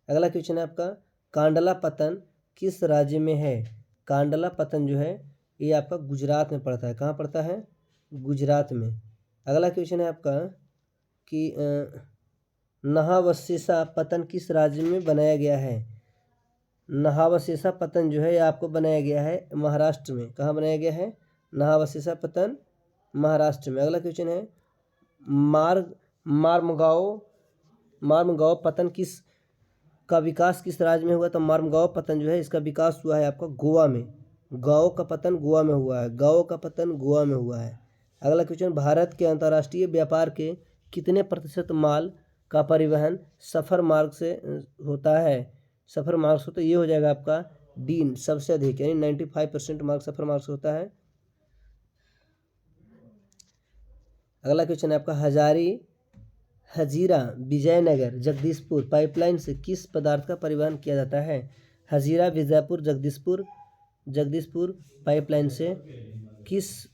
Speaker 1: अगला क्वेश्चन है आपका, कांडला पतन किस राज्य में है? कांडला पतन जो है ये आपका गुजरात में पड़ता है। कहाँ पड़ता है? गुजरात में। अगला क्वेश्चन है आपका कि नहावशेषा पतन किस राज्य में बनाया गया है? नहावशेषा पतन जो है ये आपको बनाया गया है महाराष्ट्र में। कहाँ बनाया गया है? नहावशेषा पतन महाराष्ट्र में। अगला क्वेश्चन है, मार्मगांव पतन किस का विकास किस राज्य में हुआ? तो मार्मगांव पतन जो है इसका विकास हुआ है आपका गोवा में। गांव का पतन गोवा में हुआ है। गांव का पतन गोवा में हुआ है। अगला क्वेश्चन, भारत के अंतर्राष्ट्रीय व्यापार के कितने प्रतिशत माल का परिवहन सफर मार्ग से होता है? सफर मार्ग से, तो ये हो जाएगा आपका डी, सबसे अधिक, यानी 95% मार्ग सफर मार्ग से होता है। अगला क्वेश्चन है आपका, हजीरा विजयनगर जगदीशपुर पाइपलाइन से किस पदार्थ का परिवहन किया जाता है? हजीरा विजयपुर जगदीशपुर पाइपलाइन से किस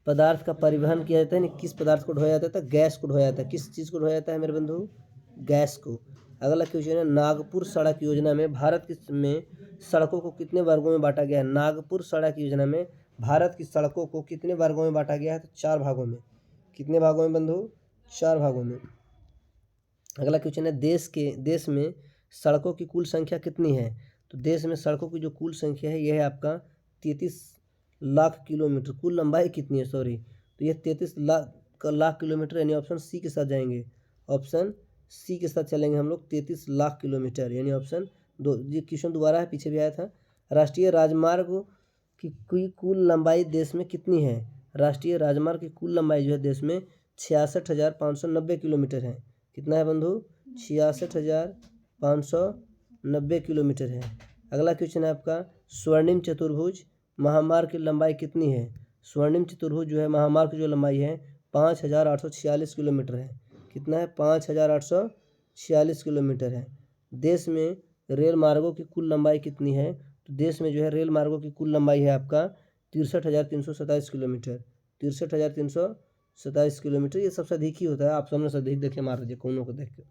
Speaker 1: पदार्थ का परिवहन किया जाता है? किस पदार्थ को ढोया जाता है? गैस को ढोया जाता है। किस चीज़ को ढोया जाता है मेरे बंधु? गैस को। अगला क्वेश्चन है, नागपुर सड़क योजना में भारत में सड़कों को कितने वर्गों में बांटा गया है? नागपुर सड़क योजना में भारत की सड़कों को कितने वर्गों में बांटा गया है? तो 4 भागों में। कितने भागों में बंधु? 4 भागों में। अगला क्वेश्चन है, देश में सड़कों की कुल संख्या कितनी है? तो देश में सड़कों की जो कुल संख्या है यह है आपका 33 लाख किलोमीटर। कुल लंबाई कितनी है? सॉरी, तो यह 33 लाख किलोमीटर, यानी ऑप्शन सी के साथ जाएंगे। ऑप्शन सी के साथ चलेंगे हम लोग, 33 लाख किलोमीटर, यानी ऑप्शन ये क्वेश्चन दोबारा है, पीछे भी आया था। राष्ट्रीय राजमार्ग की कुल लंबाई देश में कितनी है? राष्ट्रीय राजमार्ग की कुल लंबाई जो है देश में 66,590 किलोमीटर है। कितना है बंधु? 66,590 किलोमीटर है। अगला क्वेश्चन है आपका, स्वर्णिम चतुर्भुज महामार्ग की लंबाई कितनी है? स्वर्णिम चतुर्भुज जो है महामार्ग की जो लंबाई है 5,846 किलोमीटर है। कितना है? 5,846 किलोमीटर है। देश में रेल मार्गों की कुल लंबाई कितनी है? तो देश में जो है रेल मार्गों की कुल लंबाई है आपका 63,327 किलोमीटर। 63,327 किलोमीटर, ये सबसे अधिक ही होता है। आप सबने से अधिक देखे, मार दीजिए कोनों को देख के।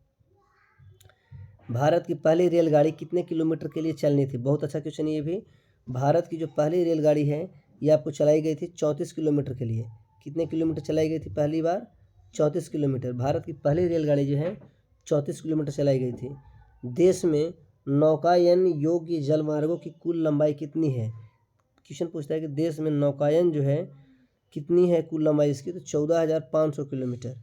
Speaker 1: भारत की पहली रेलगाड़ी कितने किलोमीटर के लिए चलनी थी? बहुत अच्छा क्वेश्चन ये भी। भारत की जो पहली रेलगाड़ी है ये आपको चलाई गई थी 34 किलोमीटर के लिए। कितने किलोमीटर चलाई गई थी पहली बार? 34 किलोमीटर। भारत की पहली रेलगाड़ी जो है 34 किलोमीटर चलाई गई थी। देश में नौकायन योग्य जलमार्गों की कुल लंबाई कितनी है? क्वेश्चन पूछता है कि देश में नौकायन जो है कितनी है कुल लंबाई इसकी? तो 14,500 किलोमीटर।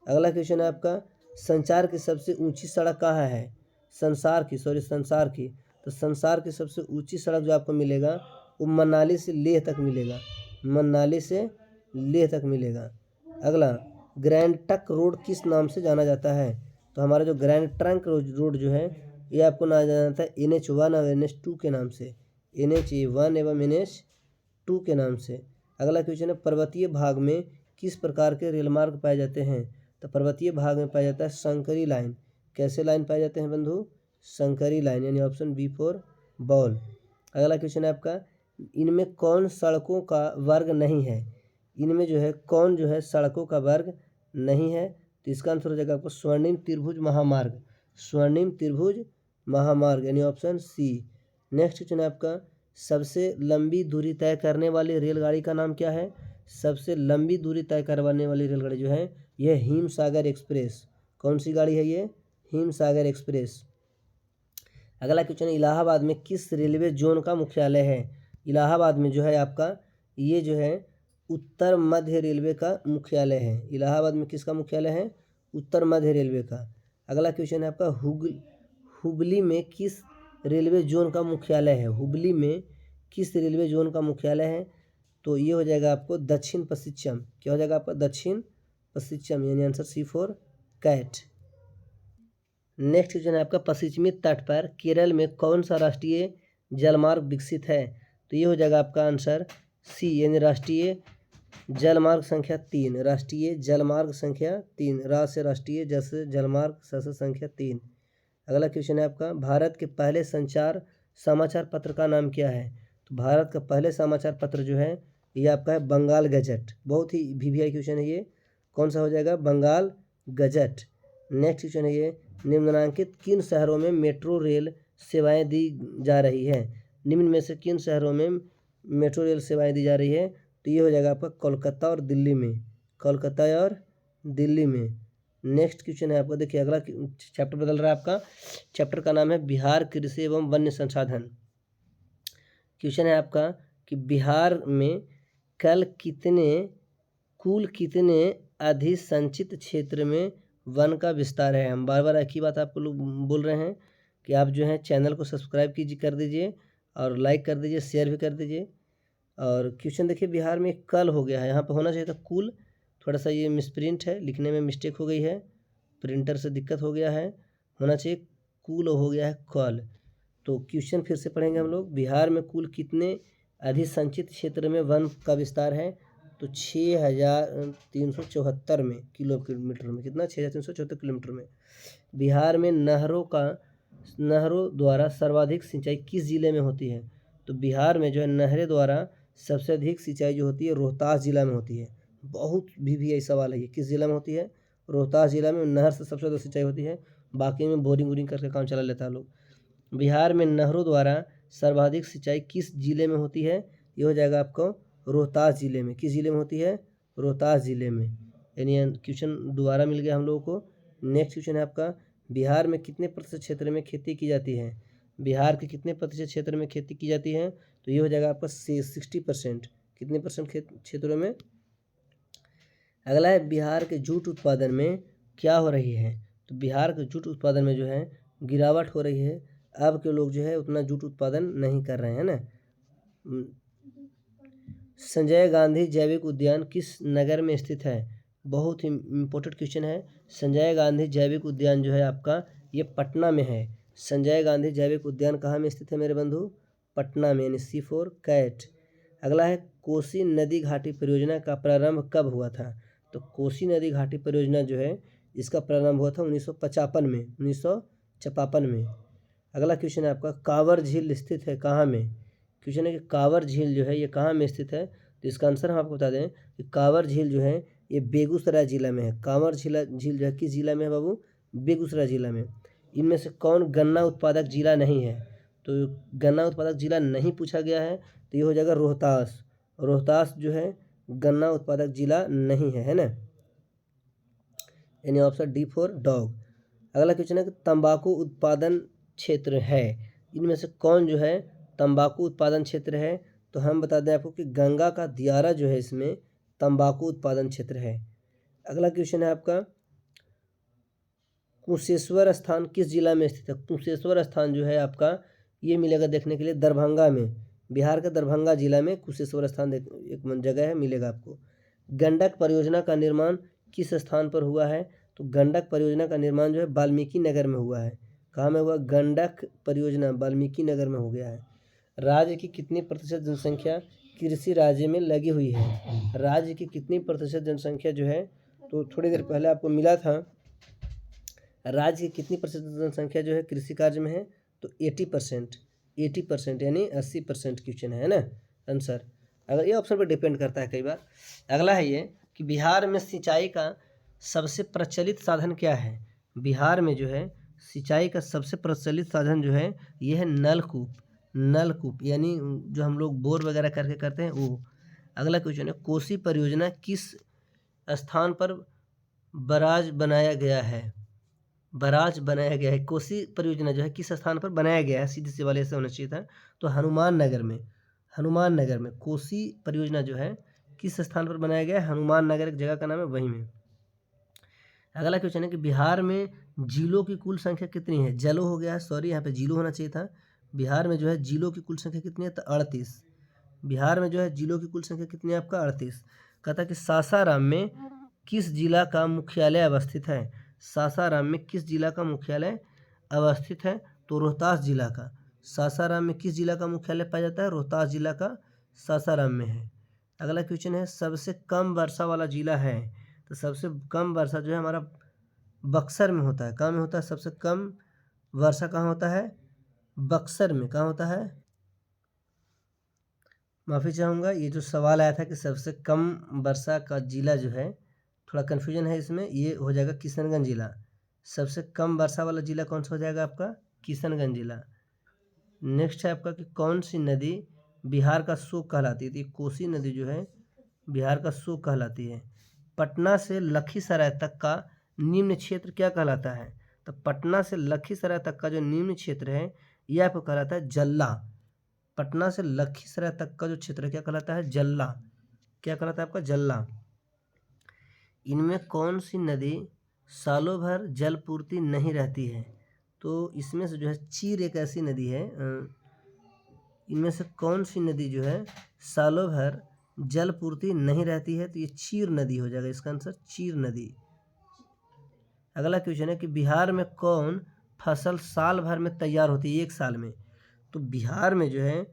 Speaker 1: अगला क्वेश्चन है आपका, संचार की सबसे ऊंची सड़क कहाँ है? संसार की तो संसार की सबसे ऊंची सड़क जो आपको मिलेगा वो मनाली से लेह तक मिलेगा। मनाली से लेह तक मिलेगा। अगला, ग्रैंड ट्रंक रोड किस नाम से जाना जाता है? तो हमारा जो ग्रैंड ट्रंक रोड जो है ये आपको ना जाना जाता है NH1 और NH2 के नाम से। NH1 एवं NH2 के नाम से। अगला क्वेश्चन है, पर्वतीय भाग में किस प्रकार के रेल मार्ग पाए जाते हैं? तो पर्वतीय भाग में पाया जाता है संकरी लाइन। कैसे लाइन पाए जाते हैं बंधु? संकरी लाइन, यानी ऑप्शन बी फॉर बॉल। अगला क्वेश्चन है आपका, इनमें कौन सड़कों का वर्ग नहीं है? इनमें जो है कौन जो है सड़कों का वर्ग नहीं है? तो इसका आंसर हो जाएगा आपको स्वर्णिम त्रिभुज महामार्ग। स्वर्णिम त्रिभुज महामार्ग, यानी ऑप्शन सी। नेक्स्ट क्वेश्चन है आपका, सबसे लंबी दूरी तय करने वाली रेलगाड़ी का नाम क्या है? सबसे लंबी दूरी तय करवाने वाली रेलगाड़ी जो है यह हिमसागर एक्सप्रेस। कौन सी गाड़ी है ये? हिमसागर एक्सप्रेस। अगला क्वेश्चन है, इलाहाबाद में किस रेलवे जोन का मुख्यालय है? इलाहाबाद में जो है आपका ये जो है उत्तर मध्य रेलवे का मुख्यालय है। इलाहाबाद में किसका मुख्यालय है? उत्तर मध्य रेलवे का। अगला क्वेश्चन है आपका, हुबली में किस रेलवे जोन का मुख्यालय है? हुबली में किस रेलवे जोन का मुख्यालय है? तो ये हो जाएगा आपको दक्षिण पश्चिम। क्या हो जाएगा आपका? दक्षिण पश्चिम, यानी answer C for cat. Next question है आपका, पश्चिमी तट पर केरल में कौन सा राष्ट्रीय जलमार्ग विकसित है? तो ये हो जाएगा आपका आंसर सी, यानी राष्ट्रीय जलमार्ग संख्या 3। राष्ट्रीय जलमार्ग संख्या 3। रा से राष्ट्रीय, ज से जलमार्ग, स से संख्या 3। अगला क्वेश्चन है आपका, भारत के पहले समाचार पत्र का नाम क्या है? तो भारत का पहले समाचार पत्र जो है ये आपका है बंगाल गजट। बहुत ही VVI क्वेश्चन है ये। कौन सा हो जाएगा? बंगाल गजट। नेक्स्ट क्वेश्चन है ये, निम्नलिखित किन शहरों में मेट्रो रेल सेवाएं दी जा रही है? निम्न में से किन शहरों में मेट्रो रेल सेवाएं दी जा रही है? तो ये हो जाएगा आपका कोलकाता और दिल्ली में। कोलकाता और दिल्ली में। नेक्स्ट क्वेश्चन है आपका, देखिए अगला चैप्टर बदल रहा है आपका। चैप्टर का नाम है बिहार कृषि एवं वन्य संसाधन। क्वेश्चन है आपका कि बिहार में कुल कितने अधिसंचित क्षेत्र में वन का विस्तार है? हम बार बार एक ही बात आपको लोग बोल रहे हैं कि आप जो है चैनल को सब्सक्राइब कर दीजिए और लाइक कर दीजिए, शेयर भी कर दीजिए। और क्वेश्चन देखिए, बिहार में कल हो गया है, यहाँ पे होना चाहिए था कुल। थोड़ा सा ये मिसप्रिंट है, लिखने में मिस्टेक हो गई है, प्रिंटर से दिक्कत हो गया है। होना चाहिए कुल, हो गया है कल। तो क्वेश्चन फिर से पढ़ेंगे हम लोग। बिहार में कुल कितने अधिसंचित क्षेत्र में वन का विस्तार है? तो 6,374 में किलोमीटर में। कितना? 6,374 किलोमीटर में। बिहार में नहरों द्वारा सर्वाधिक सिंचाई किस जिले में होती है? तो बिहार में जो है नहरें द्वारा सबसे अधिक सिंचाई जो होती है रोहतास जिला में होती है। बहुत VVI सवाल है ये, किस जिला में होती है? रोहतास जिला में नहर से सबसे ज़्यादा सिंचाई होती है। बाकी में बोरिंग करके काम चला लेता है लोग। बिहार में नहरों द्वारा सर्वाधिक सिंचाई किस जिले में होती है? ये हो जाएगा आपको रोहतास जिले में। किस जिले में होती है? रोहतास जिले में। यानी क्वेश्चन दोबारा मिल गया हम लोगों को। नेक्स्ट क्वेश्चन है आपका, बिहार में कितने प्रतिशत क्षेत्र में खेती की जाती है? बिहार के कितने प्रतिशत क्षेत्र में खेती की जाती है? तो ये हो जाएगा आपका 60%। कितने परसेंट क्षेत्रों में? अगला है, बिहार के जूट उत्पादन में क्या हो रही है? तो बिहार के जूट उत्पादन में जो है गिरावट हो रही है। अब के लोग जो है उतना जूट उत्पादन नहीं कर रहे हैं ना। संजय गांधी जैविक उद्यान किस नगर में स्थित है? बहुत ही इम्पोर्टेंट क्वेश्चन है। संजय गांधी जैविक उद्यान जो है आपका ये पटना में है। संजय गांधी जैविक उद्यान कहाँ में स्थित है मेरे बंधु? पटना में, यानी C4 कैट। अगला है कोसी नदी घाटी परियोजना का प्रारंभ कब हुआ था? तो कोसी नदी घाटी परियोजना जो है इसका प्रारंभ हुआ था 1955 में, 1956 में। अगला क्वेश्चन है आपका कांवर झील स्थित है कहाँ में? क्वेश्चन है कि कांवर झील जो है ये कहाँ में स्थित है? तो इसका आंसर हम आपको बता दें कि कांवर झील जो है ये बेगूसराय जिला में है। कांवर झील जो है किस जिला में है बाबू? बेगूसराय जिला में। इनमें से कौन गन्ना उत्पादक जिला नहीं है? तो गन्ना उत्पादक जिला नहीं पूछा गया है, तो ये हो जाएगा रोहतास। रोहतास जो है गन्ना उत्पादक जिला नहीं है ना। यानी ऑप्शन डी फॉर डॉग। अगला क्वेश्चन है कि तंबाकू उत्पादन क्षेत्र है, इनमें से कौन जो है तंबाकू उत्पादन क्षेत्र है? तो हम बता दें आपको कि गंगा का दियारा जो है इसमें तंबाकू उत्पादन क्षेत्र है। अगला क्वेश्चन है आपका कुशेश्वर स्थान किस जिला में स्थित है? कुशेश्वर स्थान जो है आपका ये मिलेगा देखने के लिए दरभंगा में। बिहार के दरभंगा जिला में कुशेश्वर स्थान एक जगह है, मिलेगा आपको। गंडक परियोजना का निर्माण किस स्थान पर हुआ है? तो गंडक परियोजना का निर्माण जो है वाल्मीकि नगर में हुआ है। कहाँ में हुआ? गंडक परियोजना वाल्मीकि नगर में हो गया है। राज्य की कितनी प्रतिशत जनसंख्या कृषि राज्य में लगी हुई है? राज्य की कितनी प्रतिशत जनसंख्या जो है, तो थोड़ी देर पहले आपको मिला था, राज्य की कितनी प्रतिशत जनसंख्या जो है कृषि कार्य में है? तो 80%, 80% यानी 80% क्वेश्चन है ना आंसर। अगर ये ऑप्शन पर डिपेंड करता है कई बार। अगला है ये कि बिहार में सिंचाई का सबसे प्रचलित साधन क्या है? बिहार में जो है सिंचाई का सबसे प्रचलित साधन जो है ये है नलकूप। नलकूप यानी जो हम लोग बोर वगैरह करके करते हैं वो। अगला क्वेश्चन है कोसी परियोजना किस स्थान पर बराज बनाया गया है? बराज बनाया गया है, कोसी परियोजना जो है किस स्थान पर बनाया गया है? सीधे से वाले से होना चाहिए था, तो हनुमान नगर में। हनुमान नगर में कोसी परियोजना जो है किस स्थान पर बनाया गया है? हनुमान नगर एक जगह का नाम है, वहीं में। अगला क्वेश्चन है कि बिहार में जिलों की कुल संख्या कितनी है? जलो हो गया है, सॉरी यहाँ पे जिलो होना चाहिए था। बिहार में जो है जिलों की कुल संख्या कितनी है? तो 38। बिहार में जो है जिलों की कुल संख्या कितनी है आपका? 38। कहता कि सासाराम में किस जिला का मुख्यालय अवस्थित है? सासाराम में किस जिला का मुख्यालय अवस्थित है? तो रोहतास जिला का। सासाराम में किस जिला का मुख्यालय पाया जाता है? रोहतास जिला का सासाराम में है। अगला क्वेश्चन है सबसे कम वर्षा वाला जिला है? तो सबसे कम वर्षा जो है हमारा बक्सर में होता है। कहाँ में होता है सबसे कम वर्षा? कहाँ होता है? बक्सर में। कहाँ होता है? माफ़ी चाहूँगा, ये जो सवाल आया था कि सबसे कम वर्षा का जिला जो है, थोड़ा कन्फ्यूजन है इसमें, ये हो जाएगा किशनगंज जिला। सबसे कम वर्षा वाला जिला कौन सा हो जाएगा आपका? किशनगंज जिला। नेक्स्ट है आपका कि कौन सी नदी बिहार का शोक कहलाती है? तो ये कोसी नदी जो है बिहार का शोक कहलाती है। पटना से लखीसराय तक का निम्न क्षेत्र क्या कहलाता है? तो पटना से लखीसराय तक का जो निम्न क्षेत्र है ये आपको कहलाता है जल्ला। पटना से लखीसराय तक का जो क्षेत्र क्या कहलाता है? जल्ला। क्या कहलाता है आपका? जल्ला। इनमें कौन सी नदी सालों भर जल पूर्ति नहीं रहती है? तो इसमें से जो है चीर एक ऐसी नदी है, इनमें से कौन सी नदी जो है सालों भर जल पूर्ति नहीं रहती है? तो ये चीर नदी हो जाएगा इसका आंसर, चीर नदी। अगला क्वेश्चन है कि बिहार में कौन फसल साल भर में तैयार होती है, एक साल में? तो बिहार में जो है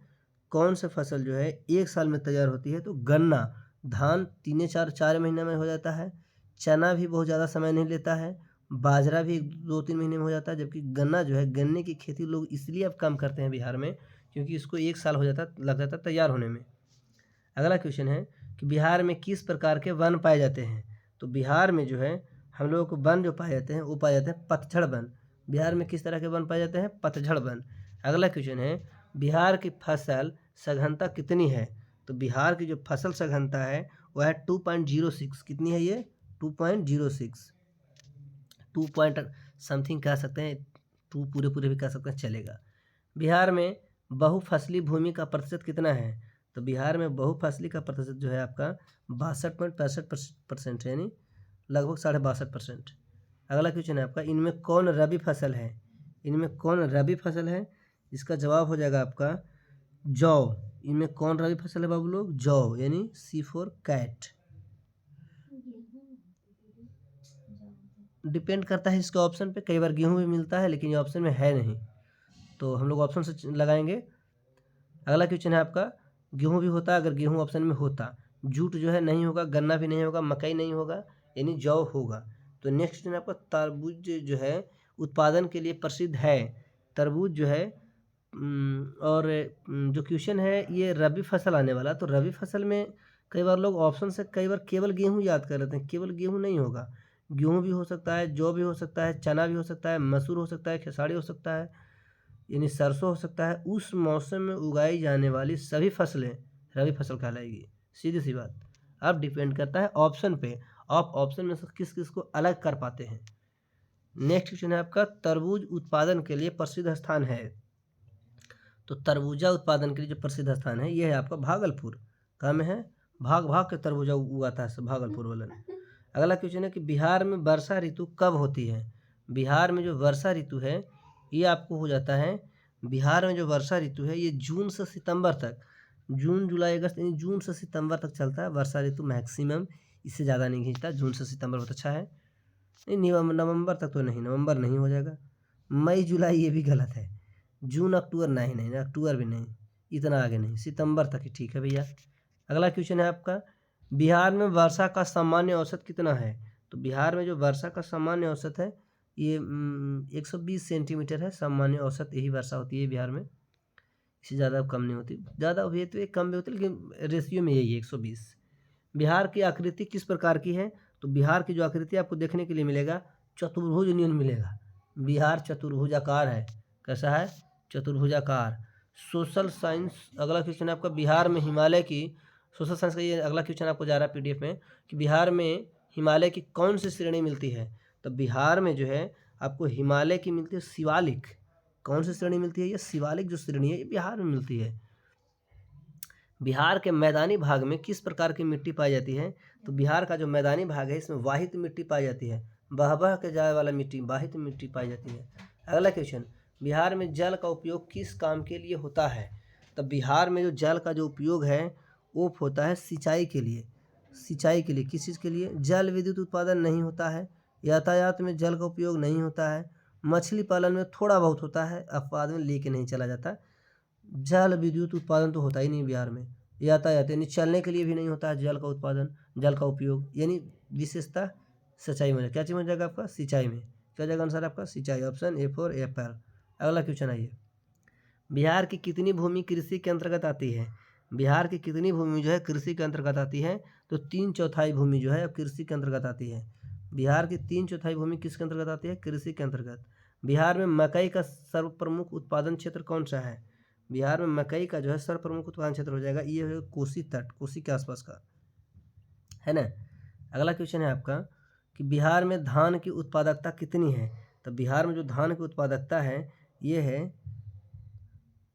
Speaker 1: कौन सा फसल जो है एक साल में तैयार होती है? तो गन्ना। धान 3-4 महीने में हो जाता है। चना भी बहुत ज़्यादा समय नहीं लेता है। बाजरा भी 2-3 महीने में हो जाता है। जबकि गन्ना जो है, गन्ने की खेती लोग इसलिए अब कम करते हैं बिहार में क्योंकि इसको एक साल लग जाता है तैयार होने में। अगला क्वेश्चन है कि बिहार में किस प्रकार के वन पाए जाते हैं? तो बिहार में जो है हम लोगों को वन जो पाए जाते हैं वो पाए जाते हैं पतझड़ वन। बिहार में किस तरह के वन पाए जाते हैं? पतझड़ वन। अगला क्वेश्चन है बिहार की फसल सघनता कितनी है? तो बिहार की जो फसल सघनता है वह है 2.06। कितनी है ये? 2.06। 2 पॉइंट समथिंग कह सकते हैं, 2 पूरे भी कह सकते हैं, चलेगा। बिहार में बहुफसली भूमि का प्रतिशत कितना है? तो बिहार में बहुफसली का प्रतिशत जो है आपका 62.65% है, यानी लगभग 62.5%। अगला क्वेश्चन है आपका इनमें कौन रबी फसल है? इनमें कौन रबी फसल है? इसका जवाब हो जाएगा आपका जौ। इनमें कौन रबी फसल है बाबू लोग? जौ, यानी C फॉर कैट। डिपेंड करता है इसके ऑप्शन पे, कई बार गेहूं भी मिलता है लेकिन ये ऑप्शन में है नहीं, तो हम लोग ऑप्शन से लगाएंगे। अगला क्वेश्चन है आपका, गेहूं भी होता, अगर गेहूं ऑप्शन में होता, जूट जो है नहीं होगा, गन्ना भी नहीं होगा, मकई नहीं होगा, यानी जौ होगा। तो नेक्स्ट क्वेश्चन आपका, तरबूज जो है उत्पादन के लिए प्रसिद्ध है। तरबूज जो है और जो क्वेश्चन है ये रबी फसल आने वाला, तो रबी फसल में कई बार लोग ऑप्शन से कई बार केवल गेहूं याद कर लेते हैं, केवल गेहूं नहीं होगा, गेहूं भी हो सकता है, जौ भी हो सकता है, चना भी हो सकता है, मसूर हो सकता है, खेसारी हो सकता है, यानी सरसों हो सकता है। उस मौसम में उगाई जाने वाली सभी फसलें रबी फसल कहलाएगी, सीधी सी बात। अब डिपेंड करता है ऑप्शन पे, आप ऑप्शन में से किस किस को अलग कर पाते हैं। नेक्स्ट क्वेश्चन है आपका, तरबूज उत्पादन के लिए प्रसिद्ध स्थान है। तो तरबूजा उत्पादन के लिए जो प्रसिद्ध स्थान है ये है आपका भागलपुर। कहाँ में है? भाग भाग के तरबूजा उगाता है भागलपुर वाला ने। अगला क्वेश्चन है कि बिहार में वर्षा ऋतु कब होती है? बिहार में जो वर्षा ऋतु है ये आपको हो जाता है, बिहार में जो वर्षा ऋतु है ये जून से सितंबर तक, जून जुलाई अगस्त यानी जून से सितंबर तक चलता है वर्षा ऋतु मैक्सिमम, इससे ज़्यादा नहीं खींचता। जून से सितंबर बहुत अच्छा है। नहीं, नवंबर तक तो नहीं, नवंबर नहीं हो जाएगा, मई जुलाई ये भी गलत है, जून अक्टूबर नहीं नहीं, अक्टूबर भी नहीं, इतना आगे नहीं, सितंबर तक ही ठीक है भैया। अगला क्वेश्चन है आपका, बिहार में वर्षा का सामान्य औसत कितना है? तो बिहार में जो वर्षा का सामान्य औसत है ये 120 सेंटीमीटर है, सामान्य औसत यही वर्षा होती है बिहार में, इससे ज़्यादा कम नहीं होती, ज़्यादा हुई तो एक कम भी होती है लेकिन रेशियो में यही है 120। बिहार की आकृति किस प्रकार की है? तो बिहार की जो आकृति आपको देखने के लिए मिलेगा चतुर्भुज यूनियन मिलेगा, बिहार चतुर्भुजाकार है। कैसा है? चतुर्भुजाकार। सोशल साइंस, अगला क्वेश्चन है आपका, बिहार में हिमालय की, सोशल साइंस का ये अगला क्वेश्चन आपको जा रहा है पीडीएफ में, कि बिहार में हिमालय की कौन सी श्रेणी मिलती है? तो बिहार में जो है आपको हिमालय की मिलती है शिवालिक। कौन सी श्रेणी मिलती है? ये शिवालिक जो श्रेणी है ये बिहार में मिलती है। बिहार के मैदानी भाग में किस प्रकार की मिट्टी पाई जाती है? तो बिहार का जो मैदानी भाग है इसमें वाहित मिट्टी पाई जाती है, बह बह के जाए वाला मिट्टी, वाहित मिट्टी पाई जाती है। अगला क्वेश्चन, बिहार में जल का उपयोग किस काम के लिए होता है? तो बिहार में जो जल का जो उपयोग है वो होता है सिंचाई के लिए। सिंचाई के लिए किस चीज़ के लिए? जल विद्युत उत्पादन नहीं होता है, यातायात में जल का उपयोग नहीं होता है, मछली पालन में थोड़ा बहुत होता है, अपवाद में लेके नहीं चला जाता। जल विद्युत उत्पादन तो होता ही नहीं बिहार में, यातायात यानी चलने के लिए भी नहीं होता है जल का उत्पादन, जल का उपयोग, यानी विशेषता सिंचाई में। क्या चीज़ हो जाएगा आपका? सिंचाई में। क्या जाएगा आंसर आपका? सिंचाई, ऑप्शन ए फॉर एप्पल। अगला क्वेश्चन आइए, बिहार की कितनी भूमि कृषि के अंतर्गत आती है? बिहार की कितनी भूमि जो है कृषि के अंतर्गत आती है? तो 3/4 भूमि जो है अब कृषि के अंतर्गत आती है। बिहार की 3/4 भूमि किसके अंतर्गत आती है? कृषि के अंतर्गत। बिहार में मकई का सर्वप्रमुख उत्पादन क्षेत्र कौन सा है? बिहार में मकई का जो है सर्वप्रमुख उत्पादन क्षेत्र हो जाएगा ये है कोसी तट, कोसी के आसपास का, है ना। अगला क्वेश्चन है आपका कि बिहार में धान की उत्पादकता कितनी है? तो बिहार में जो धान की उत्पादकता है ये है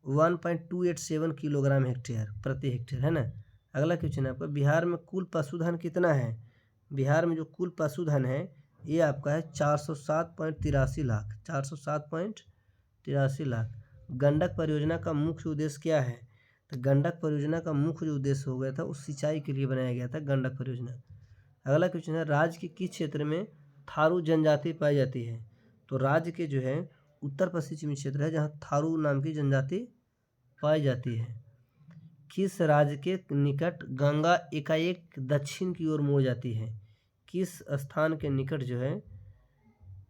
Speaker 1: 1.287 किलोग्राम हेक्टेयर प्रति हेक्टेयर, है ना। अगला क्वेश्चन है आपका, बिहार में कुल पशुधन कितना है? बिहार में जो कुल पशुधन है ये आपका है 407.83 लाख, 407.83 लाख। गंडक परियोजना का मुख्य उद्देश्य क्या है? तो गंडक परियोजना का मुख्य जो उद्देश्य हो गया था उस सिंचाई के लिए बनाया गया था गंडक परियोजना। अगला क्वेश्चन है, राज्य के किस क्षेत्र में थारू जनजाति पाई जाती है? तो राज्य के जो है उत्तर पश्चिमी क्षेत्र है जहाँ थारू नाम की जनजाति पाई जाती है। किस राज्य के निकट गंगा एकाएक दक्षिण की ओर मुड़ जाती है? किस स्थान के निकट जो है,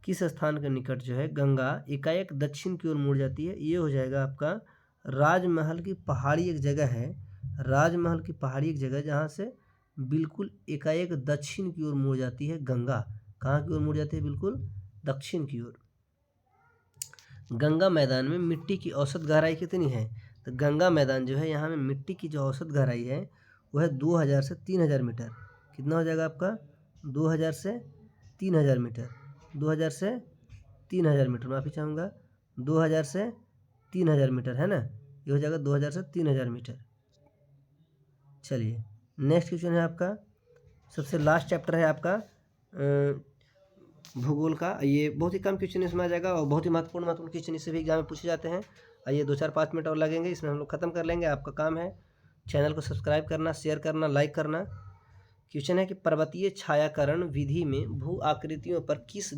Speaker 1: किस स्थान के निकट जो है गंगा एकाएक दक्षिण की ओर मुड़ जाती है? ये हो जाएगा आपका राजमहल की पहाड़ी एक जगह है, राजमहल की पहाड़ी एक जगह जहाँ से बिल्कुल एकाएक दक्षिण की ओर मुड़ जाती है गंगा। कहाँ की ओर मुड़ जाती है? बिल्कुल दक्षिण की ओर। गंगा मैदान में मिट्टी की औसत गहराई कितनी है? तो गंगा मैदान जो है यहाँ में मिट्टी की जो औसत गहराई है वो है 2000 से 3000 मीटर। कितना हो जाएगा आपका? 2000 से 3000 मीटर, 2000 से 3000 मीटर, माफ़ी चाहूँगा 2000 से 3000 मीटर, है ना। ये हो जाएगा 2000 से 3000 मीटर। चलिए नेक्स्ट क्वेश्चन है आपका, सबसे लास्ट चैप्टर है आपका भूगोल का। ये बहुत ही कम क्वेश्चन इसमें आ जाएगा और बहुत ही महत्वपूर्ण क्वेश्चन इससे भी एग्जाम में पूछे जाते हैं। आइए 2-4-5 मिनट और लगेंगे, इसमें हम लोग ख़त्म कर लेंगे। आपका काम है चैनल को सब्सक्राइब करना, शेयर करना, लाइक करना। क्वेश्चन है कि पर्वतीय छायाकरण विधि में भू आकृतियों पर किस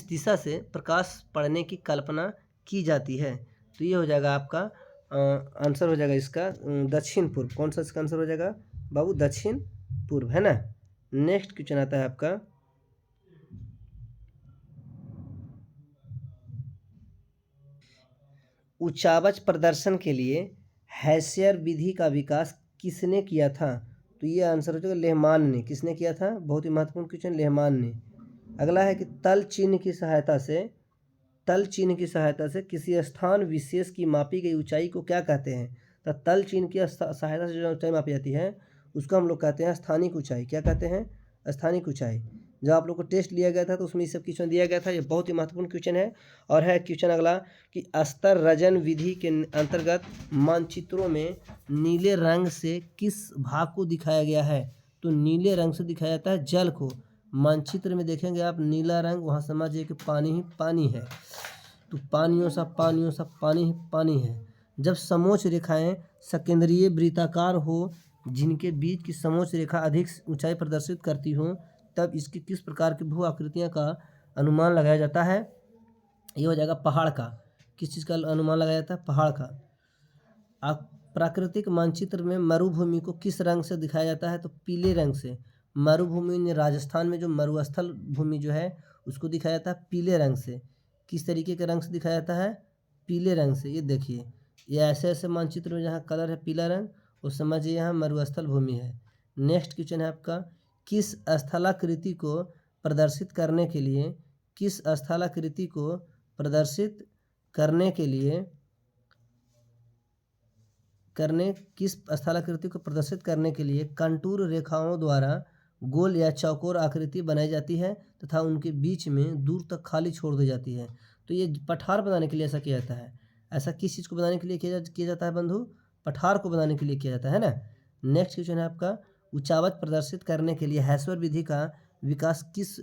Speaker 1: दिशा से प्रकाश पड़ने की कल्पना की जाती है। तो ये हो जाएगा आपका आंसर हो जाएगा इसका दक्षिण पूर्व। कौन सा इसका आंसर हो जाएगा बाबू? दक्षिण पूर्व, है ना। नेक्स्ट क्वेश्चन आता है आपका उचावच प्रदर्शन के लिए हैसियर विधि का विकास किसने किया था? तो ये आंसर हो जाएगा लेहमान ने। किसने किया था? बहुत ही महत्वपूर्ण क्वेश्चन, लेहमान ने। अगला है कि तल चिन्ह की सहायता से किसी स्थान विशेष की मापी गई ऊंचाई को क्या कहते हैं? तो तल चिन्ह की सहायता से जो ऊंचाई मापी जाती है उसको हम लोग कहते हैं स्थानिक ऊंचाई। क्या कहते हैं? स्थानिक ऊंचाई। जब आप लोग को टेस्ट लिया गया था तो उसमें ये सब क्वेश्चन दिया गया था। ये बहुत ही महत्वपूर्ण क्वेश्चन है। और है क्वेश्चन अगला कि अस्तर रजन विधि के अंतर्गत मानचित्रों में नीले रंग से किस भाग को दिखाया गया है? तो नीले रंग से दिखाया जाता है जल को। मानचित्र में देखेंगे आप नीला रंग, वहाँ समझिए कि पानी ही पानी है। तो पानियों सा पानी ही पानी है। जब समोच्च रेखाएं सकेंद्रीय वृत्ताकार हो जिनके बीच की समोच्च रेखा अधिक ऊंचाई प्रदर्शित करती हो तब इसकी किस प्रकार की भू आकृतियाँ का अनुमान लगाया जाता है? ये हो जाएगा पहाड़ का। किस चीज़ का अनुमान लगाया जाता है? पहाड़ का। आप प्राकृतिक मानचित्र में मरुभूमि को किस रंग से दिखाया जाता है? तो पीले रंग से। मरुभूमि ने राजस्थान में जो मरुस्थल भूमि जो है उसको दिखाया जाता है पीले रंग से। किस तरीके के रंग से दिखाया जाता है? पीले रंग से। ये देखिए, ये ऐसे ऐसे मानचित्र में जहाँ कलर है पीला रंग, वो समझिए यहाँ मरुस्थल भूमि है। नेक्स्ट क्वेश्चन है आपका किस स्थलाकृति को प्रदर्शित करने के लिए किस स्थलाकृति को प्रदर्शित करने के लिए कंटूर रेखाओं द्वारा गोल या चौकोर आकृति बनाई जाती है तथा उनके बीच में दूर तक खाली छोड़ दी जाती है? तो ये पठार बनाने के लिए ऐसा किया जाता है। ऐसा किस चीज़ को बनाने के लिए किया जाता है बंधु? पठार को बनाने के लिए किया जाता है ना। नेक्स्ट क्वेश्चन है आपका उचावच प्रदर्शित करने के लिए हैसर विधि का विकास किस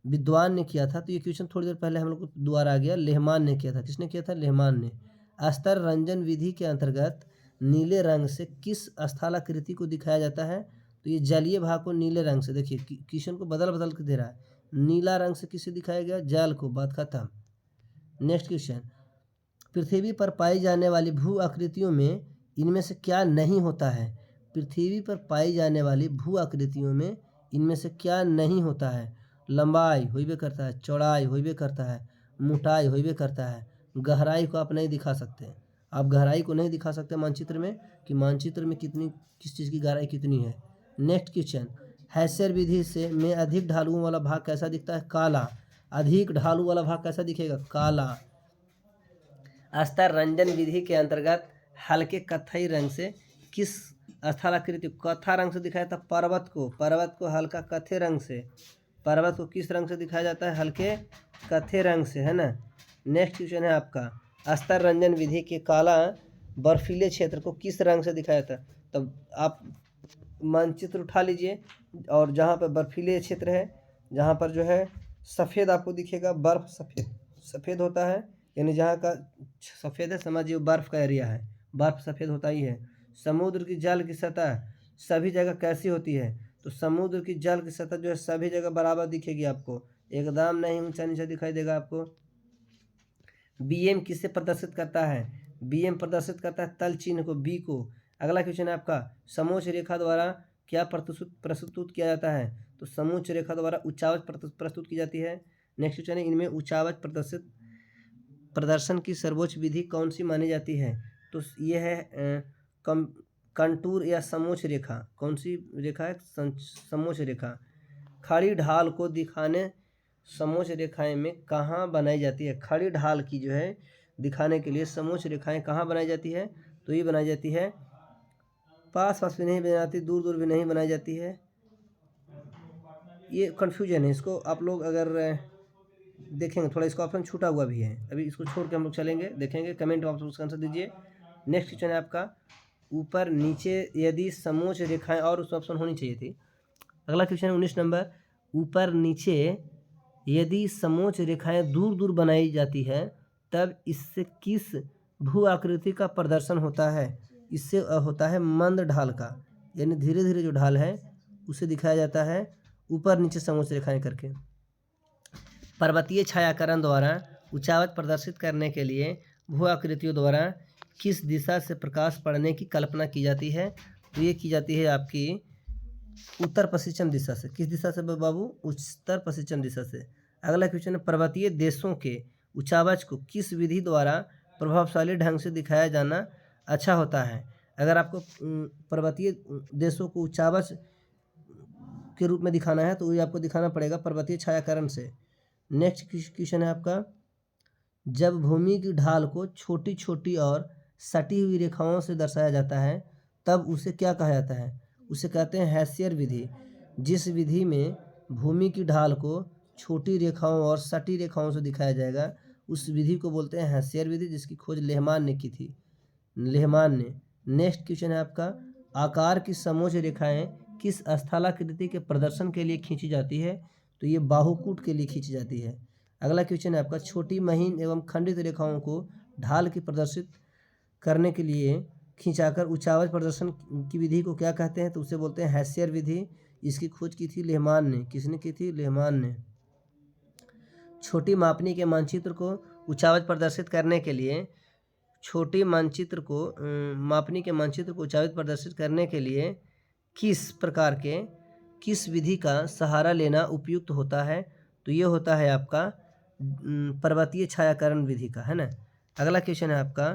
Speaker 1: विद्वान ने किया था? तो ये क्वेश्चन थोड़ी देर पहले हम लोग को दोबारा आ गया। लेहमान ने किया था। किसने किया था? लेहमान ने। अस्तर रंजन विधि के अंतर्गत नीले रंग से किस स्थलाकृति को दिखाया जाता है? तो ये जलीय भाग को नीले रंग से, देखिए क्वेश्चन को बदल के दे रहा है। नीला रंग से किसे दिखाया गया? जल को। बात खत्म। नेक्स्ट क्वेश्चन पृथ्वी पर पाई जाने वाली भू आकृतियों में इनमें से क्या नहीं होता है? पृथ्वी पर पाई जाने वाली भू आकृतियों में इनमें से क्या नहीं होता है? लंबाई होइबे करता है, चौड़ाई होइबे करता है, मोटाई होइबे करता है। गहराई को आप नहीं दिखा सकते। आप गहराई को नहीं दिखा सकते मानचित्र में कि मानचित्र में किस चीज़ की गहराई कितनी है। नेक्स्ट क्वेश्चन हैसर विधि से में अधिक ढालुओं वाला भाग कैसा दिखता है? काला। अधिक ढालू वाला भाग कैसा दिखेगा? काला। अस्तर रंजन विधि के अंतर्गत हल्के कत्थई रंग से किस स्थलाकृति कत्था रंग से दिखाया था? पर्वत को हल्का कत्थे रंग से। पर्वत को किस रंग से दिखाया जाता है? हल्के कत्थे रंग से, है ना। नेक्स्ट क्वेश्चन है आपका अस्तर रंजन विधि के काला बर्फीले क्षेत्र को किस रंग से दिखाया था? तब आप मानचित्र उठा लीजिए और जहाँ पर बर्फीले क्षेत्र है, जहाँ पर जो है सफ़ेद आपको दिखेगा, बर्फ़ सफ़ेद होता है, यानी जहाँ का सफ़ेद है समझिए बर्फ़ का एरिया है, बर्फ़ सफ़ेद होता ही है। समुद्र की जल की सतह सभी जगह कैसी होती है? तो समुद्र की जल की सतह जो है सभी जगह बराबर दिखेगी आपको, एकदम नहीं ऊंचा नीचा दिखाई देगा आपको। बीएम किसे प्रदर्शित करता है? बीएम प्रदर्शित करता है तल चिन्ह को, बी को। अगला क्वेश्चन है आपका समोच्च रेखा द्वारा क्या प्रस्तुत किया जाता है? तो समोच्च रेखा द्वारा उचावच प्रस्तुत की जाती है। नेक्स्ट क्वेश्चन है इनमें उचावच प्रदर्शन की सर्वोच्च विधि कौन सी मानी जाती है? तो ये है कंटूर या समोच्च रेखा। कौन सी रेखा है? समोच्च रेखा। खड़ी ढाल को दिखाने समोच्च रेखाएं में कहाँ बनाई जाती है? खड़ी ढाल की जो है दिखाने के लिए समोच्च रेखाएं कहाँ बनाई जाती है? तो ये बनाई जाती है पास भी नहीं बनाई जाती, दूर दूर भी नहीं बनाई जाती है। ये कन्फ्यूजन है, इसको आप लोग अगर देखेंगे थोड़ा इसका ऑप्शन छूटा हुआ भी है, अभी इसको छोड़ के हम लोग चलेंगे, देखेंगे, कमेंट में आप उसका आंसर दीजिए। नेक्स्ट क्वेश्चन है आपका ऊपर नीचे यदि समोच्च रेखाएं, और उस ऑप्शन होनी चाहिए थी। अगला क्वेश्चन है 19 नंबर, ऊपर नीचे यदि समोच्च रेखाएं दूर दूर बनाई जाती है तब इससे किस भू आकृति का प्रदर्शन होता है? इससे होता है मंद ढाल का, यानी धीरे धीरे जो ढाल है उसे दिखाया जाता है ऊपर नीचे समोच्च रेखाएं करके। पर्वतीय छायाकरण द्वारा ऊंचावत प्रदर्शित करने के लिए भू आकृतियों द्वारा किस दिशा से प्रकाश पड़ने की कल्पना की जाती है? तो ये की जाती है आपकी उत्तर पश्चिम दिशा से। किस दिशा से बाबू? उत्तर पश्चिम दिशा से। अगला क्वेश्चन है, पर्वतीय देशों के ऊंचावच को किस विधि द्वारा प्रभावशाली ढंग से दिखाया जाना अच्छा होता है? अगर आपको पर्वतीय देशों को ऊंचावच के रूप में दिखाना है तो ये आपको दिखाना पड़ेगा पर्वतीय छायाकरण से। नेक्स्ट क्वेश्चन है आपका, जब भूमि की ढाल को छोटी छोटी और सटी हुई रेखाओं से दर्शाया जाता है तब उसे क्या कहा जाता है? उसे कहते हैं हेसियर विधि। जिस विधि में भूमि की ढाल को छोटी रेखाओं और सटी रेखाओं से दिखाया जाएगा उस विधि को बोलते हैं हेसियर विधि, जिसकी खोज लेहमान ने की थी, लेहमान ने। नेक्स्ट क्वेश्चन है आपका, आकार की समोच्च रेखाएं किस स्थलाकृति के प्रदर्शन के लिए खींची जाती है? तो ये बाहुकूट के लिए खींची जाती है। अगला क्वेश्चन है आपका, छोटी महीन एवं खंडित रेखाओं को ढाल की प्रदर्शित करने के लिए खिंचाकर ऊंचावच प्रदर्शन की विधि को क्या कहते हैं? तो उसे बोलते हैं हेसियर विधि। इसकी खोज की थी लेहमान ने। किसने की थी? लेहमान ने। छोटी मापनी के मानचित्र को ऊंचावच प्रदर्शित करने के लिए छोटी मानचित्र को मापनी के मानचित्र को ऊंचावच प्रदर्शित करने के लिए किस प्रकार के किस विधि का सहारा लेना उपयुक्त होता है? तो ये होता है आपका पर्वतीय छायाकरण विधि का, है ना। अगला क्वेश्चन है आपका,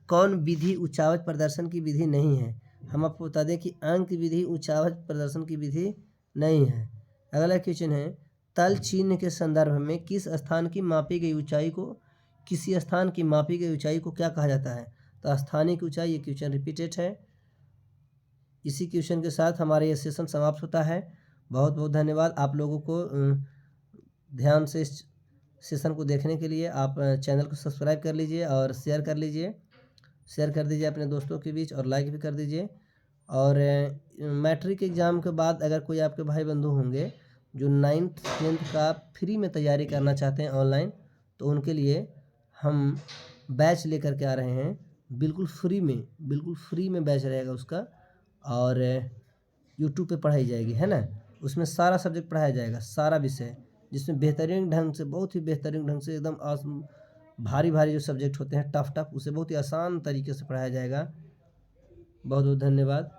Speaker 1: कौन विधि ऊंचावच प्रदर्शन की विधि नहीं है? हम आपको बता दें कि अंक विधि ऊंचावच प्रदर्शन की विधि नहीं है। अगला क्वेश्चन है, तल चिन्ह के संदर्भ में किस स्थान की मापी गई ऊंचाई को किसी स्थान की मापी गई ऊंचाई को क्या कहा जाता है? तो स्थानीय की ऊंचाई। ये क्वेश्चन रिपीटेड है। इसी क्वेश्चन के साथ हमारा ये सेशन समाप्त होता है। बहुत बहुत धन्यवाद आप लोगों को ध्यान से इस सेशन को देखने के लिए। आप चैनल को सब्सक्राइब कर लीजिए और शेयर कर लीजिए, शेयर कर दीजिए अपने दोस्तों के बीच और लाइक भी कर दीजिए। और मैट्रिक एग्ज़ाम के बाद अगर कोई आपके भाई बंधु होंगे जो 9th 10th का फ्री में तैयारी करना चाहते हैं ऑनलाइन, तो उनके लिए हम बैच लेकर के आ रहे हैं, बिल्कुल फ्री में बैच रहेगा उसका। और यूट्यूब पे पढ़ाई जाएगी, है ना। उसमें सारा सब्जेक्ट पढ़ाया जाएगा, सारा विषय, जिसमें बेहतरीन ढंग से, बहुत ही बेहतरीन ढंग से, एकदम भारी भारी जो सब्जेक्ट होते हैं टफ उसे बहुत ही आसान तरीके से पढ़ाया जाएगा। बहुत बहुत धन्यवाद।